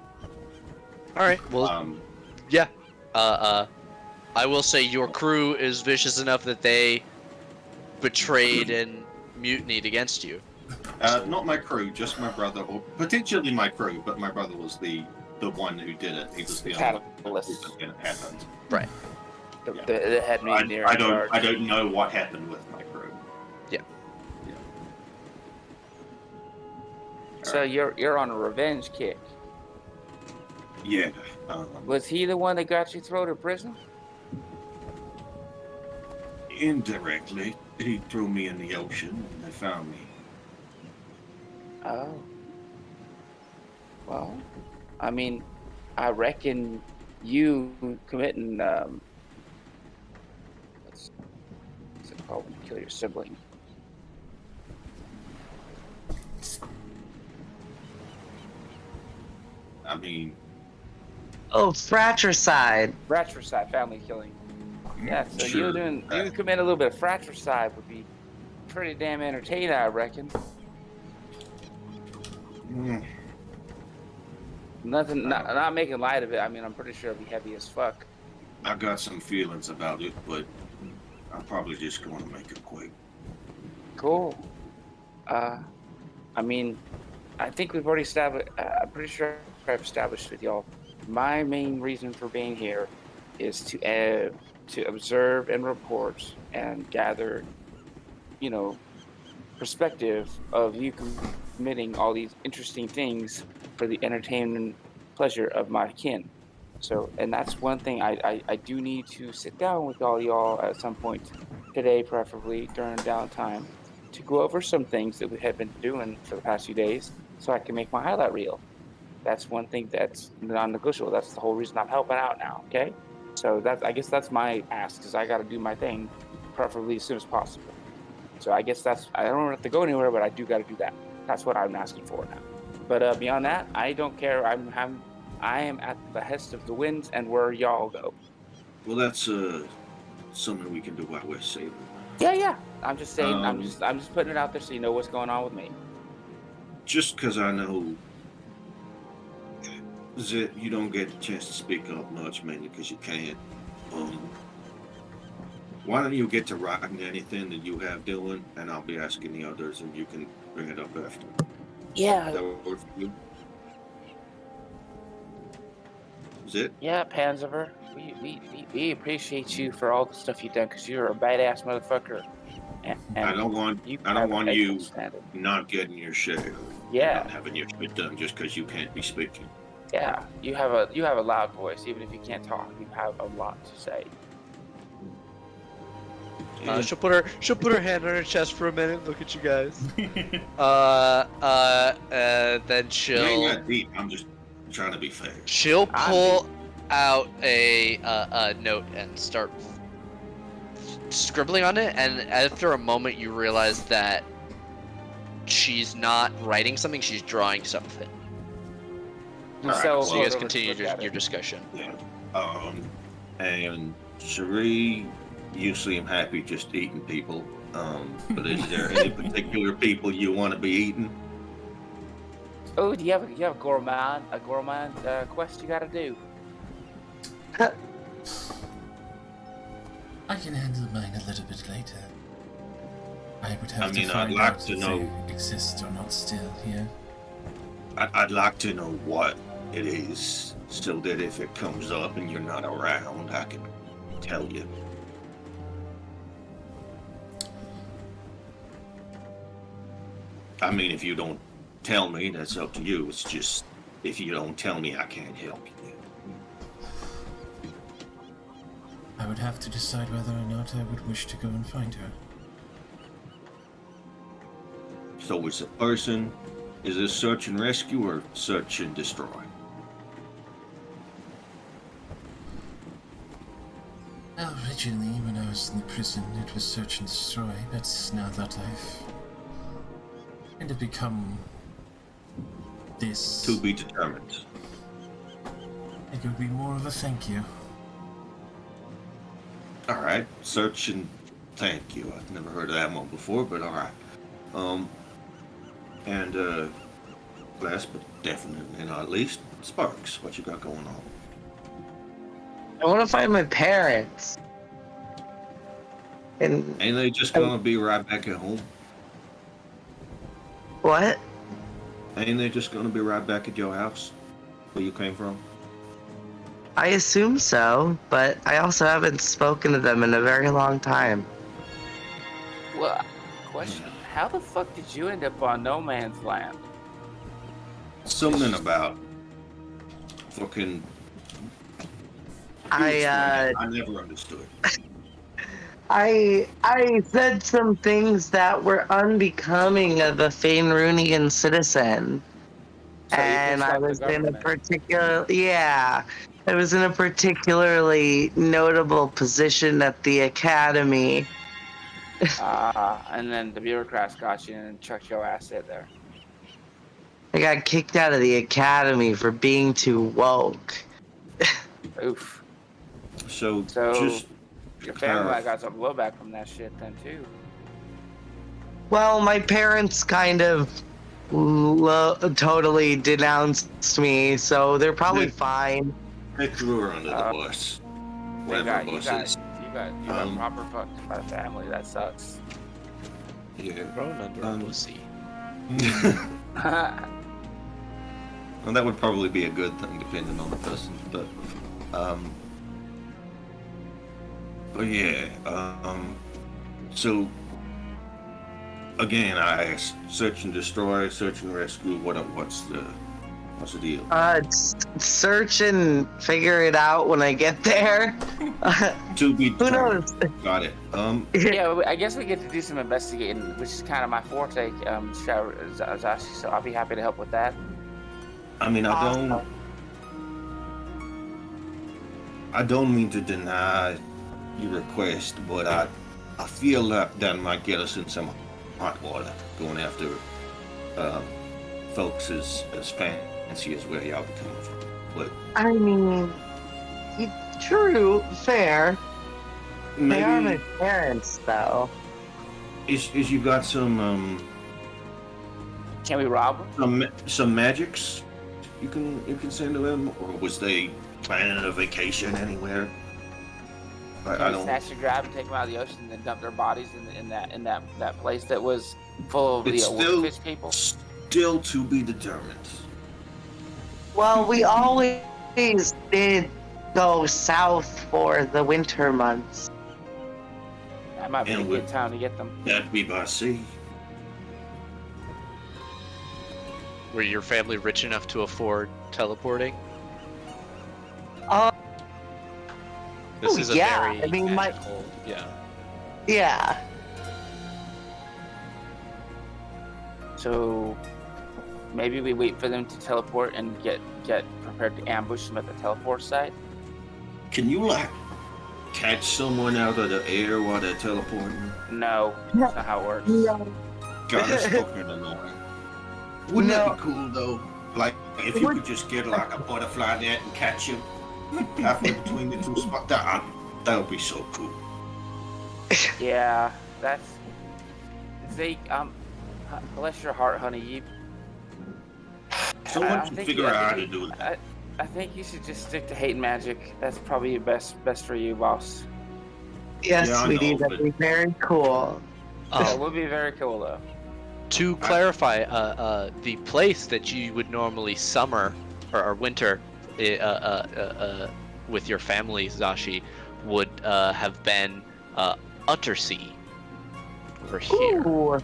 All right. Well, yeah. I will say your crew is vicious enough that they betrayed and mutinied against you. Not my crew, just my brother, or potentially my crew, but my brother was the one who did it. He was the Catalyst. only one who happened. Right. The head mutineer in charge. I don't know what happened with my crew. Yeah. So you're on a revenge kick. Yeah. Was he the one that got you thrown to prison? Indirectly, he threw me in the ocean, and they found me. Oh. Well, I mean, I reckon you committing what's it called when you kill your sibling? I mean, Oh, fratricide. Fratricide, family killing. Yeah, so Sure. you commit a little bit of fratricide would be pretty damn entertaining, I reckon. mm, Nothing, not making light of it. I mean, I'm pretty sure it'll be heavy as fuck. I got some feelings about it, but I'm probably just going to make it quick. Cool. I mean, I think we've already established. I'm pretty sure I've established with y'all. My main reason for being here is to observe and report and gather, you know, perspective of you committing all these interesting things for the entertainment pleasure of my kin. So, and that's one thing I do need to sit down with all y'all at some point today, preferably during downtime, to go over some things that we have been doing for the past few days so I can make my highlight reel. That's one thing that's non-negotiable. That's the whole reason I'm helping out now, okay? So I guess that's my ask, because I got to do my thing, preferably as soon as possible. So I guess I don't have to go anywhere, but I do got to do that. That's what I'm asking for now. But beyond that, I don't care. I am at the behest of the winds and where y'all go. Well, that's something we can do while we're sailing. Yeah. I'm just saying. I'm just putting it out there so you know what's going on with me. Just because I know that you don't get the chance to speak up much, mainly because you can't. Why don't you get to writing anything that you have doing, and I'll be asking the others, and you can bring it up after. Yeah. That work for you? Is it? Yeah, Panzer. We appreciate you for all the stuff you've done, because you're a badass motherfucker. And I don't want you not getting your share. Yeah. Not having your shit done just because you can't be speaking. Yeah, you have a loud voice, even if you can't talk. You have a lot to say. She'll put her hand on her chest for a minute. Look at you guys. Then It ain't that deep. I'm just trying to be fair. she'll pull out a note and start scribbling on it. And after a moment, you realize that she's not writing something; she's drawing something. Alright, So you guys continue your discussion. Yeah. And Cherie, you seem happy just eating people. But is there any particular people you want to be eating? Oh, do you have a gourmand quest you gotta do? I can handle mine a little bit later. I would have to I'd find like out to if know. they exist or not still here. I'd like to know what it is, so that if it comes up and you're not around, I can tell you. I mean, if you don't tell me, that's up to you. It's just, if you don't tell me, I can't help you. I would have to decide whether or not I would wish to go and find her. So it's a person. Is this search and rescue or search and destroy? Originally, when I was in the prison, it was search and destroy, but now that I've kind of become this, To be determined. it would be more of a thank you. All right, search and thank you. I've never heard of that one before, but all right. And last but definitely not least, Sparks. What you got going on? I want to find my parents. And Ain't they just gonna be right back at home? what? Ain't they just gonna be right back at your house, where you came from? I assume so, but I also haven't spoken to them in a very long time. Well, question: how the fuck did you end up on no man's land? Something about fucking. I never understood. I said some things that were unbecoming of a Faerunian citizen. So you And pissed I off the was in a government. I was in a particularly notable position at the academy. And then the bureaucrats got you and chucked your ass in there. I got kicked out of the academy for being too woke. Oof. So So just your family got some blowback from that shit then too. Well, my parents kind of totally denounced me, so they're probably fine. they threw her under the bus. You Whatever got bus is. proper fucked by the family. That sucks. Yeah. Thrown under a pussy. Well, that would probably be a good thing, depending on the person. But yeah. So again, I asked, search and destroy, search and rescue. What's the deal? Search and figure it out when I get there. To be Who determined. knows? Got it. Yeah, I guess we get to do some investigating, which is kind of my forte, Zashi, so I'll be happy to help with that. I mean, I don't mean to deny your request, but I feel like that might get us in some hot water going after folks as fancy as where y'all be coming from. But I mean, true, fair. They are my maybe parents, though. is you got some Can we rob them? some magics you can send to them, or was they planning a vacation anywhere? I Can we don't. snatch and grab and take them out of the ocean and then dump their bodies in that place that was full of It's still fish people? still to be determined. Well, we always did go south for the winter months. That might be a And good time to get them. That'd be by sea. Were your family rich enough to afford teleporting? This is a yeah, very I mean, magical, yeah. So maybe we wait for them to teleport and get prepared to ambush them at the teleport site. Can you catch someone out of the air while they're teleporting? No, that's not how it works. God, that's fucking annoying. Wouldn't that be cool though? Like if you could just get like a butterfly net and catch him halfway between the two spots. That would be so cool. Yeah, that's Zeke. Bless your heart, honey. Someone should figure out how to do that. I think you should just stick to hate and magic. That's probably best for you, boss. Yes, Yeah, I sweetie, know, that'd but- be very cool. It would be very cool though. To clarify, the place that you would normally summer or winter with your family, Zashi, would have been Uttersea over here. Ooh.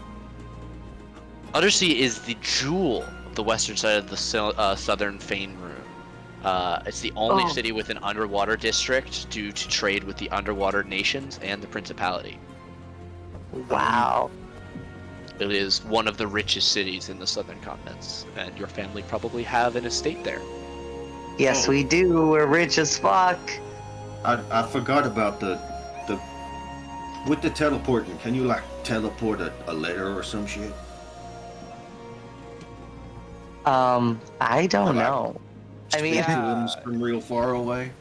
Uttersea is the jewel of the western side of the southern Faerun. It's the only Oh. city with an underwater district due to trade with the underwater nations and the principality. Wow. It is one of the richest cities in the southern continents, and your family probably have an estate there. Yes, Oh. we do. We're rich as fuck. I forgot about the with the teleporting. Can you like teleport a letter or some shit? I don't Like, know. I mean, Speak to them from real far away.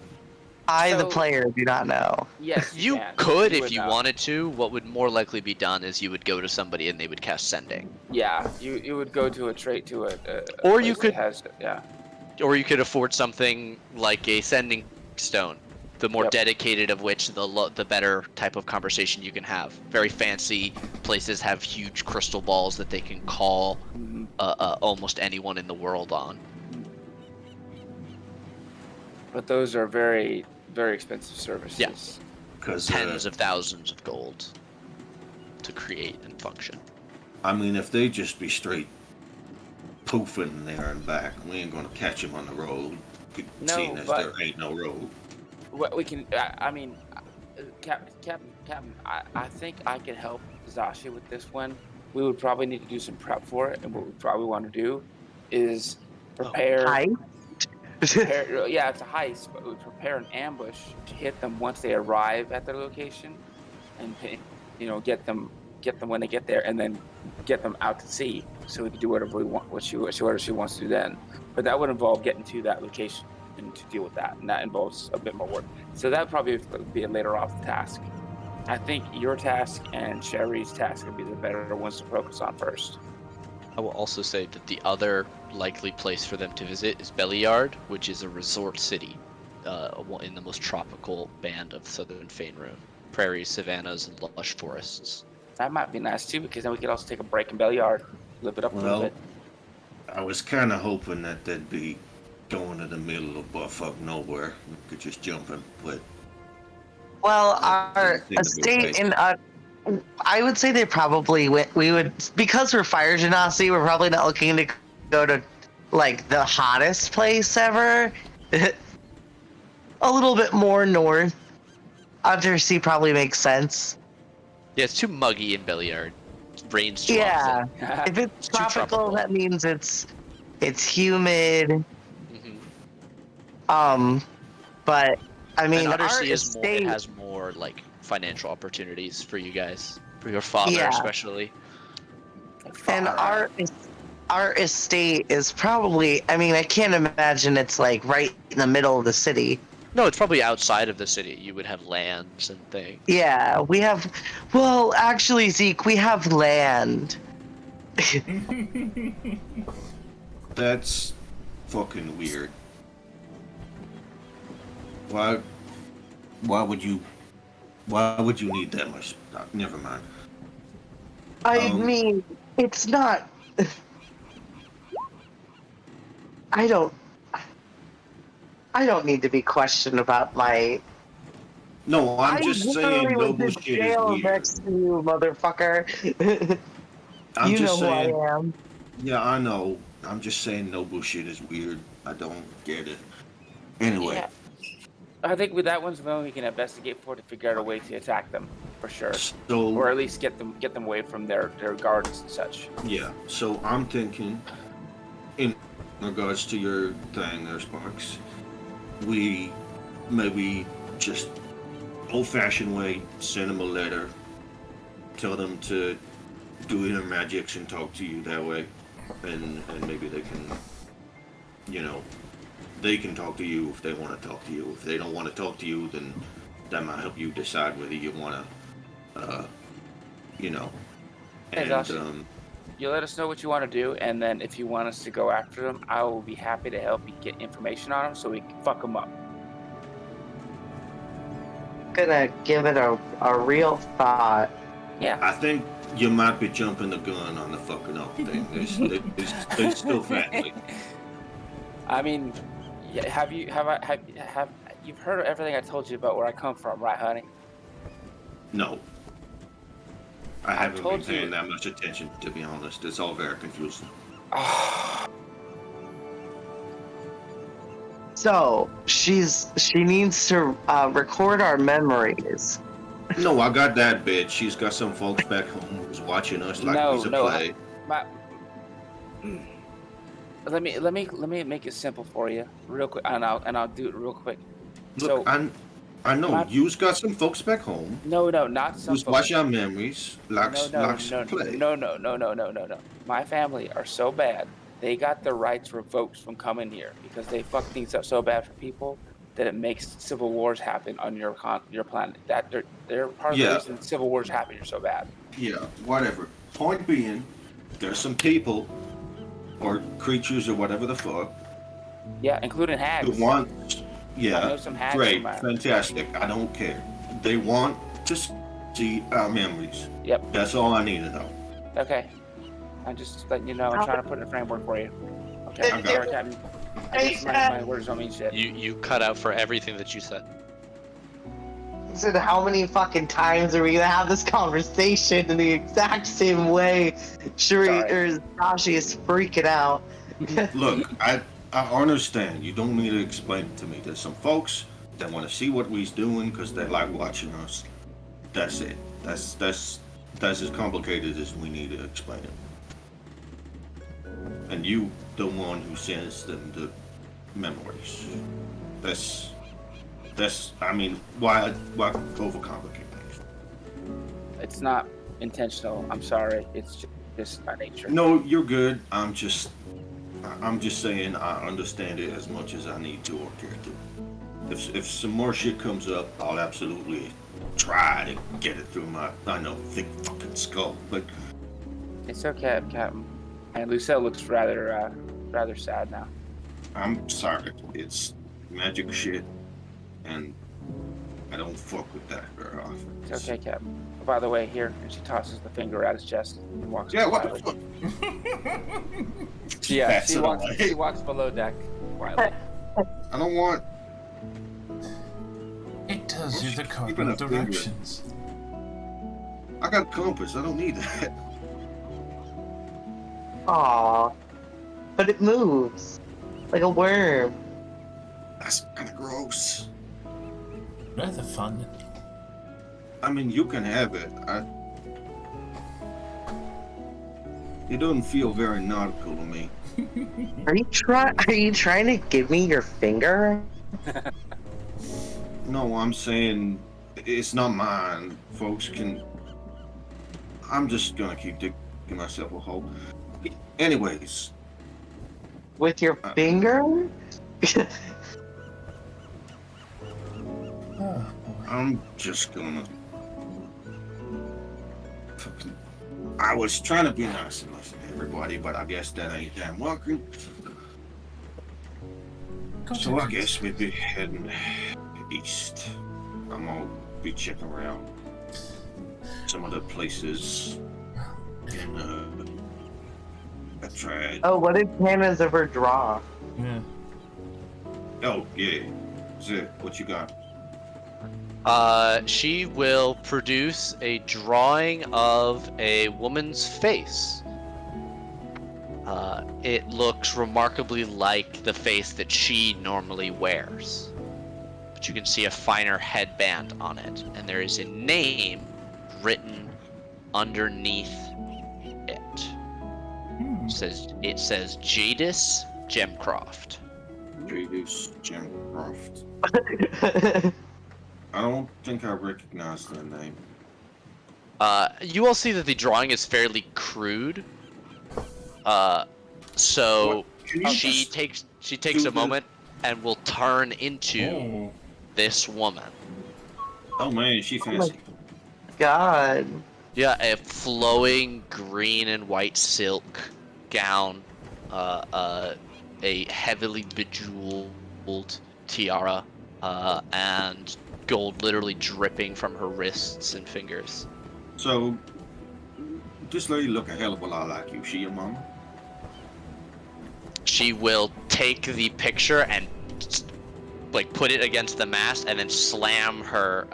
I, the So- player, do not know. Yes, You can. could You if would you know. wanted to. What would more likely be done is you would go to somebody and they would cast sending. Yeah, you would go to a trait to a Or place you that could- has yeah. Or you could afford something like a sending stone. The more Yep. dedicated of which, the better type of conversation you can have. Very fancy places have huge crystal balls that they can call Mhm. almost anyone in the world on. But those are very very expensive services. Because Tens of thousands of gold to create and function. I mean, if they just be straight poofing there and back, we ain't gonna catch them on the road. No, Seeing as but- there ain't no road. What we can, I mean, Captain, I think I can help Zashi with this one. We would probably need to do some prep for it, and what we probably want to do is prepare. Hi. prepare yeah, it's a heist, but we would prepare an ambush to hit them once they arrive at their location, and get them when they get there, and then get them out to sea, so we can do whatever we want, whatever she wants to do then. But that would involve getting to that location and to deal with that, and that involves a bit more work. So that probably would be a later off task. I think your task and Sherry's task would be the better ones to focus on first. I will also say that the other likely place for them to visit is Belliard, which is a resort city in the most tropical band of southern Faerun. Prairies, savannas, and lush forests. That might be nice too, because then we could also take a break in Belliard, live it up a little Well, bit. I was kind of hoping that they'd be going to the middle of buttfuck nowhere. We could just jump in, but Well, I our didn't think of it estate right. I would say they probably we would, because we're fire genasi, we're probably not looking to go to like the hottest place ever. A little bit more north. Undersea probably makes sense. Yeah, it's too muggy in Belliard. It rains too Yeah. often. If it's too tropical, tropical. that means it's humid. Mhm. But I mean, And our Undersea is more. It estate, has more like financial opportunities for you guys, for your father Yeah. especially. and our estate is probably. I mean, I can't imagine it's like right in the middle of the city. No, it's probably outside of the city. You would have lands and things. Yeah, we have. Well, actually, Zeke, we have land. That's fucking weird. Why would you need that much? Never mind. I Um, mean, it's not. I don't need to be questioned about my. No, I'm just saying no was in bullshit is jail weird. next to you, motherfucker. I'm You know just who saying. I am. Yeah, I know. I'm just saying no bullshit is weird. I don't get it. Anyway, Yeah. I think with that one's one we can investigate for to figure out a way to attack them for sure, so or at least get them away from their gardens and such. yeah, so I'm thinking, in regards to your thing, there, Sparks, we maybe just old-fashioned way send them a letter, tell them to do their magics and talk to you that way, and maybe they can, they can talk to you if they want to talk to you. If they don't want to talk to you, then that might help you decide whether you want to, Hey, and Josh. You let us know what you want to do, and then if you want us to go after them, I will be happy to help you get information on them so we can fuck them up. Gonna give it a real thought. Yeah. I think you might be jumping the gun on the fucking up thing. There's still family. I mean, yeah, have you've heard of everything I told you about where I come from, right, honey? No. I haven't been told paying you. that much attention, to be honest. It's all very confusing. So she needs to record our memories. No, I got that bitch. She's got some folks back home who's watching us like No, he's a no, play. Let me make it simple for you, real quick, and I'll do it real quick. Look, So I know my- you've got some folks back home no, not some who's folks. watching our memories like No, play. no. My family are so bad. They got their rights revoked from coming here because they fuck things up so bad for people that it makes civil wars happen on your planet. That they're part of the Yeah. reason civil wars happen here so bad. Yeah, whatever. Point being, there's some people or creatures or whatever the fuck Yeah, including who hags. want. I Yeah, know some hags great, from my- fantastic. I don't care. They want to see our memories. Yep. That's all I need to know. Okay. I'm just letting you know. I'm trying to put in a framework for you. Okay. I'm Okay. sorry, Captain. I guess my words don't mean shit. You cut out for everything that you said. So how many fucking times are we gonna have this conversation in the exact same way? Shuri Sorry. or Sashi is freaking out. Look, I understand. You don't need to explain it to me. There's some folks that want to see what we's doing because they like watching us. That's it. That's as complicated as we need to explain it. And you, the one who sends them the memories. That's. I mean, why overcomplicate things? It's not intentional. I'm sorry. It's just my nature. No, you're good. I'm just saying I understand it as much as I need to or care to. If some more shit comes up, I'll absolutely try to get it through my thick fucking skull. But It's okay, Captain. And Lucille looks rather sad now. I'm sorry. It's magic shit, and I don't fuck with that very often. It's okay, Captain. Oh, by the way, here, and she tosses the finger at his chest and walks. Yeah, what the quietly. fuck? Yeah, Pass she it walks. away. She walks below deck quietly. I don't want. It tells you the Even cardinal a finger. directions. I got a compass. I don't need that. Aw. But it moves. Like a worm. That's kind of gross. Rather fun. I mean, you can have it. It doesn't feel very nautical to me. Are you trying to give me your finger? No, I'm saying it's not mine. Folks can. I'm just gonna keep digging myself a hole. Anyways, With your finger? I'm just gonna. I was trying to be nice and listen to everybody, but I guess that ain't damn working. So I guess we'd be heading east. I'm gonna be checking around some of the places in I tried. Oh, what did Hannah's ever draw? Yeah. Oh yeah. Zip, what you got? She will produce a drawing of a woman's face. It looks remarkably like the face that she normally wears. But you can see a finer headband on it, and there is a name written underneath it. It says Jadis Gemcroft. Jadis Gemcroft. I don't think I recognize that name. You all see that the drawing is fairly crude. So Can you she just takes do a the- moment and will turn into Oh. this woman. Oh man, she fancy. God. Yeah, a flowing green and white silk gown, a heavily bejeweled tiara, and gold literally dripping from her wrists and fingers. So, this lady look a hell of a lot like you. She your mama? She will take the picture and like put it against the mast and then slam her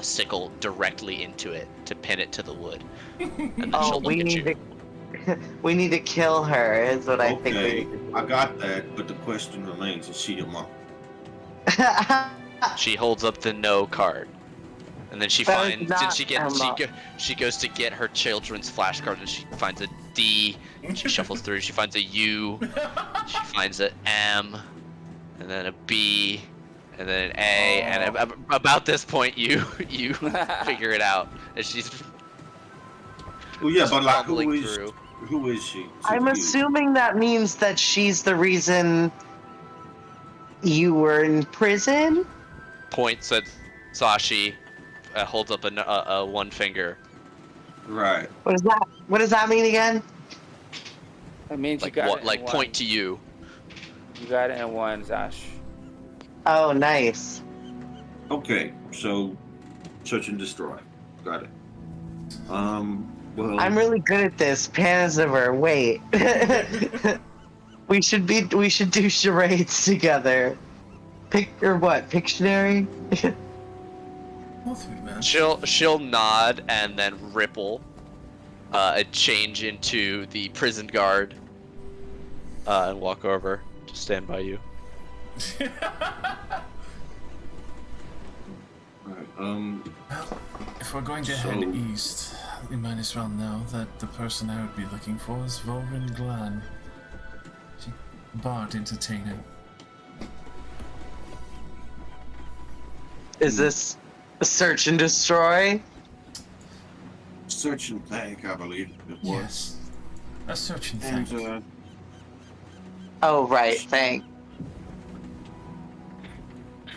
sickle directly into it to pin it to the wood. And then Oh, she'll look we at need you. to we need to kill her is what I think we Okay, need to do. I got that, but the question remains: is she your mama? She holds up the no card, and then she That was finds. not She goes to get her children's flashcard, and she finds a D. She shuffles through. She finds a U. She finds an M, and then a B, and then an A. And about this point, you figure it out. And she's Well, yeah, but like, fumbling through. who is she? to I'm you? assuming that means that she's the reason you were in prison? Points at Sashi, holds up a one finger. Right. What does that mean again? That means you Like got what? it in Like one. point to you. You got it in one, Zash. Oh, nice. Okay, so search and destroy. Got it. Well, I'm really good at this. Panaziver, wait. we should do charades together. Pictionary? Both would match. She'll nod and then ripple, change into the prison guard, and walk over to stand by you. alright, If we're going to head east, we might as well know that the person I would be looking for is Volvin Glan. She bard entertainer. Is this a search and destroy? search and thank, I believe it was. Yes. A search and And thank. Oh, right, thank.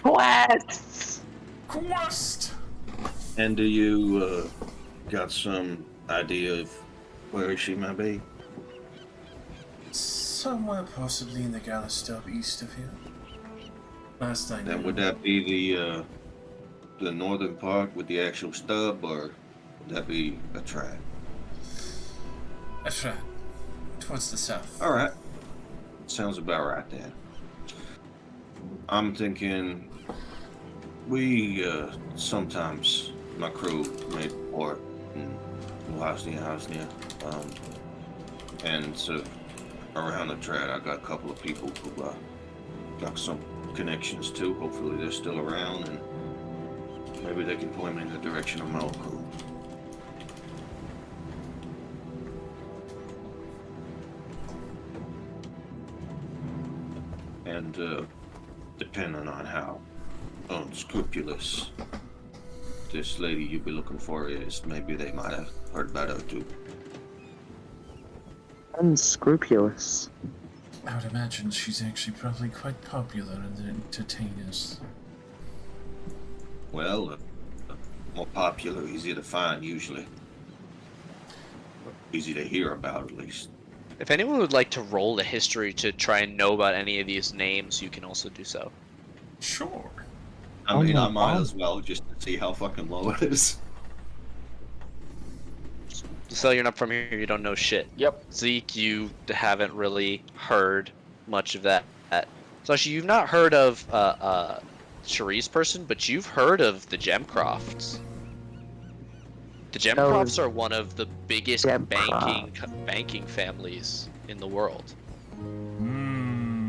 Quests! Quest! and do you got some idea of where she might be? Somewhere possibly in the Gala Stub east of here. Last I knew. And would that be the northern part with the actual stub, or would that be a track? That's right. Towards the south. All right, sounds about right then. I'm thinking we sometimes my crew made port in Hosnia, and so around the trad I got a couple of people who got some connections too. Hopefully they're still around, and maybe they can point me in the direction of my old crew. And depending on how unscrupulous this lady you'd be looking for is, maybe they might have heard about her too. Unscrupulous. I would imagine she's actually probably quite popular in the entertainers. Well, more popular, easier to find usually. Easy to hear about at least. If anyone would like to roll a history to try and know about any of these names, you can also do so. Sure. I mean, my I might God. as well just to see how fucking low it is. So you're not from here, you don't know shit. Yep. Zeke, you haven't really heard much of that. So actually, you've not heard of Cherie's person, but you've heard of the Gemcrofts. The Gemcrofts are one of the biggest banking families in the world.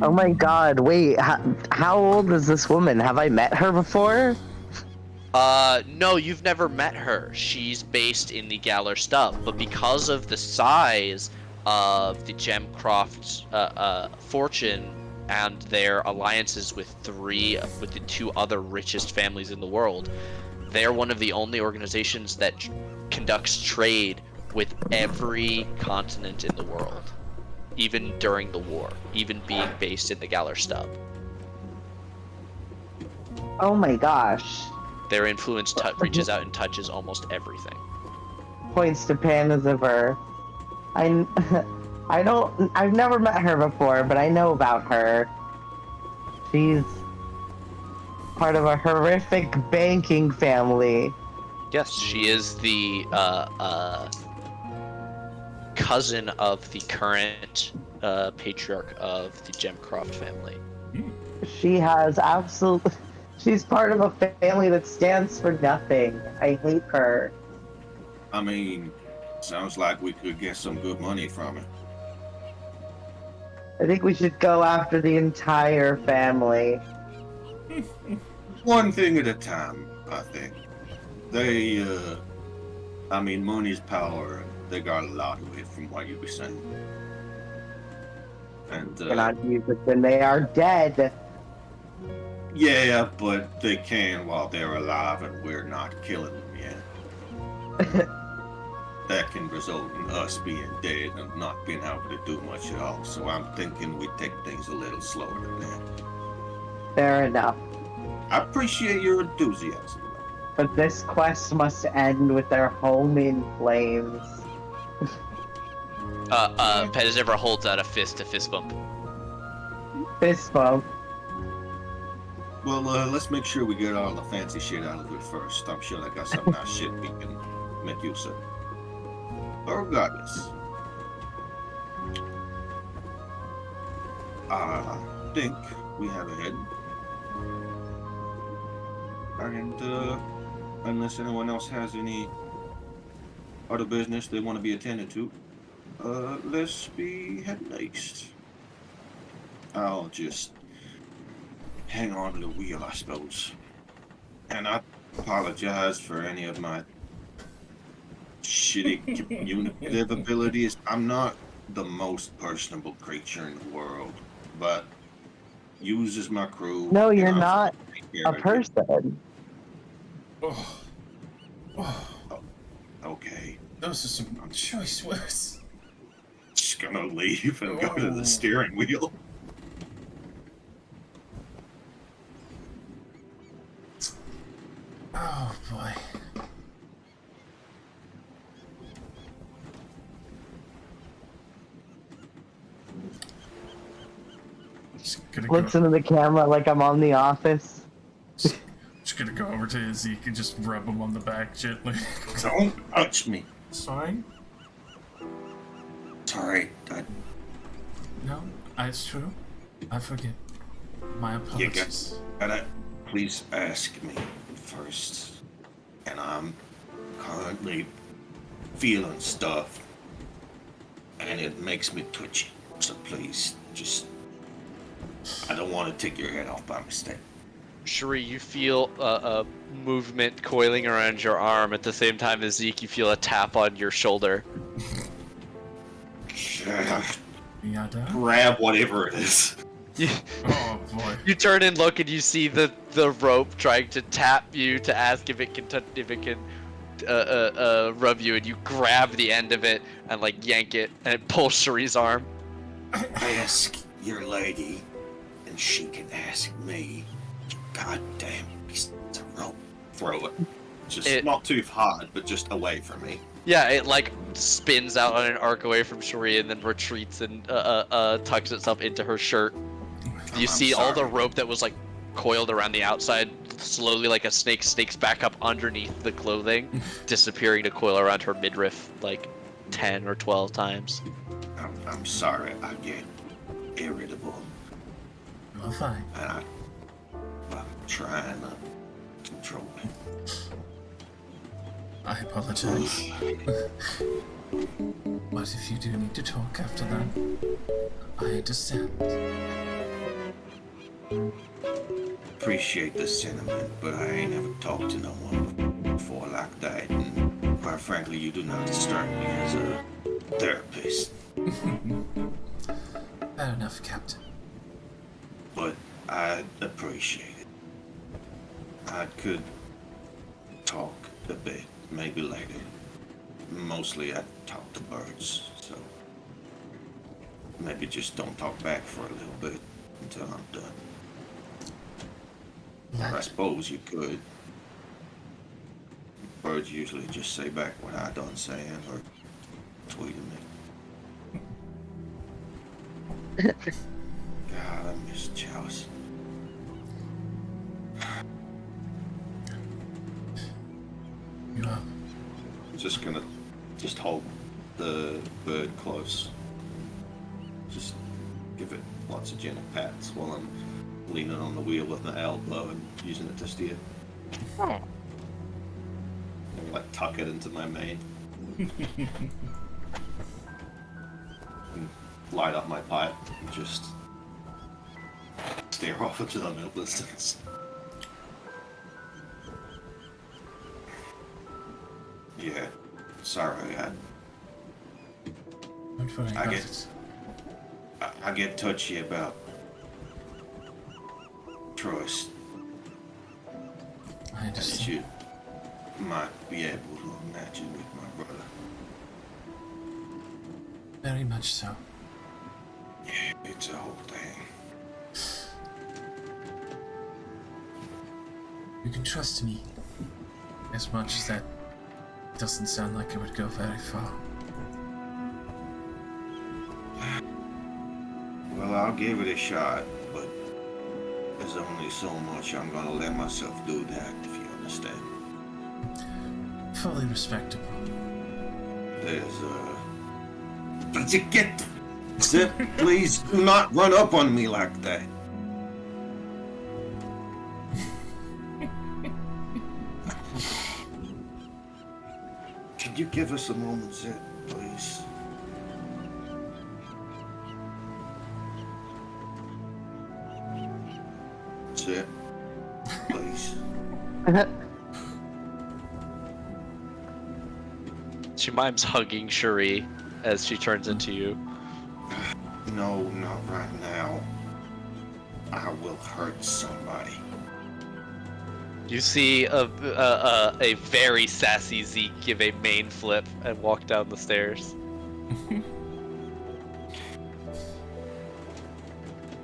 Oh my god, wait, how old is this woman? Have I met her before? No, you've never met her. She's based in the Galler Stub, but because of the size of the Gemcroft fortune and their alliances with the two other richest families in the world, they're one of the only organizations that conducts trade with every continent in the world, even during the war, even being based in the Galler Stub. Oh my gosh. Their influence reaches out and touches almost everything. Points to Panaziver. I've never met her before, but I know about her. She's part of a horrific banking family. Yes, she is the cousin of the current patriarch of the Gemcroft family. She has she's part of a family that stands for nothing. I hate her. I mean, sounds like we could get some good money from it. I think we should go after the entire family. One thing at a time, I think. They, I mean, money's power, and they got a lot of it from what you were saying. And, Cannot use it when they are dead. yeah, but they can while they're alive, and we're not killing them yet. That can result in us being dead and not being able to do much at all. So I'm thinking we take things a little slower than that. Fair enough. I appreciate your enthusiasm. But this quest must end with their home in flames. Pettis ever holds out a fist to fist bump. Fist bump. Well, let's make sure we get all the fancy shit out of it first. I'm sure they got some nice shit we can make use of. But regardless, I think we have a head. And unless anyone else has any other business they want to be attended to, let's be heading east. I'll just hang on to the wheel, I suppose. And I apologize for any of my shitty communicative abilities. I'm not the most personable creature in the world, but use as my crew. No, you're and I'll not take care a of it. person. Oh. Oh. Okay, Those are some choice words. just gonna leave and go to the steering wheel. Oh boy. Just gonna Looks go. into the camera like I'm on The Office. Just gonna go over to Zeke and just rub him on the back gently. Don't touch me. Sorry? Sorry, No, it's true. I forget. My apologies. gotta please ask me first. And I'm currently feeling stuff, and it makes me twitchy. So please, just, I don't want to take your head off by mistake. Shuri, you feel a movement coiling around your arm at the same time as Zeke, you feel a tap on your shoulder. Yada? Grab whatever it is. Oh boy. You turn and look, and you see the rope trying to tap you to ask if it can rub you, and you grab the end of it and like yank it, and it pulls Shuri's arm. Ask your lady, and she can ask me. God damn piece of rope. Throw it. Just not too hard, but just away from me. Yeah, it like spins out on an arc away from Shuri and then retreats and tucks itself into her shirt. You see all the rope that was like coiled around the outside slowly like a snake snakes back up underneath the clothing, disappearing to coil around her midriff like 10 or 12 times. I'm sorry, I get irritable. You're fine. And I'm trying to control it. I apologize. But if you do need to talk after that, I understand. Appreciate the sentiment, but I ain't ever talked to no one before like that, and quite frankly, you do not strike me as a therapist. Fair enough, Captain. But I appreciate it. I could talk a bit, maybe later. Mostly I talk to birds, so maybe just don't talk back for a little bit until I'm done. Or I suppose you could. Birds usually just say back what I done saying or tweeting me. God, I miss Chalice. You are. Just gonna hold the bird close. Just give it lots of gentle pats while I'm leaning on the wheel with my elbow and using it to steer. And like tuck it into my mane. And light up my pipe and just stare off into the middle distance. Yeah. Sorry, Don't worry I about get- it. I get touchy about trust. I As understand. you might be able to imagine with my brother. Very much so. Yeah, it's a whole thing. You can trust me. As much as that doesn't sound like it would go very far. Well, I'll give it a shot, but there's only so much I'm gonna let myself do that, if you understand. Fully respectable. There's Did you get... Zip, please do not run up on me like that. Can you give us a moment, Zip, please? Zip, please. She mimes hugging Cherie as she turns into you. No, not right now. I will hurt somebody. You see a very sassy Zeke give a main flip and walk down the stairs.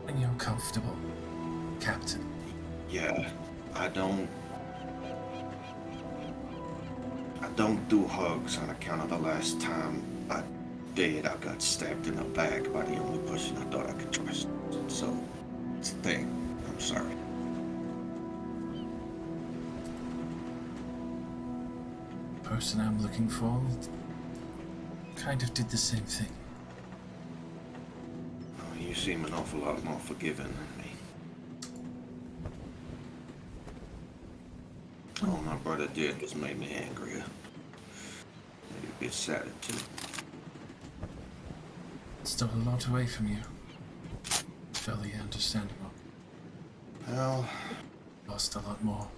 When you're comfortable, Captain. Yeah, I don't do hugs on account of the last time I did. I got stabbed in the back by the only person I thought I could trust. So, it's a thing. I'm sorry. The person I'm looking for kind of did the same thing. Oh, you seem an awful lot more forgiving than me. All my brother did was make me angrier. Maybe a bit sadder too. Still a lot away from you. Fairly understandable. Well, Lost a lot more.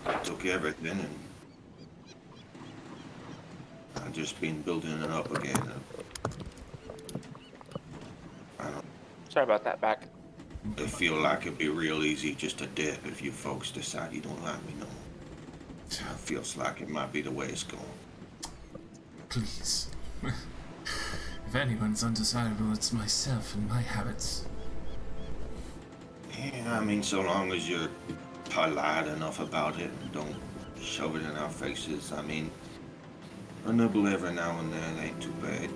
I took everything and I've just been building it up again. I don't Sorry about that, back. I feel like it'd be real easy just to dip if you folks decide you don't like me no more. It feels like it might be the way it's going. Please. If anyone's undesirable, it's myself and my habits. Yeah, I mean, so long as you're polite enough about it and don't shove it in our faces. I mean, a nibble every now and then ain't too bad.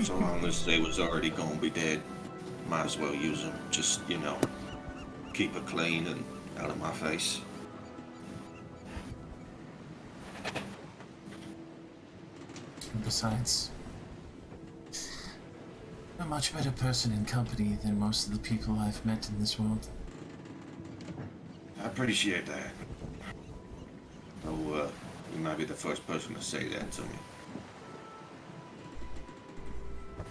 So long as they was already gonna be dead, might as well use them. Just, you know, keep it clean and out of my face. And besides, I'm a much better person in company than most of the people I've met in this world. I appreciate that. Oh, you might be the first person to say that to me.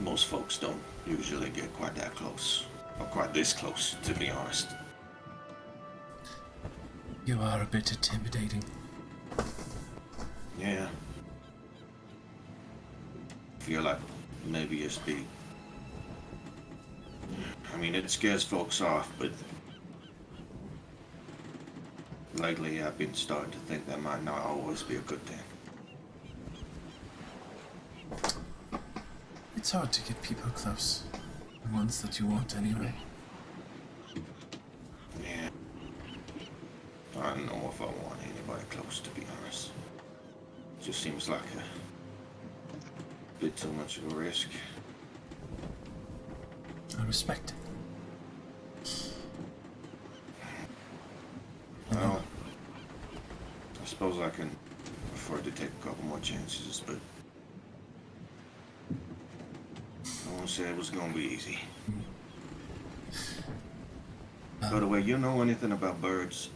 Most folks don't usually get quite that close. Or quite this close, to be honest. You are a bit intimidating. Yeah. Feel like maybe it's the... I mean, it scares folks off, but... lately I've been starting to think that might not always be a good thing. It's hard to get people close. The ones that you want anyway. Yeah. I don't know if I want anybody close, to be honest. It just seems like a bit too much of a risk. I respect it. Well, I suppose I can afford to take a couple more chances, but I won't say it was gonna be easy. By the way, you know anything about birds?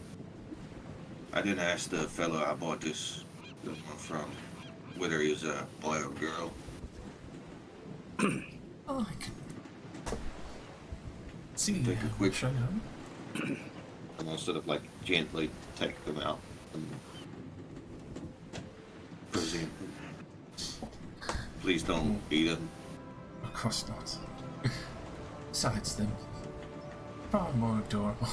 I didn't ask the fella I bought this one from whether he was a boy or girl. Oh, I can see Take a quick- which I know. And I'll sort of like gently take them out and present them. Please don't eat them. Of course not. Besides them, far more adorable.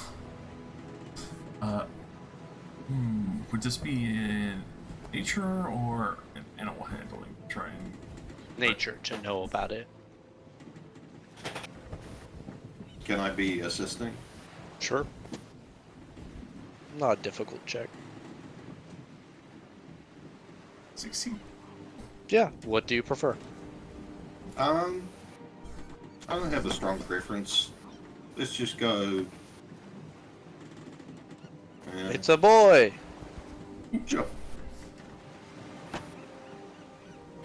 Would this be in nature or an animal handling? Try and Nature to know about it. Can I be assisting? Sure. Not a difficult check. succeed. Yeah. What do you prefer? I don't have a strong preference. Let's just go. It's a boy. Sure.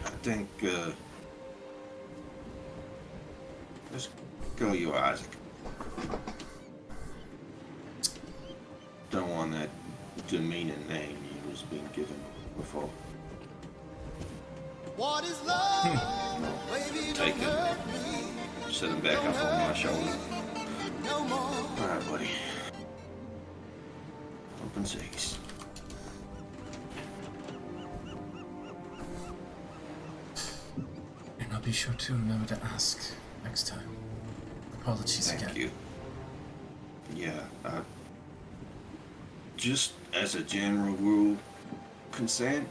I think, let's go you, Isaac. Don't want that demeaning name he was being given before. What is love? Baby, Take don't him. hurt me Sit him back up on my shoulder. no more. Alright, buddy. Open six. And I'll be sure to remember to ask next time. Apologies Thank again. you. Yeah, just as a general rule, consent.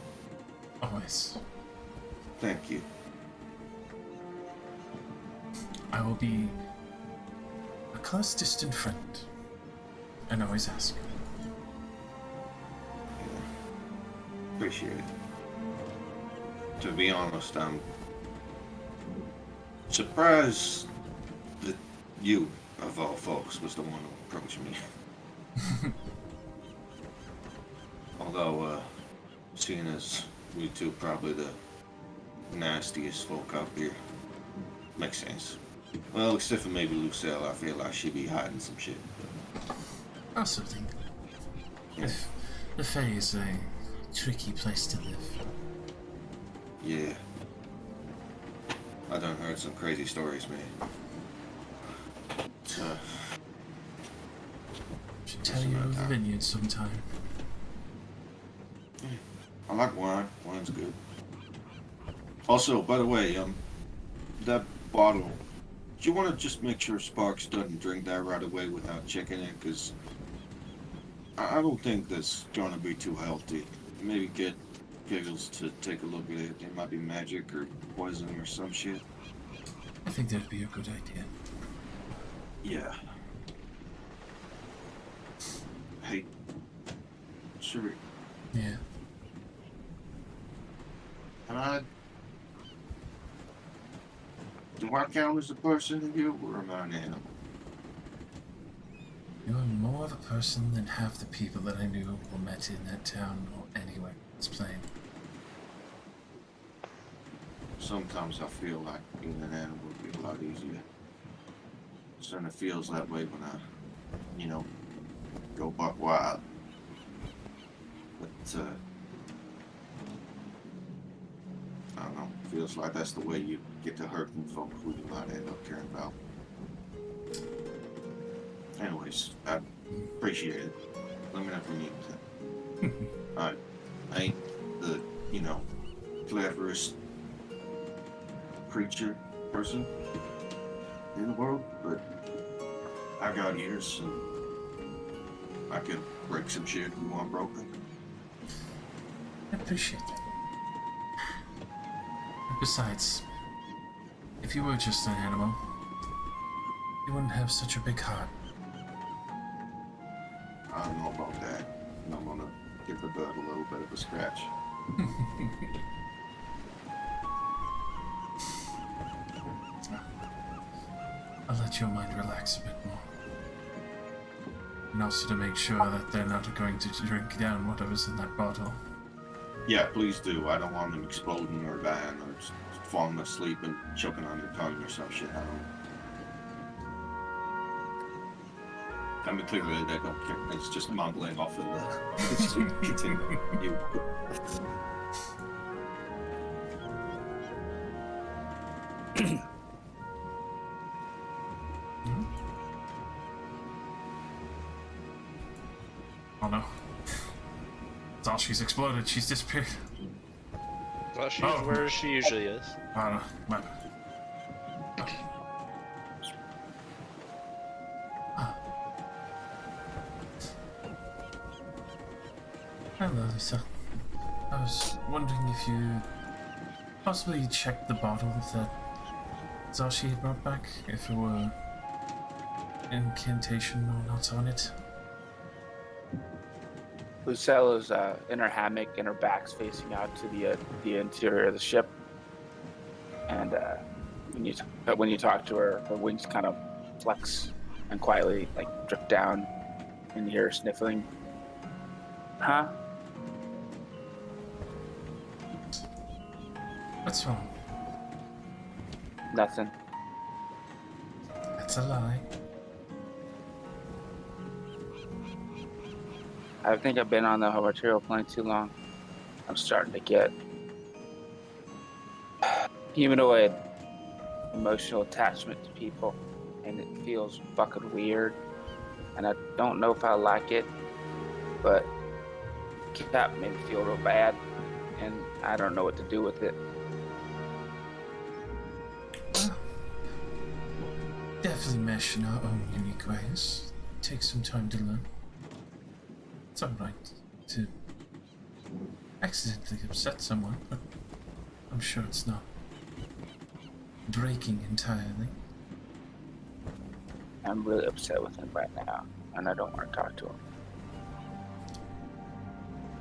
Always. Thank you. I will be a close distant friend. And always ask. Yeah. Appreciate it. To be honest, I'm surprised that you, of all folks, was the one who approached me. Although, seeing as we two probably the nastiest folk up here, makes sense. Well, except for maybe Lucille, I feel like she'd be hiding some shit. Possibly. Yeah. The Fae is a tricky place to live. Yeah. I done heard some crazy stories, man. Should tell you of the vineyard sometime. I like wine. Wine's good. Also, by the way, that bottle, do you want to just make sure Sparks doesn't drink that right away without checking it? Because I don't think that's gonna be too healthy. Maybe get Giggles to take a look at it. It might be magic or poison or some shit. I think that'd be a good idea. Yeah. Hey, sure. Yeah. Do I count as a person to you, or am I an animal? You're more of a person than half the people that I knew or met in that town or anywhere. It's plain. Sometimes I feel like being an animal would be a lot easier. It certainly feels that way when I, go buck wild. But, I don't know. Feels like that's the way you get to hurting folk who you might end up caring about. Anyways, I appreciate it. Let me know if you need anything. I ain't the, cleverest creature person in the world, but I got ears and I could break some shit you want broken. I appreciate that. Besides, if you were just an animal, you wouldn't have such a big heart. I don't know about that. I'm gonna give the bird a little bit of a scratch. I'll let your mind relax a bit more. And also to make sure that they're not going to drink down whatever's in that bottle. Yeah, please do. I don't want them exploding or dying or just falling asleep and choking on their tongue or some shit. I mean, clearly they don't care. It's just mumbling off in the... It's continue. Oh no. That's all she's exploded. She's disappeared. Well, she's Oh. where she usually is. I don't know. My... Hello, Lisa. I was wondering if you possibly checked the bottle that Zashi had brought back, if there were incantation or not on it. Lucella's in her hammock and her back's facing out to the interior of the ship. And when you talk to her, her wings kind of flex and quietly like drip down, and you hear her sniffling. Huh? What's wrong? Nothing. That's a lie. I think I've been on the material plane too long. I'm starting to get humanoid emotional attachment to people, and it feels fucking weird. And I don't know if I like it, but Cap made me feel real bad, and I don't know what to do with it. Well, definitely mesh in our own unique ways. Take some time to learn. It's alright to accidentally upset someone, but I'm sure it's not breaking entirely. I'm really upset with him right now, and I don't want to talk to him.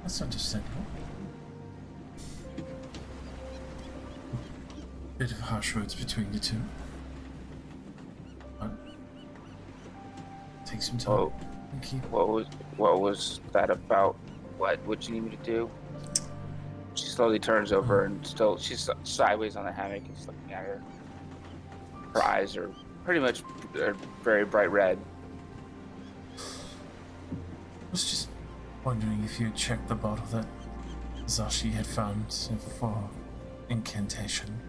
That's understandable. Bit of harsh words between the two. But take some time Oh, and keep. what was that about? What you need me to do? She slowly turns over and she's sideways on the hammock and she's looking at her. Her eyes are pretty much very bright red. I was just wondering if you had checked the bottle that Zashi had found for incantation.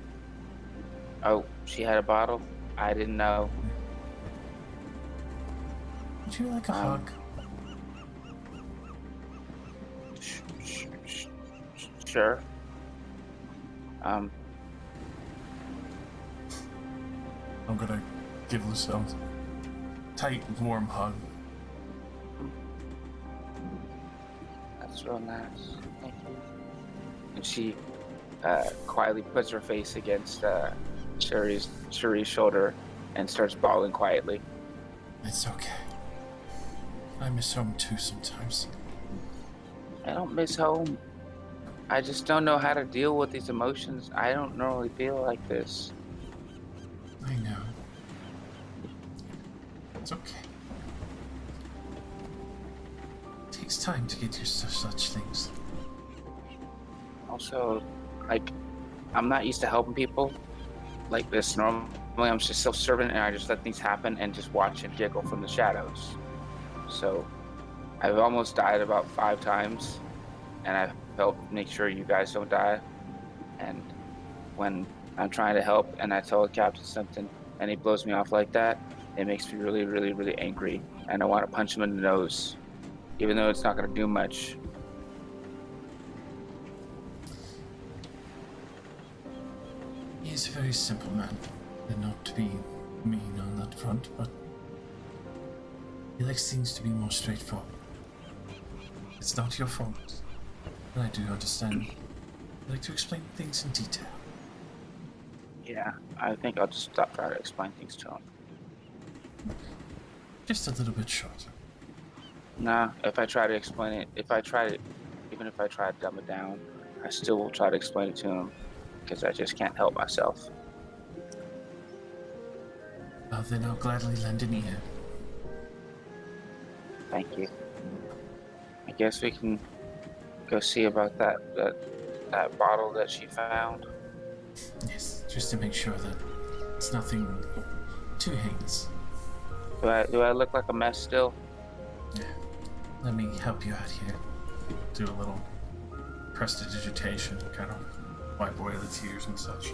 Oh, she had a bottle? I didn't know. Would you like a hug? Sure. I'm gonna give Lucille a tight, warm hug. That's real nice. Thank you. And she quietly puts her face against Sherry's shoulder and starts bawling quietly. It's okay. I miss home too sometimes. I don't miss home. I just don't know how to deal with these emotions. I don't normally feel like this. I know. It's okay. It takes time to get used to such things. Also, like, I'm not used to helping people like this. Normally, I'm just self-serving and I just let things happen and just watch and giggle from the shadows. So, I've almost died about 5 times, and I've helped make sure you guys don't die. And when I'm trying to help and I tell the captain something and he blows me off like that, it makes me really, really, really angry. And I want to punch him in the nose, even though it's not going to do much. He's a very simple man, and not to be mean on that front, but he likes things to be more straightforward. It's not your fault, and I do understand. You like to explain things in detail. Yeah, I think I'll just stop trying to explain things to him. Just a little bit shorter. Nah, if I try to explain it, even if I try to dumb it down, I still will try to explain it to him because I just can't help myself. Well, then I'll gladly lend an ear. Thank you. I guess we can go see about that bottle that she found. Yes, just to make sure that it's nothing too heinous. Do I look like a mess still? Yeah. Let me help you out here. Do a little prestidigitation, kind of wipe away the tears and such.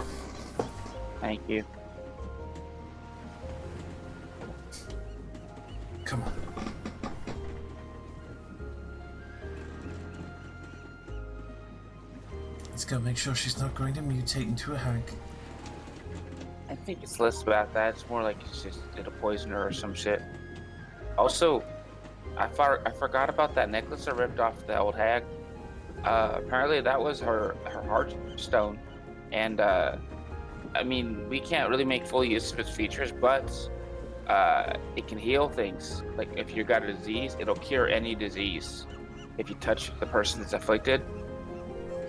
Thank you. Come on. go make sure she's not going to mutate into a hag. I think it's less about that. It's more like it'll poison her or some shit. Also, I forgot about that necklace I ripped off the old hag. Apparently that was her heart stone, and I mean, we can't really make full use of its features, but it can heal things. Like if you got a disease, it'll cure any disease if you touch the person that's afflicted.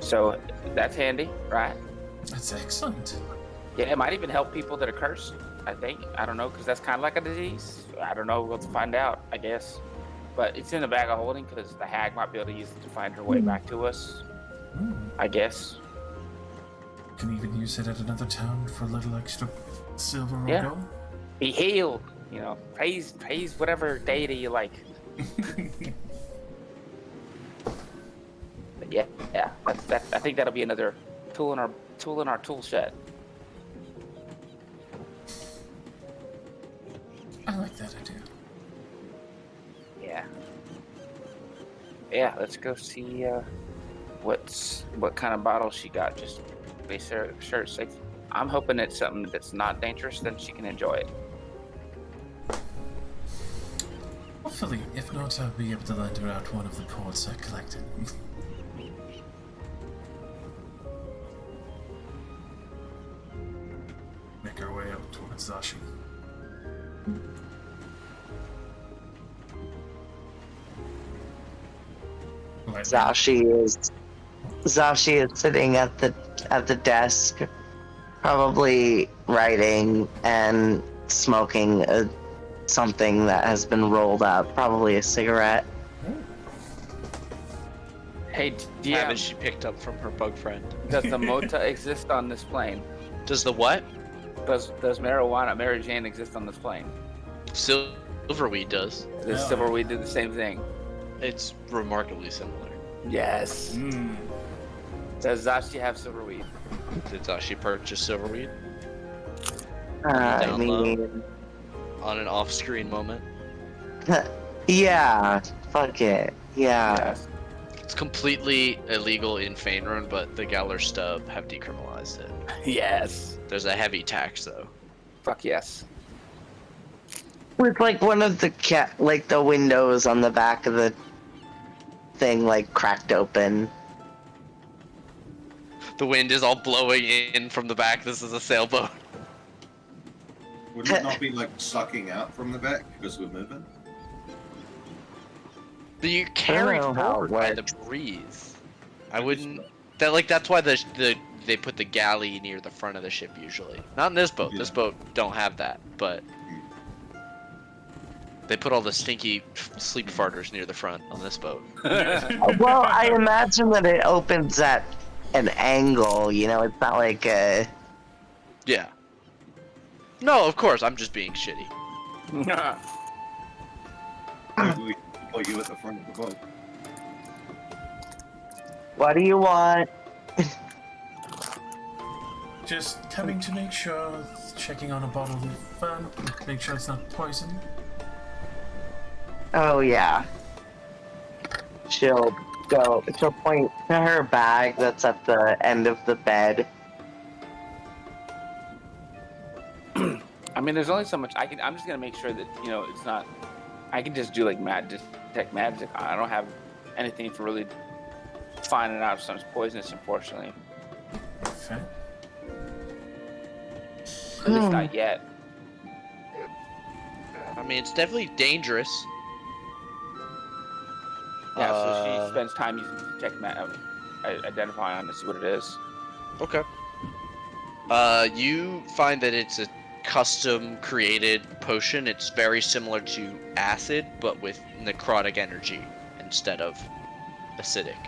So that's handy, right? That's excellent. Yeah, it might even help people that are cursed, I think. I don't know, because that's kind of like a disease. I don't know. We'll have to find out, I guess. But it's in the bag of holding because the hag might be able to use it to find her way back to us, I guess. Can even use it at another town for a little extra silver or Yeah. gold. Be healed, praise whatever deity you like. But yeah, that's I think that'll be another tool in our tool shed. I like that idea. Yeah, let's go see what kind of bottle she got. Just be sure it's safe. I'm hoping it's something that's not dangerous, then she can enjoy it. Hopefully, if not, I'll be able to lend her out one of the ports I collected. Make our way up towards Zashi. Zashi is sitting at the desk, probably writing and smoking something that has been rolled up, probably a cigarette. Hey, Habit DM, she picked up from her bug friend. does the Mota exist on this plane? Does the what? Does marijuana, Mary Jane, exist on this plane? Silverweed does. Does Yeah. Silverweed do the same thing? It's remarkably similar. Yes. Mm. Does Zashi have Silverweed? Did Zashi purchase Silverweed I Down mean, on an off-screen moment? yeah, fuck it, yeah. Yes. It's completely illegal in Faerun, but the Galar Stub have decriminalized it. Yes. There's a heavy tax though. Fuck yes. With like one of the like the windows on the back of the thing like cracked open. The wind is all blowing in from the back. This is a sailboat. Would it not be like sucking out from the back because we're moving? You carried know how it forward by the breeze. I wouldn't. That's why they put the galley near the front of the ship usually. Not in this boat. Yeah. This boat don't have that, but they put all the stinky sleep farters near the front on this boat. Well, I imagine that it opens at an angle, it's not like a... Yeah. No, of course. I'm just being shitty. Maybe we put you at the front of the boat. What do you want? Just coming to make sure, checking on a bottle we found, make sure it's not poison. Oh, yeah. She'll point to her bag that's at the end of the bed. I mean, there's only so much I'm just gonna make sure that it's not. I can just do like detect magic. I don't have anything for really finding out if something's poisonous, unfortunately. Fair. At least not yet. I mean, it's definitely dangerous. Yeah, so she spends time using detect identifying on to see what it is. Okay. You find that it's a custom created potion. It's very similar to acid, but with necrotic energy instead of acidic.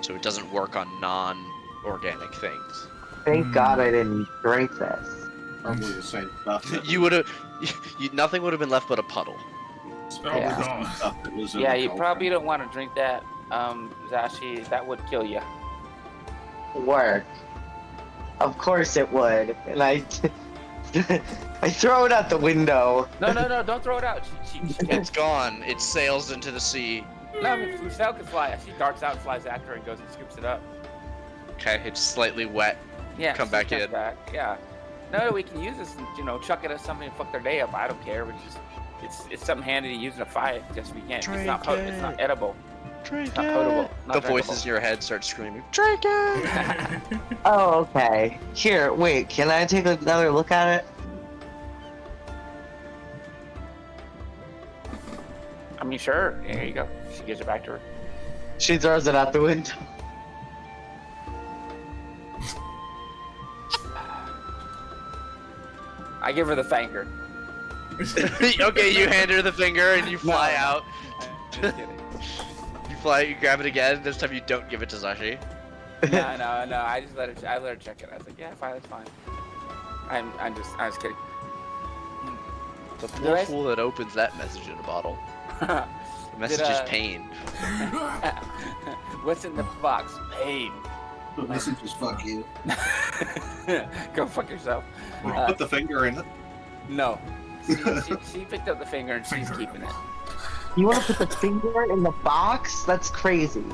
So it doesn't work on non-organic things. Thank God I didn't drink this. Probably the same stuff. You would have, nothing would have been left but a puddle. Oh Yeah. god. Stuff that was in Yeah, the you cauldron. probably don't want to drink that, Zashi. That would kill you. Work. Of course it would. And I throw it out the window. No, don't throw it out. She It's gone. It sails into the sea. no, I mean, Lucille can fly. She darts out and flies after her and goes and scoops it up. Okay, it's slightly wet. Yeah. Come she back comes in. Back. Yeah. No, we can use this and chuck it at somebody and fuck their day up. I don't care. It's something handy to use in a fight. Just we can't. It's not edible. Drink It's not potable. The voices in your head start screaming, "Drink it!" Oh, okay. Here, wait. Can I take another look at it? I mean, sure. There you go. She gives it back to her. She throws it out the window. I give her the finger. Okay, you hand her the finger and you fly No. out. Just kidding. You fly, you grab it again. This time you don't give it to Zashi. No. I just let her. I let her check it. I was like, yeah, fine, that's fine. I was kidding. The Did poor I- fool that opens that message in a bottle. The message is pain. What's in the box? Pain. The message is fuck you. Go fuck yourself. Put the finger in it. No. She picked up the finger and she's keeping it. You want to put the finger in the box? That's crazy.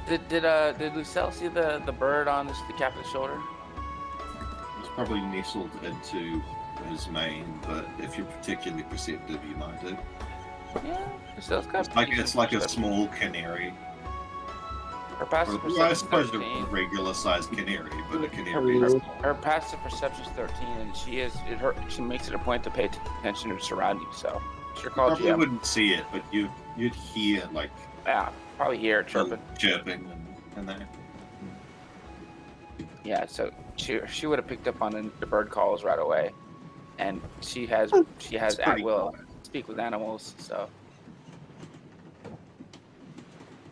Did Lucille see the bird on the captain's shoulder? It's probably nestled into his mane, but if you're particularly perceptive, you might do. Yeah, Lucille's got. It's like a small canary. Her passive Well, I perception suppose a 13. regular-sized canary, but a canary is small. Her passive perception is 13, and she makes it a point to pay attention to her surroundings. So she'll call Probably GM. wouldn't see it, but you'd hear like Yeah, probably hear it chirping. chirping and that. Yeah, so she would have picked up on the bird calls right away, and she has at pretty will quiet. speak with animals. So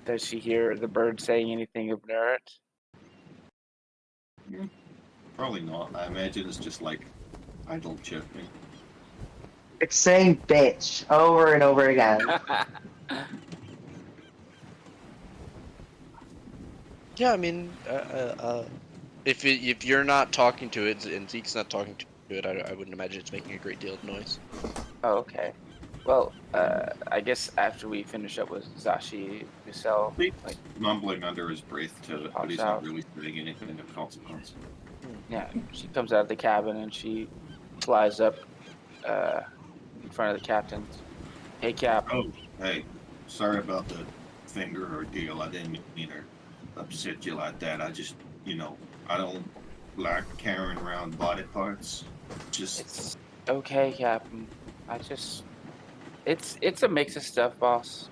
does she hear the bird saying anything of merit? Probably not. I imagine it's just like idle chirping. It's saying bitch over and over again. Yeah, I mean, if you're not talking to it and Zeke's not talking to it, I wouldn't imagine it's making a great deal of noise. Oh, okay. Well, I guess after we finish up with Zashi, Lucille, like, Mumbling under his breath to it, but he's Pops out. not really saying anything of consequence. yeah, she comes out of the cabin and she flies up in front of the captain. Hey, Cap. Oh, hey, sorry about the finger ordeal. I didn't mean to upset you like that. I just, I don't like carrying around body parts. Just It's okay, Captain. It's a mix of stuff, boss.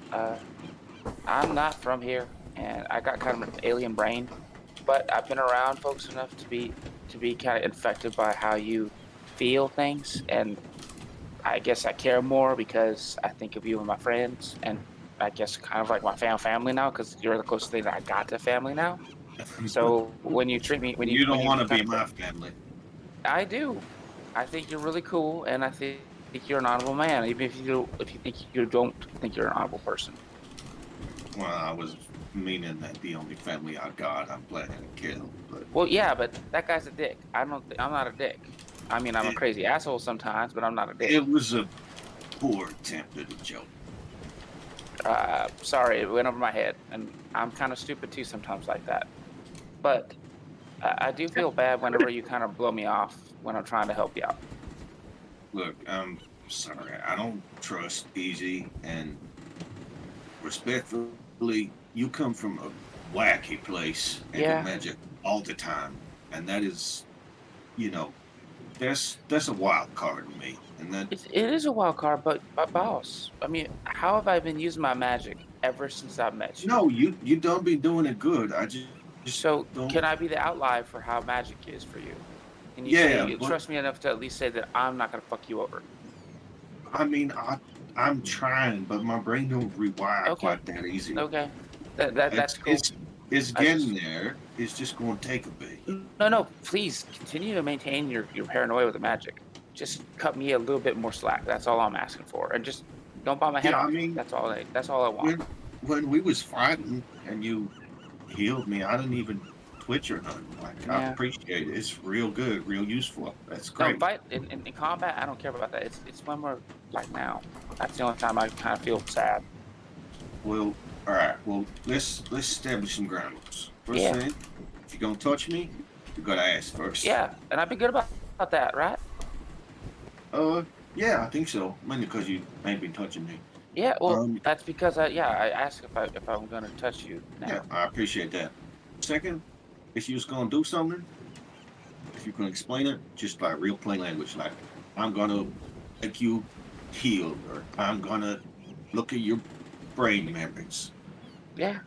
I'm not from here, and I got kind of an alien brain, but I've been around folks enough to be kind of infected by how you feel things, and I guess I care more because I think of you and my friends, and I guess kind of like my family now, because you're the closest thing that I got to family now. So when you treat me, you don't want to be my family. I do. I think you're really cool, and I think you're an honorable man, even if you think you don't think you're an honorable person. Well, I was meaning that the only family I got, I'm planning to kill. But Well, yeah, but that guy's a dick. I'm not a dick. I mean, I'm a crazy asshole sometimes, but I'm not a dick. it was a poor attempt at a joke. Sorry, it went over my head, and I'm kind of stupid too sometimes like that. But I do feel bad whenever you kind of blow me off when I'm trying to help you out. Look, I'm sorry. I don't trust Easy, and respectfully, you come from a wacky place and Yeah. do magic all the time, and that is, that's a wild card to me. And that It is a wild card, but boss, I mean, how have I been using my magic ever since I met you? no, you don't be doing it good. I just So don't. can I be the outlier for how magic is for you? Can Yeah, say you but- trust me enough to at least say that I'm not gonna fuck you over? I mean, I'm trying, but my brain don't rewire Okay. quite that easy. Okay, that's cool. It's I getting there. It's just going to take a bit. No, please continue to maintain your paranoia with the magic. Just cut me a little bit more slack. That's all I'm asking for, and just don't bite my head Yeah, off. I mean, that's all I want. when we was fighting and you healed me, I didn't even twitch or nothing. Like, I Yeah. appreciate it. It's real good, real useful. That's No, great. fight in combat. I don't care about that. It's when we're like now. That's the only time I kind of feel sad. Well, all right. Well, let's establish some ground rules. First Yeah. thing, if you're gonna touch me, you gotta ask first. Yeah, and I'd be good about that, right? Yeah, I think so. Mainly because you ain't been touching me. Yeah, well, Um, that's because I asked if I'm gonna touch you yeah, now. I appreciate that. Second, if you was gonna do something, if you can explain it, just by real plain language, like I'm gonna make you heal, or I'm gonna look at your brain memories. Yeah,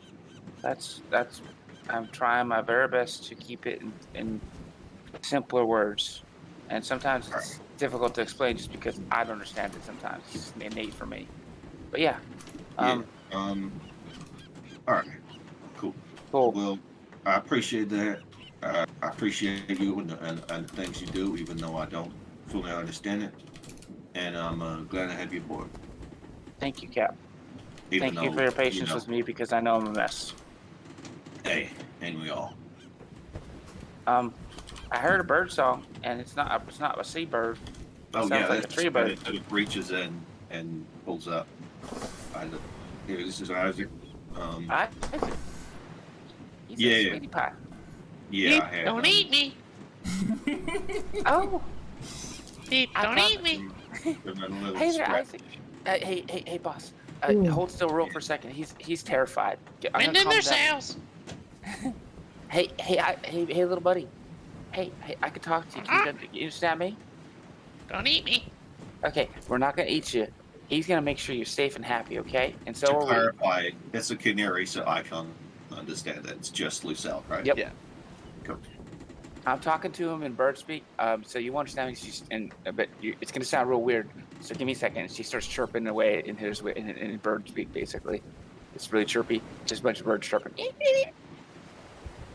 that's. I'm trying my very best to keep it in simpler words, and sometimes All right. it's difficult to explain just because I don't understand it. Sometimes it's just innate for me. But yeah, Yeah. um, All right. Cool. cool. Well, I appreciate that. I appreciate you and the things you do, even though I don't fully understand it. And I'm glad to have you aboard. Thank you, Cap. Even Thank you for though, your you patience know, with me because I know I'm a mess. hey, ain't we all? Um, I heard a bird song, and it's not a seabird. It Oh yeah, sounds like a that's tree bird. that it reaches in and pulls up. Here, this is Isaac. Um, Isaac, he's a yeah, sweetie pie. yeah, I had Don't eat me. Oh, Beep, I don't thought. eat me. them a little Hey there, scratch. Isaac. Hey, boss. Hold still, real for a second. He's terrified. I'm Wind gonna in calm their down. sails. Hey, little buddy. Hey, I can talk to you. Ah, You understand me? don't eat me. Okay, we're not gonna eat you. He's gonna make sure you're safe and happy, okay? And To so are we. clarify, it's a canary, so I can understand that it's just loose out, right? Yep. Yeah. Cool. I'm talking to him in bird speak. So you understand me? But it's gonna sound real weird. So give me a second. She starts chirping away in his way in bird speak, basically. It's really chirpy. Just a bunch of birds chirping.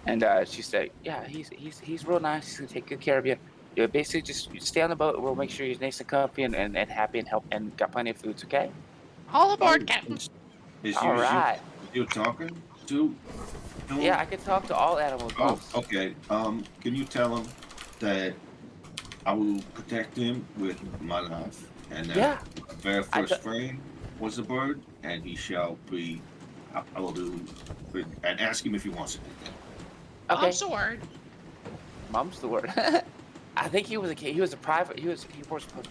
And she said, "Yeah, he's real nice. He's gonna take good care of you. You basically just stay on the boat. We'll make sure he's nice and comfy and happy and help and got plenty of foods. Okay? All Oh, aboard, Captain. All right. you talking to Yeah, him? I can talk to all animals, Oh, boss. okay. Can you tell him that I will protect him with my life, and that Yeah. my very I first t- friend was a bird, and he shall be. I will do, and ask him if he wants anything. Okay. Mom's the word. Mom's the word. I think he was a kid. He was a private. He was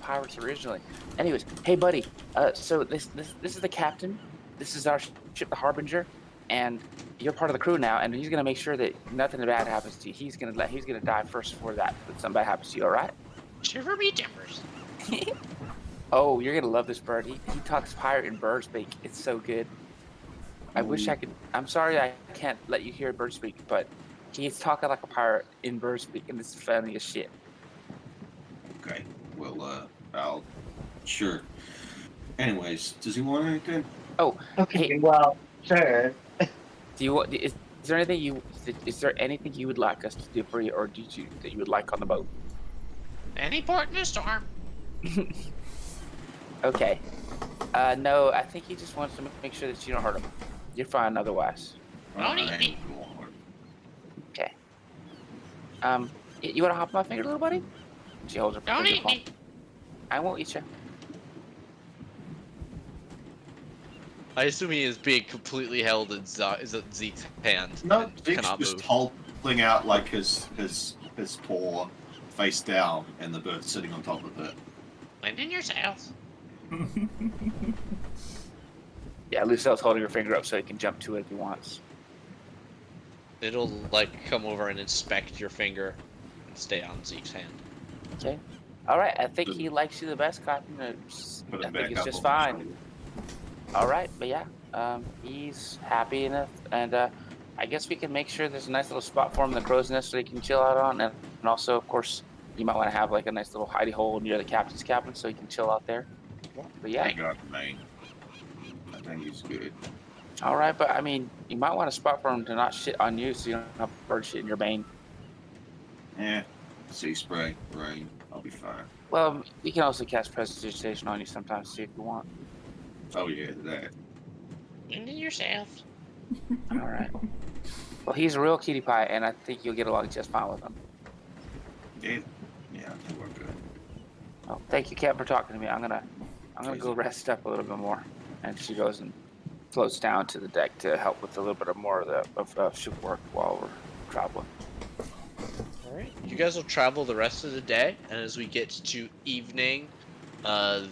pirates originally. Anyways, hey buddy. So this is the captain. This is our ship, the Harbinger, and you're part of the crew now. And he's gonna make sure that nothing bad happens to you. He's gonna die first before that something bad happens to you. All right? Shiver me timbers. Oh, you're gonna love this bird. He talks pirate in bird speak. It's so good. I wish I could. I'm sorry I can't let you hear bird speak, but he's talking like a pirate in bird speak, and it's funny as shit. Okay. Well, I'll sure. Anyways, does he want anything? Oh, Okay, hey, well, sure. do you want? Is there anything you would like us to do for you, or that you would like on the boat? Any port in a storm. Okay. No, I think he just wants to make sure that you don't hurt him. You're fine otherwise. Don't eat me. Okay. You want to hop my finger, little buddy? She holds her Don't finger eat palm. me. I won't eat you. I assume he is being completely held in Zeke's hand. No, and Zeke's cannot just move. holding out like his paw face down, and the bird's sitting on top of it. Wind in your sails. Yeah, Lucelle's holding her finger up so he can jump to it if he wants. It'll like come over and inspect your finger and stay on Zeke's hand. Okay. All right. I think he likes you the best, Cotton. Put I him think back it's up just on my fine. shoulder. All right, but yeah, he's happy enough, and I guess we can make sure there's a nice little spot for him in the crow's nest so he can chill out on, and also, of course, you might want to have like a nice little hidey hole near the captain's cabin so he can chill out there. But yeah, I got him, man. I think he's good. all right, but I mean, you might want a spot for him to not shit on you so you don't have bird shit in your bane. Yeah, sea spray, rain, I'll be fine. Well, we can also cast prestidigitation on you sometimes too if you want. Oh yeah, that. Wind in your sails. All right. Well, he's a real cutie pie, and I think you'll get along just fine with him. Yeah, I think we're good. Well, thank you, Cap, for talking to me. I'm gonna go rest up a little bit more. And she goes and floats down to the deck to help with a little bit of more of the ship work while we're traveling. Alright, you guys will travel the rest of the day, and as we get to evening,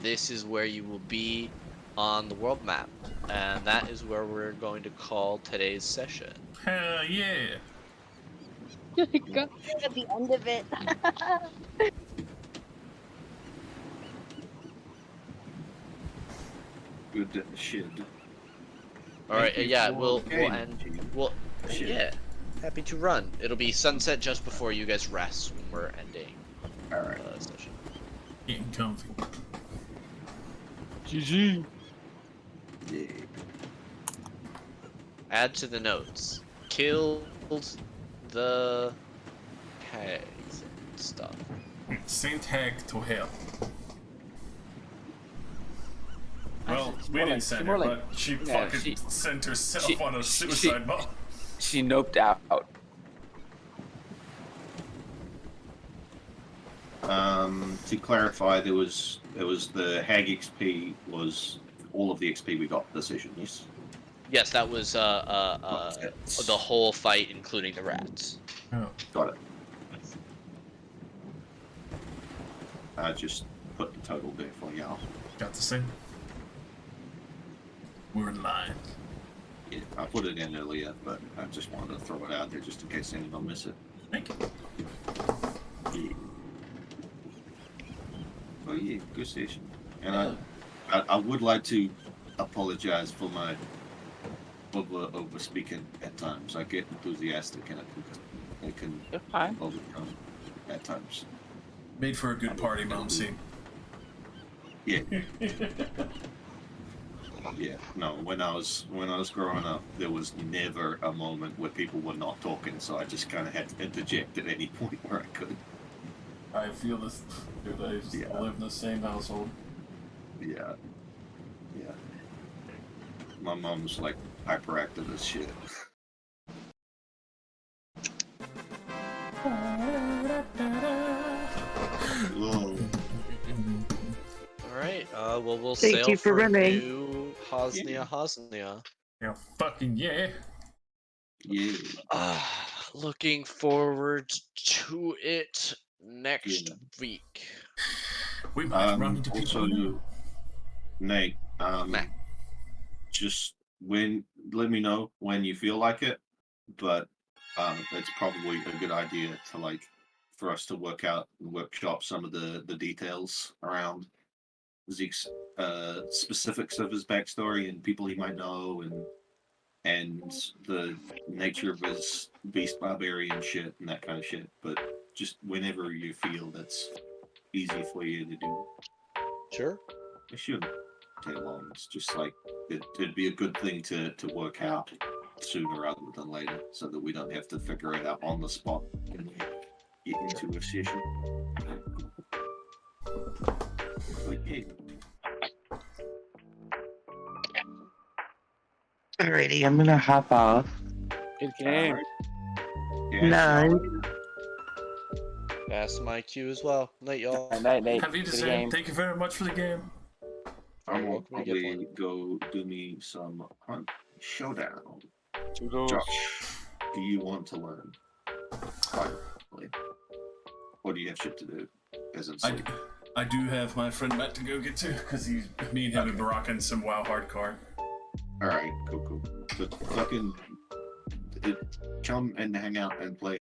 this is where you will be on the world map. And that is where we're going to call today's session. Hell yeah. Go at the end of it. Good shit. Alright, Thank you yeah, for we'll game, end. Gene. Well, Shit. yeah, happy to run. It'll be sunset just before you guys rest when we're ending Alright. session. Getting comfy. GG. Yeah. Add to the notes. Killed the hags and stuff. Sent Hag to hell. Well, It's we more didn't like- send more her, like- but she yeah, fucking she- sent herself she- on a she- suicide bomb. She noped out. To clarify, there was the Hag XP was all of the XP we got this session. Yes. Yes, that was the whole fight, including the rats. Oh, Got it. I just put the total there for y'all. got the same. We're in line. Yeah, I put it in earlier, but I just wanted to throw it out there just in case anyone miss it. Thank you. Yeah. Oh yeah, good session. And I would like to apologize for my over speaking at times. I get enthusiastic and it can You're fine. overcome at times. Made for a good party, Mom scene. Yeah. Yeah. No, when I was growing up, there was never a moment where people were not talking, so I just kind of had to interject at any point where I could. I feel this. Dude, I used Yeah. to live in the same household. Yeah. Yeah. My mom's like hyperactive as shit. Whoa. Alright, well, we'll Thank sail you for running. New Hosnia. Yeah, fucking yeah. Yeah. Looking forward to it next Yeah. week. We might run into Also, people. you, Nate, Matt. just let me know when you feel like it, but it's probably a good idea to for us to work out and workshop some of the details around Zeke's specifics of his backstory and people he might know and the nature of his beast barbarian shit and that kind of shit. But just whenever you feel that's easy for you to do. Sure. It shouldn't take long. It's just it'd be a good thing to work out sooner rather than later, so that we don't have to figure it out on the spot when we get into a session. But yeah. Alrighty, I'm gonna hop off. Good game. Alright. Yeah, Nine. That's my cue as well. Night, y'all. Night, Nate. Happy to Good say game. thank you very much for the game. I'm gonna Welcome to get probably go do me some Hunt Showdown. Toodles. Josh, do you want to learn? Finally. Or do you have shit to do? As in sleep? I do have my friend Matt to go get to, because me and him have been rocking some WoW hardcore. Alright, cool. But fucking come and hang out and play